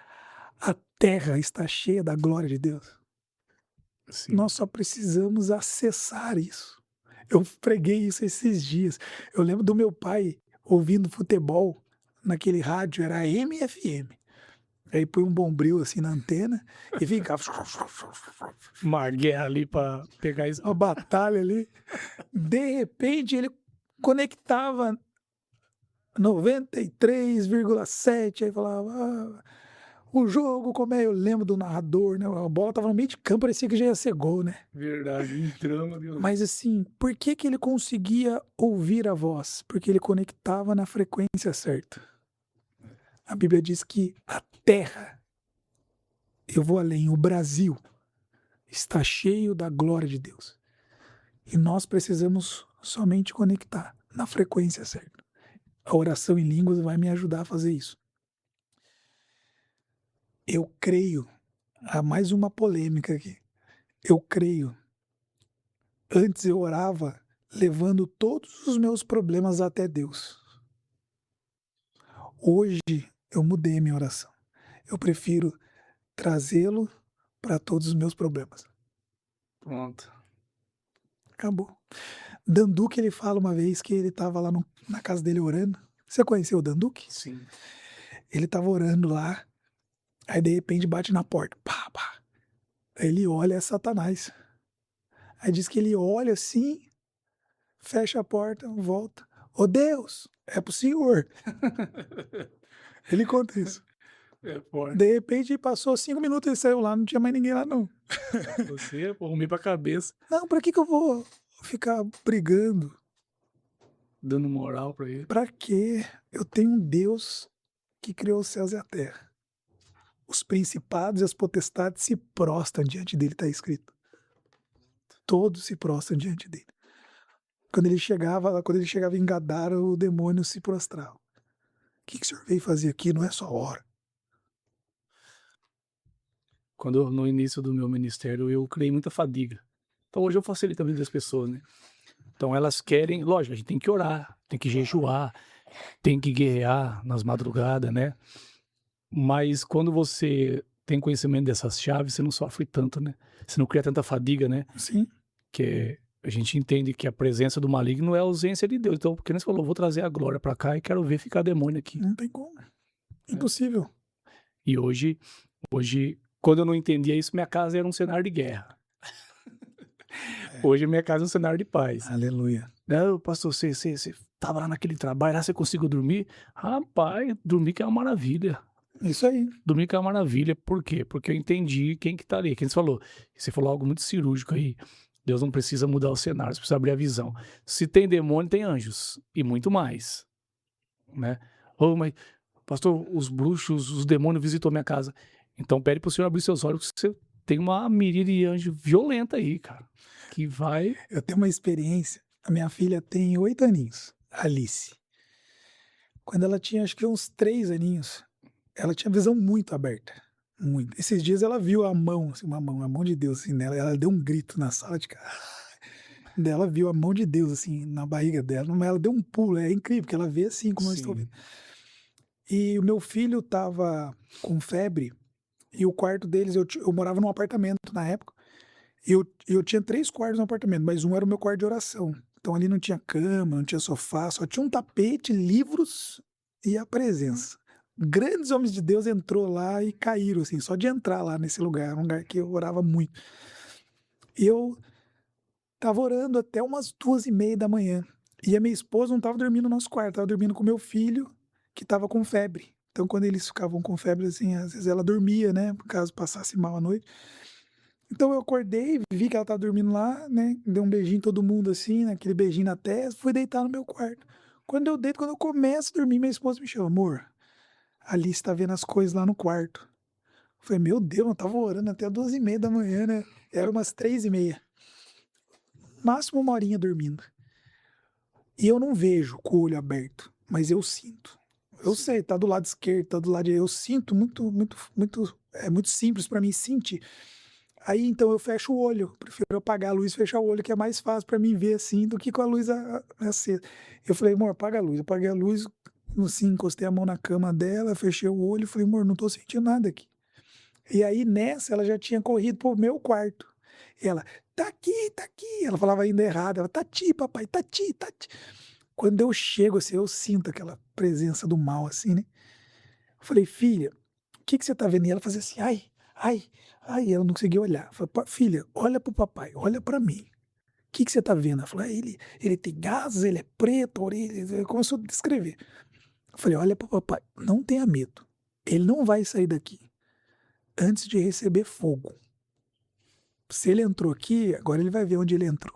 terra está cheia da glória de Deus? Sim. Nós só precisamos acessar isso. Eu preguei isso esses dias. Eu lembro do meu pai ouvindo futebol naquele rádio, era AM e FM. Aí põe um bombril assim na antena e ficava Uma guerra ali pra pegar isso. uma batalha ali. De repente ele conectava 93,7, aí falava: o jogo, como é? Eu lembro do narrador, né? A bola estava no meio de campo, parecia que já ia ser gol, né? Verdade, entrando, Deus. Mas assim, por que que ele conseguia ouvir a voz? Porque ele conectava na frequência certa. A Bíblia diz que a terra, eu vou além, o Brasil, está cheio da glória de Deus. E nós precisamos somente conectar na frequência certa. A oração em línguas vai me ajudar a fazer isso. Eu creio, há mais uma polêmica aqui. Eu creio. Antes eu orava levando todos os meus problemas até Deus. Hoje eu mudei a minha oração. Eu prefiro trazê-lo para todos os meus problemas. Pronto. Acabou. Danduque, ele fala uma vez que ele estava lá na casa dele orando. Você conheceu o Danduque? Sim. Ele estava orando lá, aí de repente bate na porta. Pá, pá. Aí ele olha, é Satanás. Aí diz que ele olha assim, fecha a porta, volta. Ô Deus, é pro senhor. Ele conta isso. É forte. De repente passou 5 minutos e saiu lá, não tinha mais ninguém lá não. Você, pô, arrumei pra cabeça, Não, pra que eu vou ficar brigando? dando moral pra ele. Pra quê? Eu tenho um Deus que criou os céus e a terra. Os principados e as potestades se prostram diante dele, está escrito. Todos se prostram diante dele. Quando ele chegava em Gadara, o demônio se prostrava. O que o senhor veio fazer aqui? Não é só hora. Quando no início do meu ministério eu criei muita fadiga. Então hoje eu facilito a vida das pessoas, né. Então elas querem lógico, a gente tem que orar, tem que jejuar, tem que guerrear nas madrugadas, né. Mas quando você tem conhecimento dessas chaves, você não sofre tanto, né. Você não cria tanta fadiga, né, Sim, que a gente entende que a presença do maligno é a ausência de Deus. Então, porque nem você falou: "Vou trazer a glória pra cá e quero ver ficar demônio aqui", não tem como. né. Impossível. E hoje, quando eu não entendia isso, minha casa era um cenário de guerra. É. Hoje minha casa é um cenário de paz. Aleluia. "Não, pastor, você estava lá naquele trabalho, lá você conseguiu dormir?" Rapaz, dormir que é uma maravilha. Isso aí. Dormir que é uma maravilha. Por quê? Porque eu entendi quem que tá ali. Quem você falou algo muito cirúrgico aí. Deus não precisa mudar o cenário, você precisa abrir a visão. Se tem demônio, tem anjos, e muito mais, né. "Ô, mas pastor, os bruxos, os demônios visitou minha casa." Então pede para o Senhor abrir seus olhos, que você tem uma miríade de anjo violenta aí, cara, que vai Eu tenho uma experiência. A minha filha tem 8 aninhos, Alice. Quando ela tinha acho que uns 3 aninhos, ela tinha visão muito aberta, muito. Esses dias ela viu a mão, assim, uma mão, a mão de Deus assim nela, ela deu um grito na sala de casa. Daí ela viu a mão de Deus assim na barriga dela, mas ela deu um pulo, é incrível, porque ela vê assim como eu estou sim, vendo. E o meu filho estava com febre e o quarto deles, eu morava num apartamento na época, e eu tinha 3 quartos no apartamento, mas um era o meu quarto de oração. Então ali não tinha cama, não tinha sofá, só tinha um tapete, livros e a presença. Grandes homens de Deus entrou lá e caíram, assim, só de entrar lá nesse lugar, um lugar que eu orava muito. E eu estava orando até umas 2h30 da manhã. E a minha esposa não estava dormindo no nosso quarto, estava dormindo com meu filho, que estava com febre. Então, quando eles ficavam com febre, assim, às vezes ela dormia, né? Caso passasse mal a noite. Então eu acordei, vi que ela estava dormindo lá, né? Dei um beijinho em todo mundo, assim, né? Aquele beijinho na testa, fui deitar no meu quarto. Quando eu deito, quando eu começo a dormir, minha esposa me chama: amor, Alice está vendo as coisas lá no quarto. Falei: "Meu Deus, eu tava orando até 2h30 da manhã, né". Era umas 3h30, máximo 1 horinha dormindo. E eu não vejo com o olho aberto, mas eu sinto. Eu Sim. sei, tá do lado esquerdo, tá do lado eu sinto muito é muito simples pra mim sentir. Aí, então eu fecho o olho, prefiro apagar a luz e fechar o olho, que é mais fácil pra mim ver, assim, do que com a luz acesa. Eu falei: "Amor, apaga a luz", apaguei a luz, assim, encostei a mão na cama dela, fechei o olho, falei: "Amor, não tô sentindo nada aqui". E aí nessa ela já tinha corrido pro meu quarto. Ela: "Tá aqui, tá aqui", ela falava ainda errado, ela: "Tati, papai, Tati, Tati". Quando eu chego, assim, eu sinto aquela presença do mal, assim, né. Eu falei: "Filha, o que que você tá vendo?" E ela fazia assim: "Ai, ai, ai", ela não conseguia olhar. Eu falei: "Pa filha, olha para o papai, olha pra mim. O que que você tá vendo?" Ela falou: "Ah, ele tem gases, ele é preto, a orelha", começou a descrever. Eu falei: "Olha para o papai, não tenha medo. Ele não vai sair daqui antes de receber fogo. Se ele entrou aqui, agora ele vai ver onde ele entrou".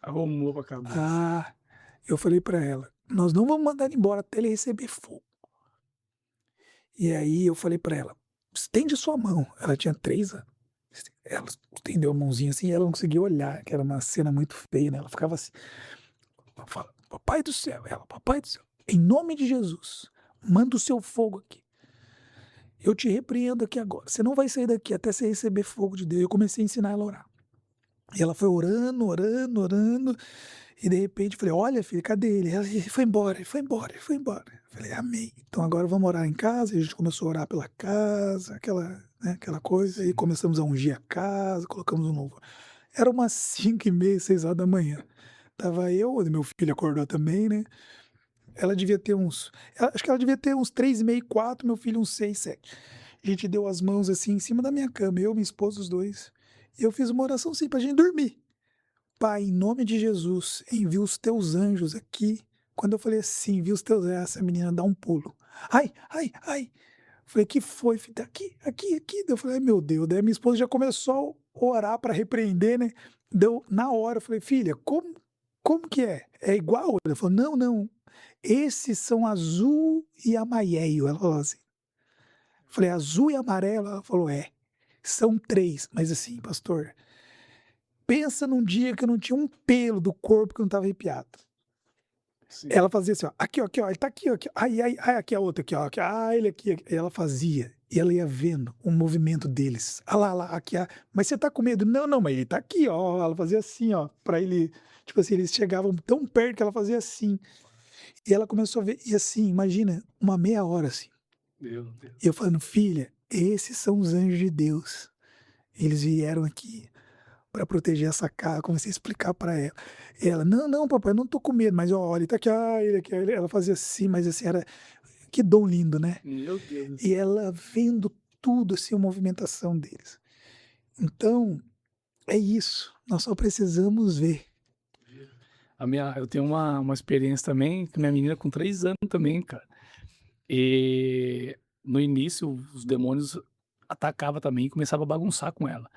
Arrumou pra cabeça. Ah, eu falei pra ela: "Nós não vamos mandar ele embora até ele receber fogo". E aí eu falei pra ela: "Estende sua mão". Ela tinha 3 anos. Ela estendeu a mãozinha assim e ela não conseguia olhar, que era uma cena muito feia, né, ela ficava assim, fala: "Papai do céu", ela: "Papai do céu, em nome de Jesus, manda o seu fogo aqui. Eu te repreendo aqui agora, você não vai sair daqui até você receber fogo de Deus". Eu comecei a ensinar ela a orar. E ela foi orando, orando, orando, e de repente eu falei: "Olha filho, cadê ele?" Ela: "Ele foi embora, ele foi embora, ele foi embora". Eu falei: "Amém, então agora vamos orar em casa", e a gente começou a orar pela casa, aquela, né, aquela coisa, e Sim. começamos a ungir a casa, colocamos um novo. Era umas 5h30, 6 horas da manhã. Tava eu, meu filho acordou também, né, ela devia ter uns acho que ela devia ter uns 3h30, 4, meu filho uns 6, 7. A gente deu as mãos, assim, em cima da minha cama, eu, minha esposa, os 2, e eu fiz uma oração, assim, pra gente dormir. Pai, em nome de Jesus, envia os teus anjos aqui. Quando eu falei assim, envia os teus anjos, essa menina dá um pulo. Ai, ai, ai. Falei: "Que foi, filho? Tá aqui, aqui, aqui". Daí eu falei: "Ai, meu Deus". Daí minha esposa já começou a orar para repreender, né. Deu na hora, eu falei: "Filha, como que é? É igual?" Ela falou: "Não, não, esses são azul e amarelo". Ela falou assim. Eu falei: "Azul e amarelo?" Ela falou: "É, são 3". Mas assim, pastor, pensa num dia que eu não tinha um pelo do corpo que eu não estava arrepiado. Sim. Ela fazia assim, ó, aqui ó, ele tá aqui ó, aqui, ai, ai, ai, aqui a outra aqui ó, aqui, ah, ele aqui, aqui. Ela fazia, e ela ia vendo o movimento deles. Ah lá, lá, aqui, ah, mas você tá com medo? Não, não, mas ele tá aqui, ó. Ela fazia assim, ó, pra ele, tipo assim, eles chegavam tão perto que ela fazia assim. E ela começou a ver, e assim, imagina, uma meia hora assim. Meu E eu Deus. falando, filha, esses são os anjos de Deus. Eles vieram aqui para proteger essa casa. Comecei a explicar para ela. E ela: "Não, não, papai, eu não tô com medo, mas ó, ele tá aqui, ah, ele aqui". Ela fazia assim, mas assim, era que dom lindo, né. Meu Deus do E céu. ela vendo tudo, assim, a movimentação deles. Então, é isso, nós só precisamos ver. Eu tenho uma experiência também com minha menina com 3 anos também, cara. E no início os demônios atacava também e começava a bagunçar com ela.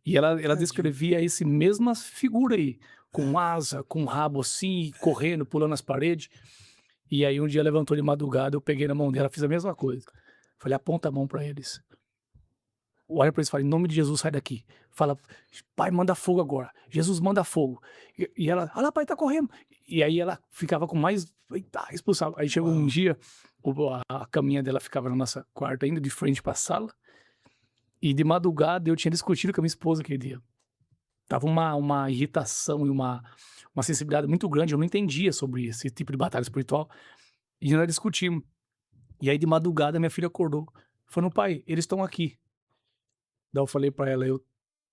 E ela Tadinho. descrevia esse mesmas figura aí, com asa, com rabo assim, correndo, pulando as paredes. E aí um dia levantou de madrugada, eu peguei na mão dela, fiz a mesma coisa. Falei: "Aponta a mão pra eles. Olha pra eles e fala: 'Em nome de Jesus, sai daqui'. Fala: 'Pai, manda fogo agora. Jesus, manda fogo'". E ela: "Olha lá, pai, tá correndo". E aí ela ficava com mais, eita, expulsava. Aí chegou um Uau. dia, a caminha dela ficava na nossa quarto ainda, de frente pra sala, e de madrugada eu tinha discutido com a minha esposa aquele dia. Tava uma irritação e uma sensibilidade muito grande, eu não entendia sobre esse tipo de batalha espiritual, e nós discutimos. E aí de madrugada minha filha acordou, falando: "Pai, eles estão aqui". Daí eu falei pra ela, eu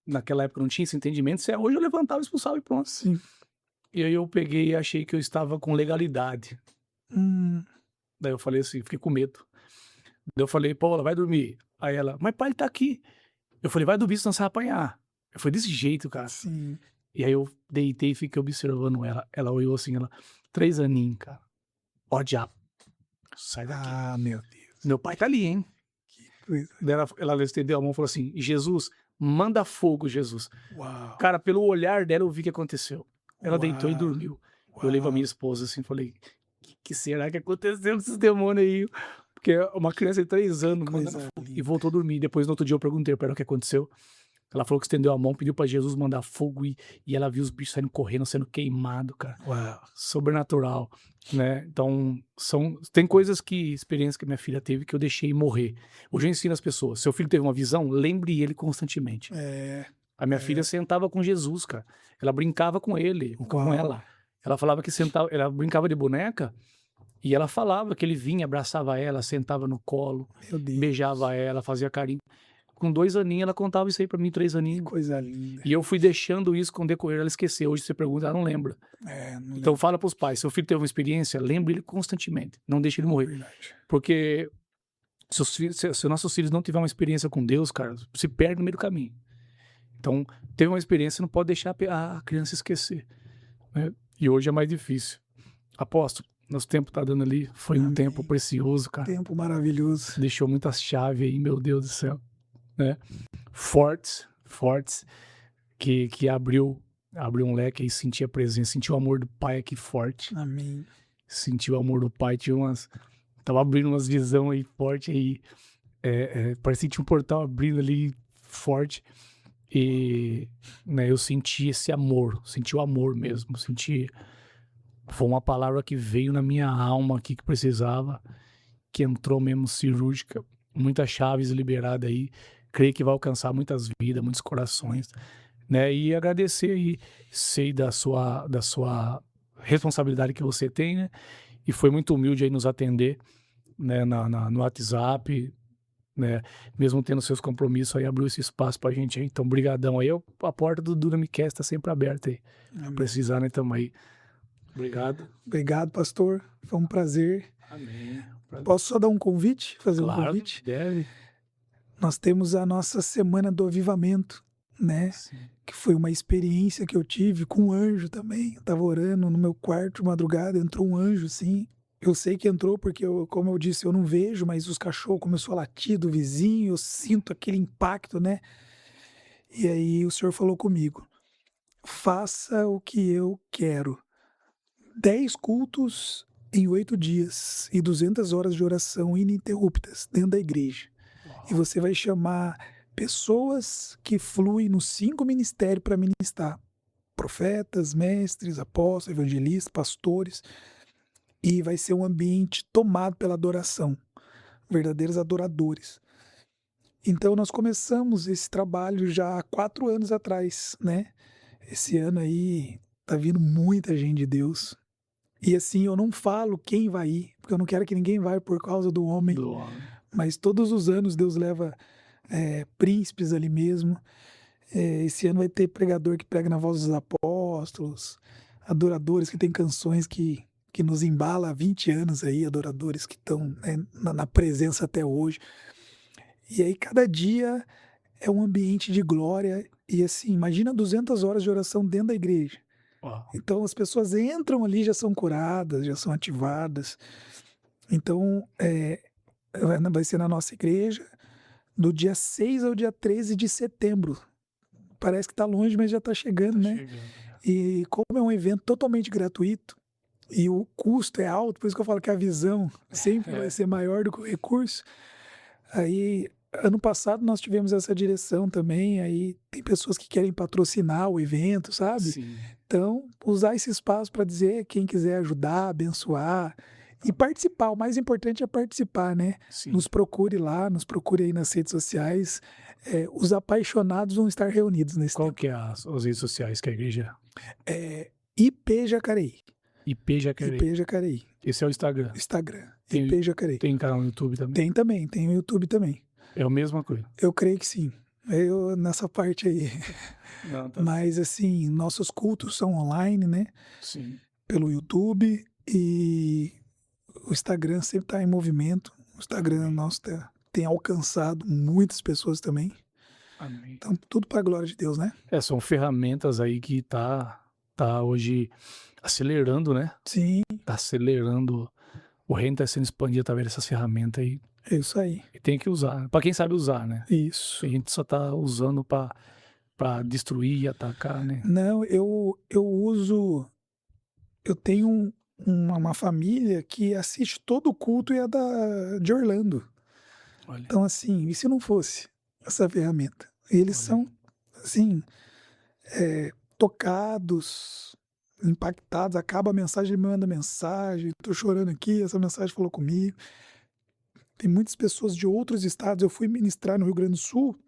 naquela época não tinha esse entendimento, se é hoje eu levantava, expulsava e pronto. Sim. E aí eu peguei e achei que eu estava com legalidade. Hum, Daí eu falei assim, fiquei com medo. Daí eu falei: "Paula, vai dormir". Aí ela: "Mas pai, ele tá aqui". Eu falei: "Vai dormir, senão você vai apanhar". Foi desse jeito, cara. sim. E aí eu deitei e fiquei observando ela. Ela olhou assim, ela: "3 aninhos, cara. Ó diabo, sai daqui. Ah, meu Deus, Meu pai tá ali, hein". que coisa. Daí ela estendeu a mão e falou assim: "Jesus, manda fogo, Jesus". Uau, Cara, pelo olhar dela eu vi o que aconteceu. Ela deitou e uau, dormiu. Eu olhei pra minha uau. esposa assim e falei: Que será que aconteceu com esses demônios aí?". Porque uma criança de 3 Que anos mandando coisa fogo e linda. voltou a dormir. Depois, no outro dia, eu perguntei pra ela o que aconteceu. Ela falou que estendeu a mão, pediu pra Jesus mandar fogo e ela viu os bichos saindo correndo, sendo queimado, cara. Uau. Sobrenatural, né. Então, tem coisas experiências que minha filha teve que eu deixei morrer. Hoje eu ensino as pessoas, seu filho teve uma visão, lembre ele constantemente. É, A minha filha é. sentava com Jesus, cara. Ela brincava com ele, com Uau, ela. Ela falava que sentava ela brincava de boneca, e ela falava que ele vinha, abraçava ela, sentava no colo, meu Deus, beijava ela, fazia carinho. Com 2 aninhos ela contava isso aí pra mim, 3 que aninhos. coisa linda. E eu fui deixando isso com o decorrer, ela esqueceu. Hoje você pergunta, ela não lembra. É, não Então lembro, fala para os pais, seu filho teve uma experiência, lembre ele constantemente, não deixe ele morrer. verdade. Porque se nossos filhos não tiverem uma experiência com Deus, cara, se perde no meio do caminho. Então, teve uma experiência, não pode deixar a criança esquecer, né. E hoje é mais difícil. Apóstolo, nosso tempo tá dando ali, foi um tempo Amém. precioso, cara. Tempo maravilhoso. Deixou muitas chaves aí, meu Deus do céu, né. Fortes, fortes, que abriu um leque aí, senti a presença, senti o amor do pai aqui forte, Amém. senti o amor do pai, tava abrindo umas visão aí forte aí, parecia que tinha um portal abrindo ali forte, e, né, eu senti esse amor, senti o amor mesmo, foi uma palavra que veio na minha alma aqui que precisava, que entrou mesmo cirúrgica, muitas chaves liberadas aí, creio que vai alcançar muitas vidas, muitos Amém. corações, né, e agradecer aí, sei da sua responsabilidade que você tem, né, e foi muito humilde aí nos atender, né, no WhatsApp, né, mesmo tendo seus compromissos aí, abriu esse espaço pra gente aí, então brigadão aí, a porta do Dunamitcast tá sempre aberta aí, Amém. precisar, né, tamo aí. Obrigado. Obrigado, pastor. Foi um prazer. Amém. Posso só dar um convite? Fazer um Claro, convite? deve. Nós temos a nossa semana do avivamento, né? Sim. Que foi uma experiência que eu tive com um anjo também. Eu tava orando no meu quarto de madrugada, entrou um anjo, assim. Eu sei que entrou porque, como eu disse, eu não vejo, mas os cachorros começou a latir do vizinho, eu sinto aquele impacto, né? E aí o senhor falou comigo: faça o que eu quero. 10 cultos em 8 dias e 200 horas de oração ininterruptas dentro da igreja. E Uau. você vai chamar pessoas que fluem nos 5 ministérios para ministrar: profetas, mestres, apóstolos, evangelistas, pastores. E vai ser um ambiente tomado pela adoração, verdadeiros adoradores. Então nós começamos esse trabalho já há 4 anos atrás, né? Esse ano aí tá vindo muita gente de Deus. E assim, eu não falo quem vai ir, porque eu não quero que ninguém vá por causa do homem, Do homem. mas todos os anos Deus leva príncipes ali mesmo. Esse ano vai ter pregador que prega na voz dos apóstolos, adoradores que tem canções que nos embala há 20 anos aí, adoradores que estão, né, na presença até hoje. E aí cada dia é um ambiente de glória e assim, imagina 200 horas de oração dentro da igreja. Uau. Então as pessoas entram ali, já são curadas, já são ativadas. Então, vai ser na nossa igreja, do dia 6 ao dia 13 de setembro. Parece que está longe, mas já está chegando, Tá né? chegando já. E como é um evento totalmente gratuito e o custo é alto, por isso que eu falo que a visão sempre vai É, ser maior do que o recurso. Aí, ano passado nós tivemos essa direção também, aí tem pessoas que querem patrocinar o evento, sabe? sim. Então, usar esse espaço para dizer quem quiser ajudar, abençoar e participar. O mais importante é participar, né? Sim. Nos procure lá, nos procure aí nas redes sociais. Os apaixonados vão estar reunidos nesse Qual tempo. que é as redes sociais que a igreja IP Jacareí. IP Jacareí? IP Jacareí. Esse é o Instagram. Instagram. Tem IP Jacareí. tem canal no YouTube também? Tem também, tem o YouTube também. É a mesma coisa? Eu creio que sim. Eu nessa parte aí. Não, tá Mas assim, nossos cultos são online, né? sim. Pelo YouTube e o Instagram sempre está em movimento. O Instagram Amém. nosso tem alcançado muitas pessoas também. Amém. Então, tudo para a glória de Deus, né? São ferramentas aí que tá hoje acelerando, né, Sim, tá acelerando, o reino tá sendo expandido através dessas ferramentas aí, é isso aí. e tem que usar, pra quem sabe usar, né. Isso. A gente só tá usando pra destruir e atacar, né. Não, eu uso. Eu tenho uma família que assiste todo o culto e é de Orlando. Olha, Então, assim, e se não fosse essa ferramenta? Eles olha. são, assim, tocados, impactados, acaba a mensagem, ele me manda mensagem, tô chorando aqui, essa mensagem falou comigo. Tem muitas pessoas de outros estados, eu fui ministrar no Rio Grande do Sul,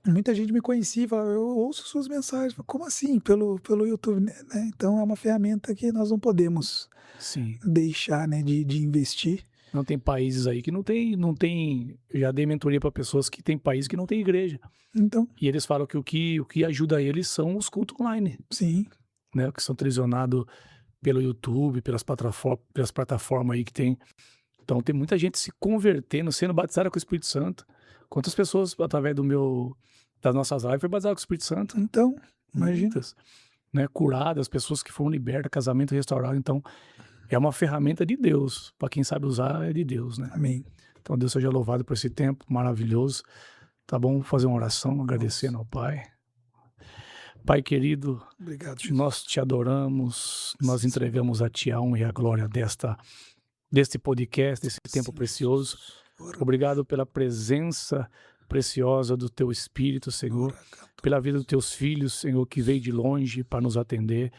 muita gente me conhecia e falava: "Eu ouço suas mensagens", eu falei: "Como assim?", pelo YouTube, né, então é uma ferramenta que nós não podemos Sim. deixar, né, de investir. Não tem países aí que não tem. Eu já dei mentoria para pessoas que tem países que não tem igreja. Então, E eles falam que o que ajuda eles são os cultos online, sim, né? Que são televisionados pelo YouTube, pelas plataformas aí que tem. Então tem muita gente se convertendo, sendo batizada com o Espírito Santo. Quantas pessoas, através das nossas lives, foi batizada com o Espírito Santo? então, imagina. Muitas, né? Curadas, pessoas que foram libertas, casamento restaurado. Então, é uma ferramenta de Deus. Para quem sabe usar, é de Deus, né? Amém. Então, Deus seja louvado por esse tempo maravilhoso. Tá bom? Vou fazer uma oração agradecendo ao Pai. Pai querido, Obrigado, nós Jesus. te adoramos, nós Sim, entregamos a ti a honra e a glória deste podcast, desse tempo sim, precioso. Jesus. Ora, Obrigado pela presença preciosa do teu Espírito, Senhor, ora, gato. pela vida dos teus filhos, Senhor, que veio de longe para nos atender,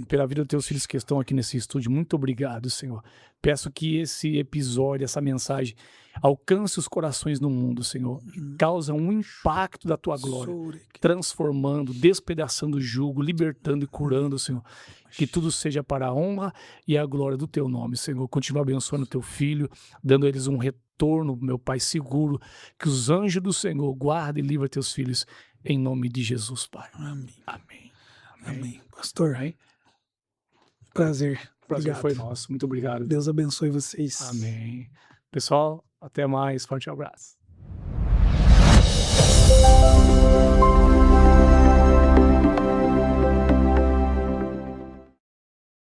pela vida dos teus filhos que estão aqui nesse estúdio. Muito obrigado, Senhor. Peço que esse episódio, essa mensagem, alcance os corações do mundo, Senhor, e causa um impacto da tua glória, Sobre que transformando, despedaçando o jugo, libertando e curando, Senhor. Que tudo seja para a honra e a glória do teu nome, Senhor. Continua abençoando teu filho, dando a eles um retorno, meu Pai, seguro. Que os anjos do Senhor guardem e livrem teus filhos, em nome de Jesus, Pai. Amém. Amém. Amém. Pastor, Amém. prazer. O prazer Obrigado. foi nosso. Muito obrigado. Deus abençoe vocês. Amém. Pessoal, até mais. Forte abraço.